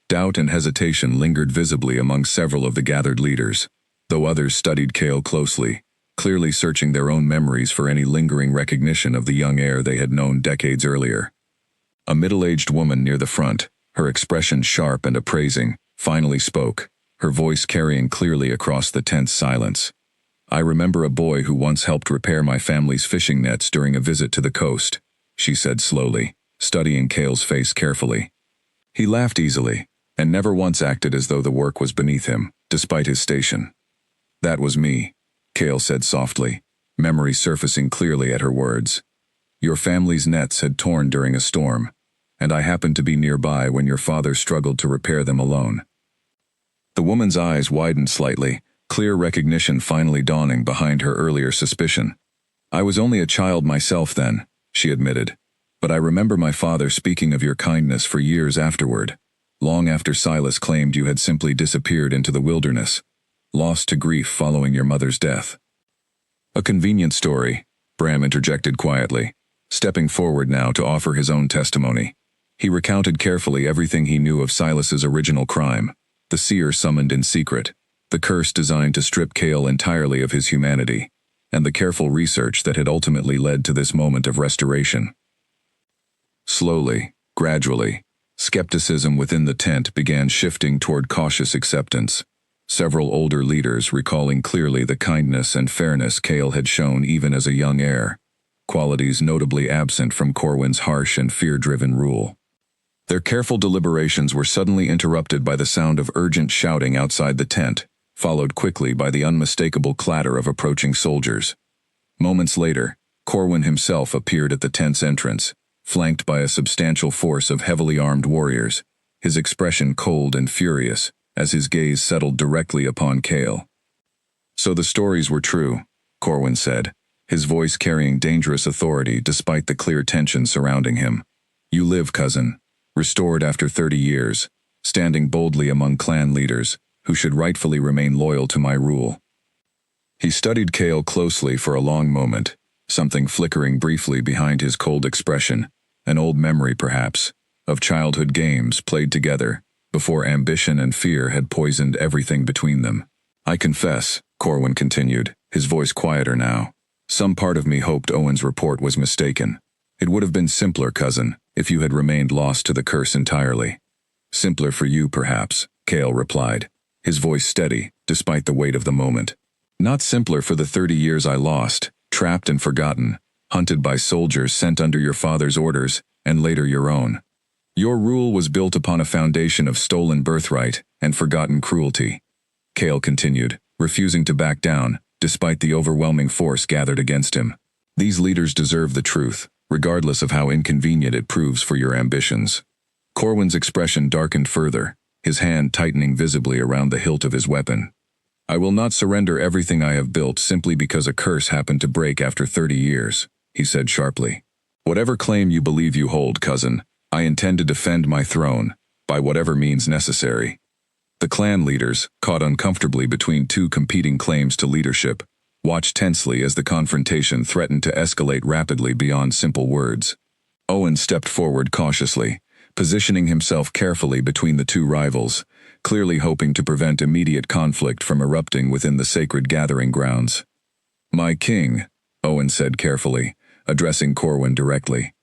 Doubt and hesitation lingered visibly among several of the gathered leaders, though others studied Kale closely, clearly searching their own memories for any lingering recognition of the young heir they had known decades earlier. A middle-aged woman near the front, her expression sharp and appraising, finally spoke, her voice carrying clearly across the tense silence. "I remember a boy who once helped repair my family's fishing nets during a visit to the coast," she said slowly, studying Kale's face carefully. "He laughed easily, and never once acted as though the work was beneath him, despite his station." "That was me," Kale said softly, memory surfacing clearly at her words. "Your family's nets had torn during a storm, and I happened to be nearby when your father struggled to repair them alone." The woman's eyes widened slightly, clear recognition finally dawning behind her earlier suspicion. "I was only a child myself then," she admitted, "but I remember my father speaking of your kindness for years afterward, long after Silas claimed you had simply disappeared into the wilderness, lost to grief following your mother's death." "A convenient story," Bram interjected quietly, stepping forward now to offer his own testimony. He recounted carefully everything he knew of Silas's original crime, the seer summoned in secret, the curse designed to strip Kale entirely of his humanity, and the careful research that had ultimately led to this moment of restoration. Slowly, gradually, skepticism within the tent began shifting toward cautious acceptance, several older leaders recalling clearly the kindness and fairness Kale had shown even as a young heir, qualities notably absent from Corwin's harsh and fear-driven rule. Their careful deliberations were suddenly interrupted by the sound of urgent shouting outside the tent, followed quickly by the unmistakable clatter of approaching soldiers. Moments later, Corwin himself appeared at the tent's entrance, flanked by a substantial force of heavily armed warriors, his expression cold and furious, as his gaze settled directly upon Kale. "So the stories were true," Corwin said, his voice carrying dangerous authority despite the clear tension surrounding him. "You live, cousin, restored after 30 years, standing boldly among clan leaders, who should rightfully remain loyal to my rule." He studied Kale closely for a long moment, something flickering briefly behind his cold expression, an old memory perhaps, of childhood games played together, before ambition and fear had poisoned everything between them. "I confess," Corwin continued, his voice quieter now, "some part of me hoped Owen's report was mistaken. It would have been simpler, cousin, if you had remained lost to the curse entirely." "Simpler for you, perhaps," Kale replied, his voice steady, despite the weight of the moment. "Not simpler for the 30 years I lost, trapped and forgotten, hunted by soldiers sent under your father's orders, and later your own. Your rule was built upon a foundation of stolen birthright and forgotten cruelty. Kale continued, refusing to back down, despite the overwhelming force gathered against him. These leaders deserve the truth, regardless of how inconvenient it proves for your ambitions. Corwin's expression darkened further, his hand tightening visibly around the hilt of his weapon. I will not surrender everything I have built simply because a curse happened to break after 30 years, he said sharply. Whatever claim you believe you hold, cousin, I intend to defend my throne, by whatever means necessary. The clan leaders, caught uncomfortably between two competing claims to leadership, watched tensely as the confrontation threatened to escalate rapidly beyond simple words. Owen stepped forward cautiously, positioning himself carefully between the two rivals, clearly hoping to prevent immediate conflict from erupting within the sacred gathering grounds. My king, Owen said carefully, addressing Corwin directly.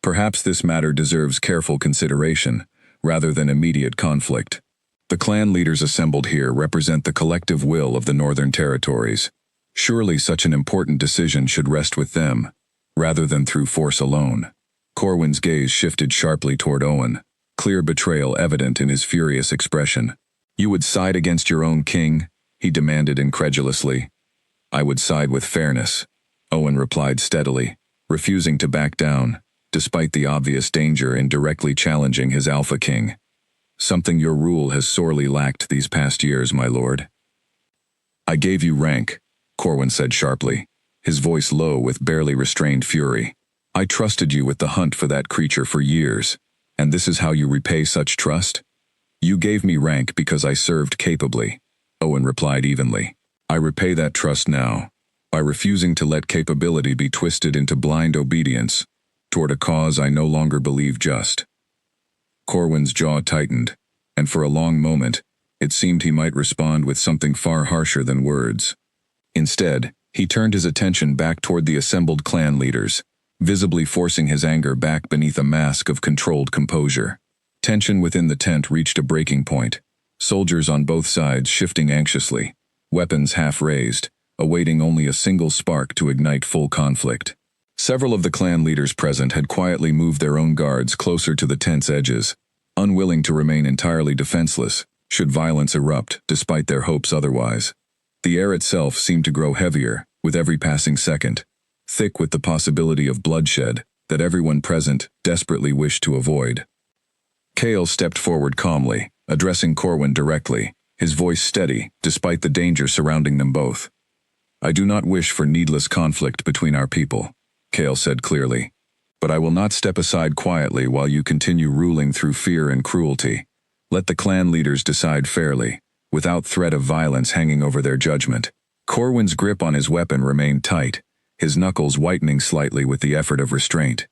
Perhaps this matter deserves careful consideration, rather than immediate conflict. The clan leaders assembled here represent the collective will of the Northern Territories. Surely such an important decision should rest with them, rather than through force alone. Corwin's gaze shifted sharply toward Owen, clear betrayal evident in his furious expression. You would side against your own king? He demanded incredulously. I would side with fairness, Owen replied steadily, refusing to back down, despite the obvious danger in directly challenging his Alpha King. Something your rule has sorely lacked these past years, my lord. I gave you rank, Corwin said sharply, his voice low with barely restrained fury. I trusted you with the hunt for that creature for years, and this is how you repay such trust? You gave me rank because I served capably, Owen replied evenly. I repay that trust now, by refusing to let capability be twisted into blind obedience, toward a cause I no longer believe just. Corwin's jaw tightened, and for a long moment, it seemed he might respond with something far harsher than words. Instead, he turned his attention back toward the assembled clan leaders, visibly forcing his anger back beneath a mask of controlled composure. Tension within the tent reached a breaking point, soldiers on both sides shifting anxiously, weapons half raised, awaiting only a single spark to ignite full conflict. Several of the clan leaders present had quietly moved their own guards closer to the tent's edges, unwilling to remain entirely defenseless should violence erupt despite their hopes otherwise. The air itself seemed to grow heavier with every passing second, thick with the possibility of bloodshed that everyone present desperately wished to avoid. Kale stepped forward calmly, addressing Corwin directly, his voice steady despite the danger surrounding them both. I do not wish for needless conflict between our people, Kale said clearly, but I will not step aside quietly while you continue ruling through fear and cruelty. Let the clan leaders decide fairly, without threat of violence hanging over their judgment. Corwin's grip on his weapon remained tight, his knuckles whitening slightly with the effort of restraint.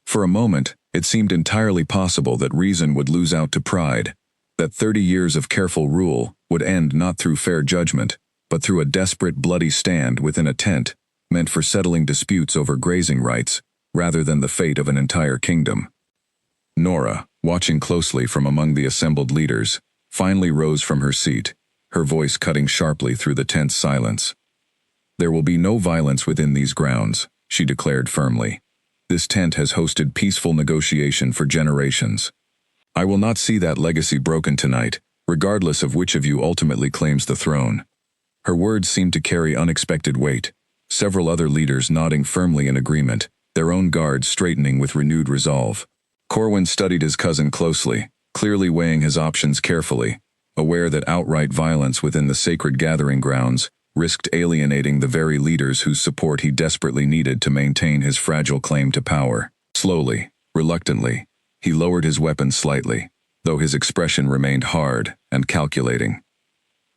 For a moment, it seemed entirely possible that reason would lose out to pride, that 30 years of careful rule would end not through fair judgment, but through a desperate bloody stand within a tent, meant for settling disputes over grazing rights, rather than the fate of an entire kingdom. Nora, watching closely from among the assembled leaders, finally rose from her seat, her voice cutting sharply through the tense silence. There will be no violence within these grounds, she declared firmly. This tent has hosted peaceful negotiation for generations. I will not see that legacy broken tonight, regardless of which of you ultimately claims the throne. Her words seemed to carry unexpected weight, several other leaders nodding firmly in agreement, their own guards straightening with renewed resolve. Corwin studied his cousin closely, clearly weighing his options carefully, aware that outright violence within the sacred gathering grounds risked alienating the very leaders whose support he desperately needed to maintain his fragile claim to power. Slowly, reluctantly, he lowered his weapon slightly, though his expression remained hard and calculating.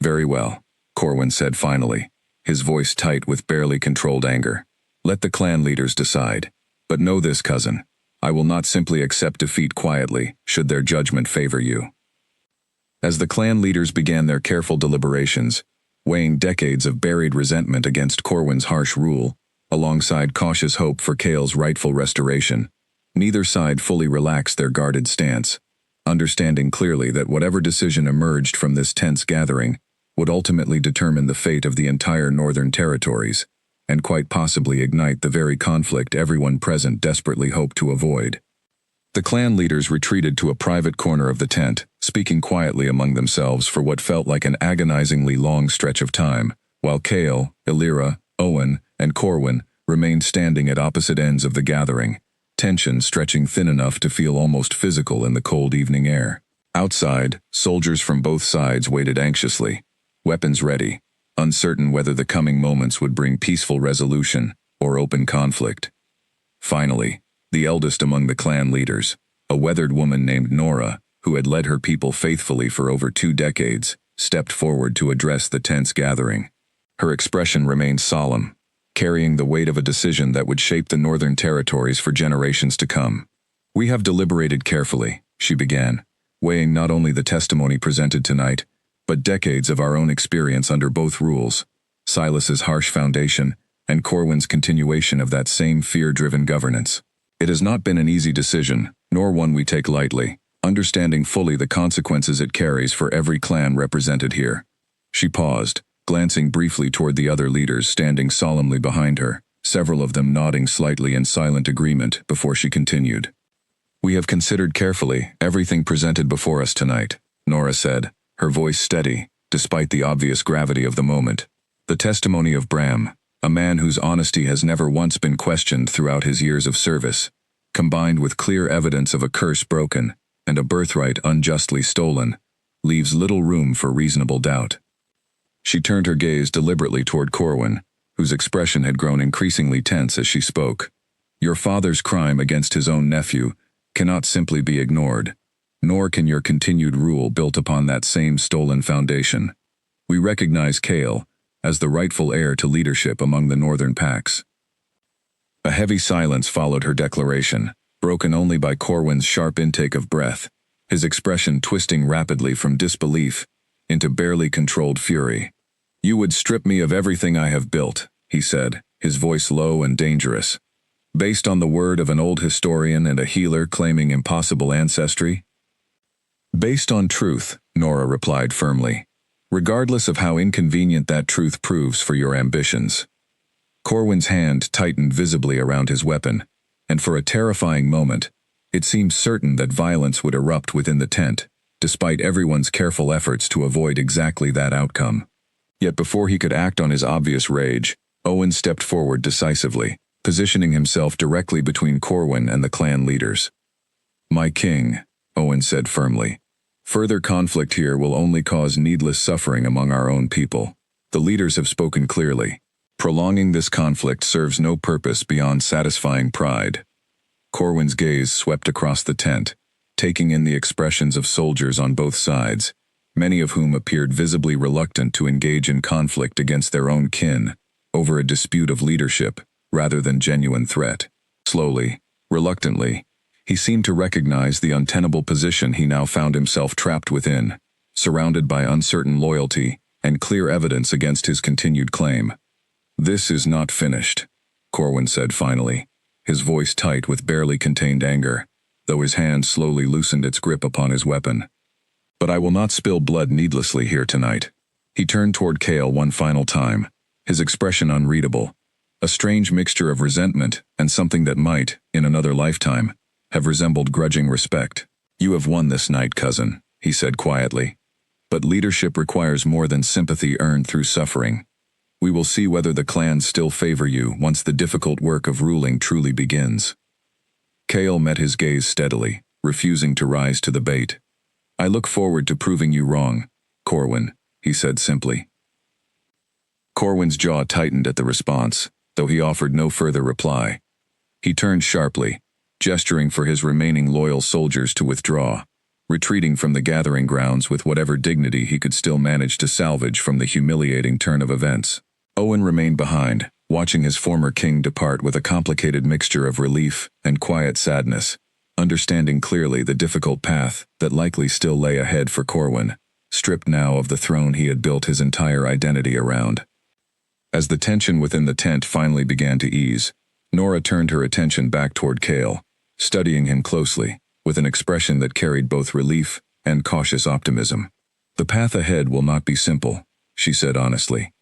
Very well, Corwin said finally, his voice tight with barely controlled anger. Let the clan leaders decide. But know this, cousin. I will not simply accept defeat quietly, should their judgment favor you. As the clan leaders began their careful deliberations, weighing decades of buried resentment against Corwin's harsh rule, alongside cautious hope for Kale's rightful restoration, neither side fully relaxed their guarded stance, understanding clearly that whatever decision emerged from this tense gathering would ultimately determine the fate of the entire Northern Territories, and quite possibly ignite the very conflict everyone present desperately hoped to avoid. The clan leaders retreated to a private corner of the tent, speaking quietly among themselves for what felt like an agonizingly long stretch of time, while Kale, Illyra, Owen, and Corwin remained standing at opposite ends of the gathering, tension stretching thin enough to feel almost physical in the cold evening air. Outside, soldiers from both sides waited anxiously, weapons ready, uncertain whether the coming moments would bring peaceful resolution or open conflict. Finally, the eldest among the clan leaders, a weathered woman named Nora, who had led her people faithfully for over 2 decades, stepped forward to address the tense gathering. Her expression remained solemn, carrying the weight of a decision that would shape the Northern Territories for generations to come. "We have deliberated carefully," she began, weighing not only the testimony presented tonight, but decades of our own experience under both rules, Silas's harsh foundation and Corwin's continuation of that same fear-driven governance. "It has not been an easy decision, nor one we take lightly, understanding fully the consequences it carries for every clan represented here." She paused, glancing briefly toward the other leaders standing solemnly behind her, several of them nodding slightly in silent agreement before she continued. "We have considered carefully everything presented before us tonight," Nora said, her voice steady, despite the obvious gravity of the moment. "The testimony of Bram, a man whose honesty has never once been questioned throughout his years of service, combined with clear evidence of a curse broken and a birthright unjustly stolen, leaves little room for reasonable doubt." She turned her gaze deliberately toward Corwin, whose expression had grown increasingly tense as she spoke. "Your father's crime against his own nephew cannot simply be ignored, nor can your continued rule built upon that same stolen foundation. We recognize Kale as the rightful heir to leadership among the northern packs." A heavy silence followed her declaration, broken only by Corwin's sharp intake of breath, his expression twisting rapidly from disbelief into barely controlled fury. "You would strip me of everything I have built," he said, his voice low and dangerous, "based on the word of an old historian and a healer claiming impossible ancestry?" "Based on truth," Nora replied firmly, "regardless of how inconvenient that truth proves for your ambitions." Corwin's hand tightened visibly around his weapon, and for a terrifying moment, it seemed certain that violence would erupt within the tent, despite everyone's careful efforts to avoid exactly that outcome. Yet before he could act on his obvious rage, Owen stepped forward decisively, positioning himself directly between Corwin and the clan leaders. "My king," Owen said firmly, "further conflict here will only cause needless suffering among our own people. The leaders have spoken clearly. Prolonging this conflict serves no purpose beyond satisfying pride." Corwin's gaze swept across the tent, taking in the expressions of soldiers on both sides, many of whom appeared visibly reluctant to engage in conflict against their own kin, over a dispute of leadership rather than genuine threat. Slowly, reluctantly, he seemed to recognize the untenable position he now found himself trapped within, surrounded by uncertain loyalty and clear evidence against his continued claim. "This is not finished," Corwin said finally, his voice tight with barely contained anger, though his hand slowly loosened its grip upon his weapon. "But I will not spill blood needlessly here tonight." He turned toward Kale one final time, his expression unreadable, a strange mixture of resentment and something that might, in another lifetime, have resembled grudging respect. "You have won this night, cousin," he said quietly. "But leadership requires more than sympathy earned through suffering. We will see whether the clans still favor you once the difficult work of ruling truly begins." Kale met his gaze steadily, refusing to rise to the bait. "I look forward to proving you wrong, Corwin," he said simply. Corwin's jaw tightened at the response, though he offered no further reply. He turned sharply, gesturing for his remaining loyal soldiers to withdraw, retreating from the gathering grounds with whatever dignity he could still manage to salvage from the humiliating turn of events. Owen remained behind, watching his former king depart with a complicated mixture of relief and quiet sadness, understanding clearly the difficult path that likely still lay ahead for Corwin, stripped now of the throne he had built his entire identity around. As the tension within the tent finally began to ease, Nora turned her attention back toward Kale, studying him closely, with an expression that carried both relief and cautious optimism. "The path ahead will not be simple," she said honestly.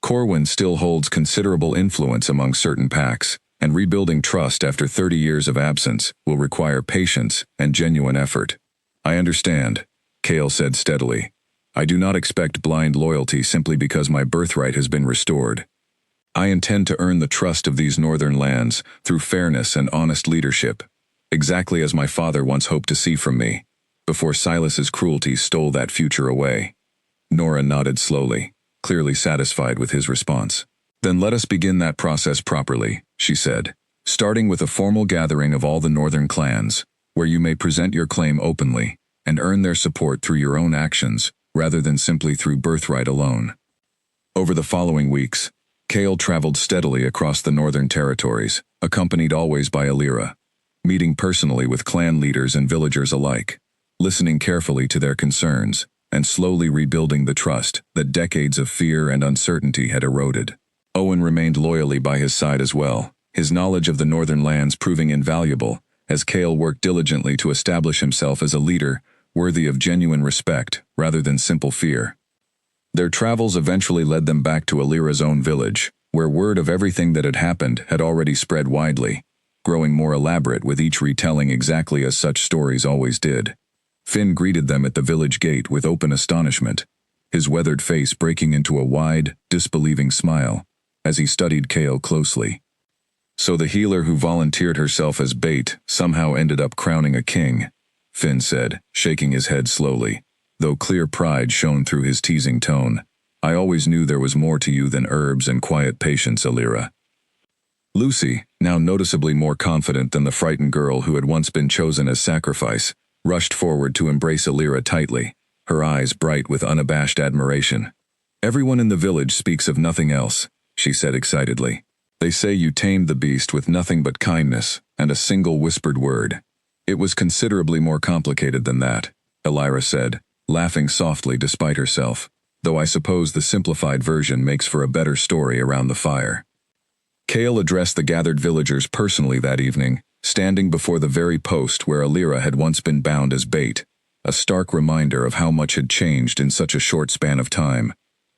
"Corwin still holds considerable influence among certain packs, and rebuilding trust after 30 years of absence will require patience and genuine effort. I understand, Kale said steadily. I do not expect blind loyalty simply because my birthright has been restored. I intend to earn the trust of these northern lands through fairness and honest leadership, exactly as my father once hoped to see from me, before Silas's cruelty stole that future away. Nora nodded slowly, clearly satisfied with his response. Then let us begin that process properly, she said, starting with a formal gathering of all the northern clans, where you may present your claim openly and earn their support through your own actions, rather than simply through birthright alone. Over the following weeks, Kale traveled steadily across the northern territories, accompanied always by Alira, meeting personally with clan leaders and villagers alike, listening carefully to their concerns, and slowly rebuilding the trust that decades of fear and uncertainty had eroded. Owen remained loyally by his side as well, his knowledge of the northern lands proving invaluable, as Kale worked diligently to establish himself as a leader worthy of genuine respect rather than simple fear. Their travels eventually led them back to Alira's own village, where word of everything that had happened had already spread widely, growing more elaborate with each retelling exactly as such stories always did. Finn greeted them at the village gate with open astonishment, his weathered face breaking into a wide, disbelieving smile as he studied Kale closely. So the healer who volunteered herself as bait somehow ended up crowning a king, Finn said, shaking his head slowly, though clear pride shone through his teasing tone. I always knew there was more to you than herbs and quiet patience, Alira. Lucy, now noticeably more confident than the frightened girl who had once been chosen as sacrifice, rushed forward to embrace Alira tightly, her eyes bright with unabashed admiration. Everyone in the village speaks of nothing else, she said excitedly. They say you tamed the beast with nothing but kindness and a single whispered word. It was considerably more complicated than that, Alira said, laughing softly despite herself, though I suppose the simplified version makes for a better story around the fire. Kale addressed the gathered villagers personally that evening, standing before the very post where Alira had once been bound as bait, a stark reminder of how much had changed in such a short span of time.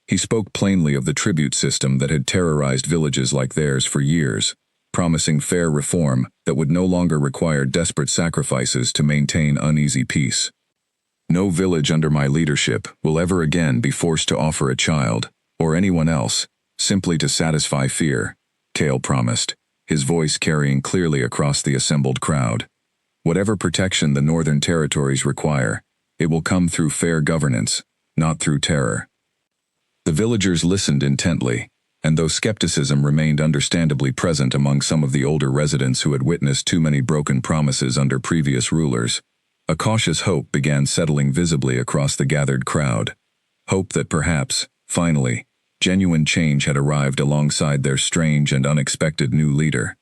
He spoke plainly of the tribute system that had terrorized villages like theirs for years, promising fair reform that would no longer require desperate sacrifices to maintain uneasy peace. No village under my leadership will ever again be forced to offer a child, or anyone else, simply to satisfy fear, Kale promised, his voice carrying clearly across the assembled crowd. Whatever protection the Northern Territories require, it will come through fair governance, not through terror. The villagers listened intently, and though skepticism remained understandably present among some of the older residents who had witnessed too many broken promises under previous rulers, a cautious hope began settling visibly across the gathered crowd. Hope that perhaps, finally, genuine change had arrived alongside their strange and unexpected new leader.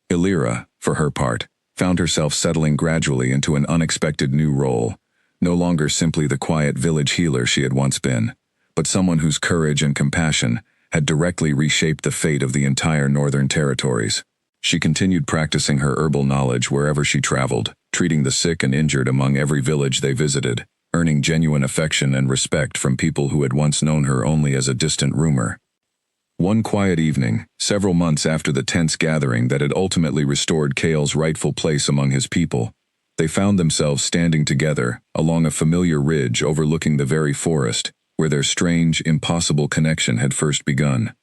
Alira, for her part, found herself settling gradually into an unexpected new role, no longer simply the quiet village healer she had once been, but someone whose courage and compassion had directly reshaped the fate of the entire Northern Territories. She continued practicing her herbal knowledge wherever she traveled, treating the sick and injured among every village they visited, earning genuine affection and respect from people who had once known her only as a distant rumor. One quiet evening, several months after the tense gathering that had ultimately restored Kale's rightful place among his people, they found themselves standing together along a familiar ridge overlooking the very forest where their strange, impossible connection had first begun.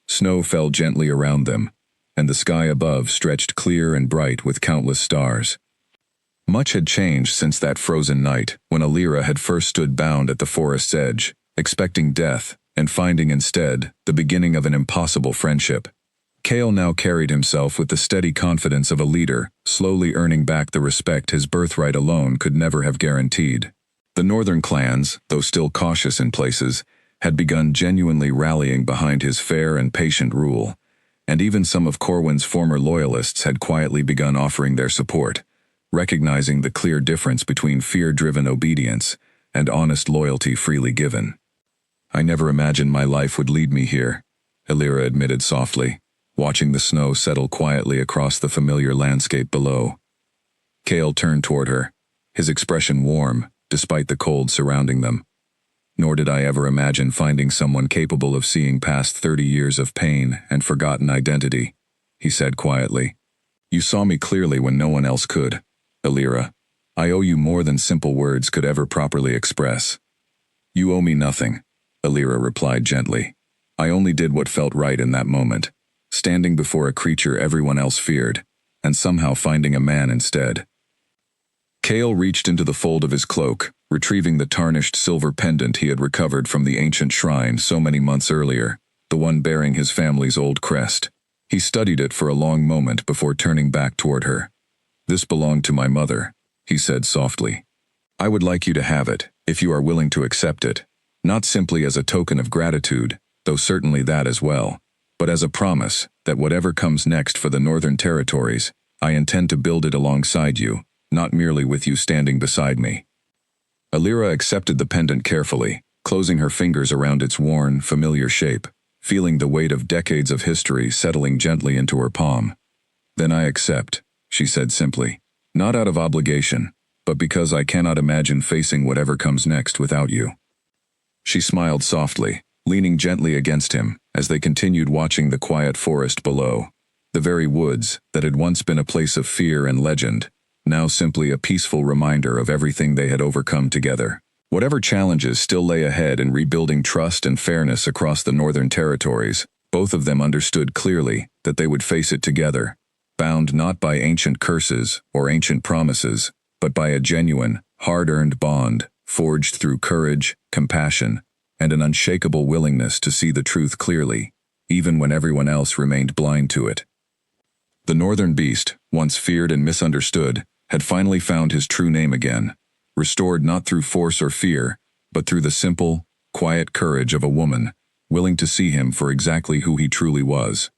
Snow fell gently around them, and the sky above stretched clear and bright with countless stars. Much had changed since that frozen night when Alira had first stood bound at the forest's edge, expecting death, and finding instead the beginning of an impossible friendship. Kale now carried himself with the steady confidence of a leader, slowly earning back the respect his birthright alone could never have guaranteed. The northern clans, though still cautious in places, had begun genuinely rallying behind his fair and patient rule, and even some of Corwin's former loyalists had quietly begun offering their support, recognizing the clear difference between fear-driven obedience and honest loyalty freely given. I never imagined my life would lead me here, Alira admitted softly, watching the snow settle quietly across the familiar landscape below. Kale turned toward her, his expression warm, despite the cold surrounding them. Nor did I ever imagine finding someone capable of seeing past 30 years of pain and forgotten identity, he said quietly. You saw me clearly when no one else could. Alira, I owe you more than simple words could ever properly express. You owe me nothing, Alira replied gently. I only did what felt right in that moment, standing before a creature everyone else feared, and somehow finding a man instead. Kale reached into the fold of his cloak, retrieving the tarnished silver pendant he had recovered from the ancient shrine so many months earlier, the one bearing his family's old crest. He studied it for a long moment before turning back toward her. This belonged to my mother, he said softly. I would like you to have it, if you are willing to accept it, not simply as a token of gratitude, though certainly that as well, but as a promise that whatever comes next for the Northern Territories, I intend to build it alongside you, not merely with you standing beside me. Alira accepted the pendant carefully, closing her fingers around its worn, familiar shape, feeling the weight of decades of history settling gently into her palm. Then I accept, she said simply, not out of obligation, but because I cannot imagine facing whatever comes next without you. She smiled softly, leaning gently against him as they continued watching the quiet forest below. The very woods that had once been a place of fear and legend, now simply a peaceful reminder of everything they had overcome together. Whatever challenges still lay ahead in rebuilding trust and fairness across the Northern Territories, both of them understood clearly that they would face it together, bound not by ancient curses or ancient promises, but by a genuine, hard-earned bond, forged through courage, compassion, and an unshakable willingness to see the truth clearly, even when everyone else remained blind to it. The Northern Beast, once feared and misunderstood, had finally found his true name again, restored not through force or fear, but through the simple, quiet courage of a woman, willing to see him for exactly who he truly was.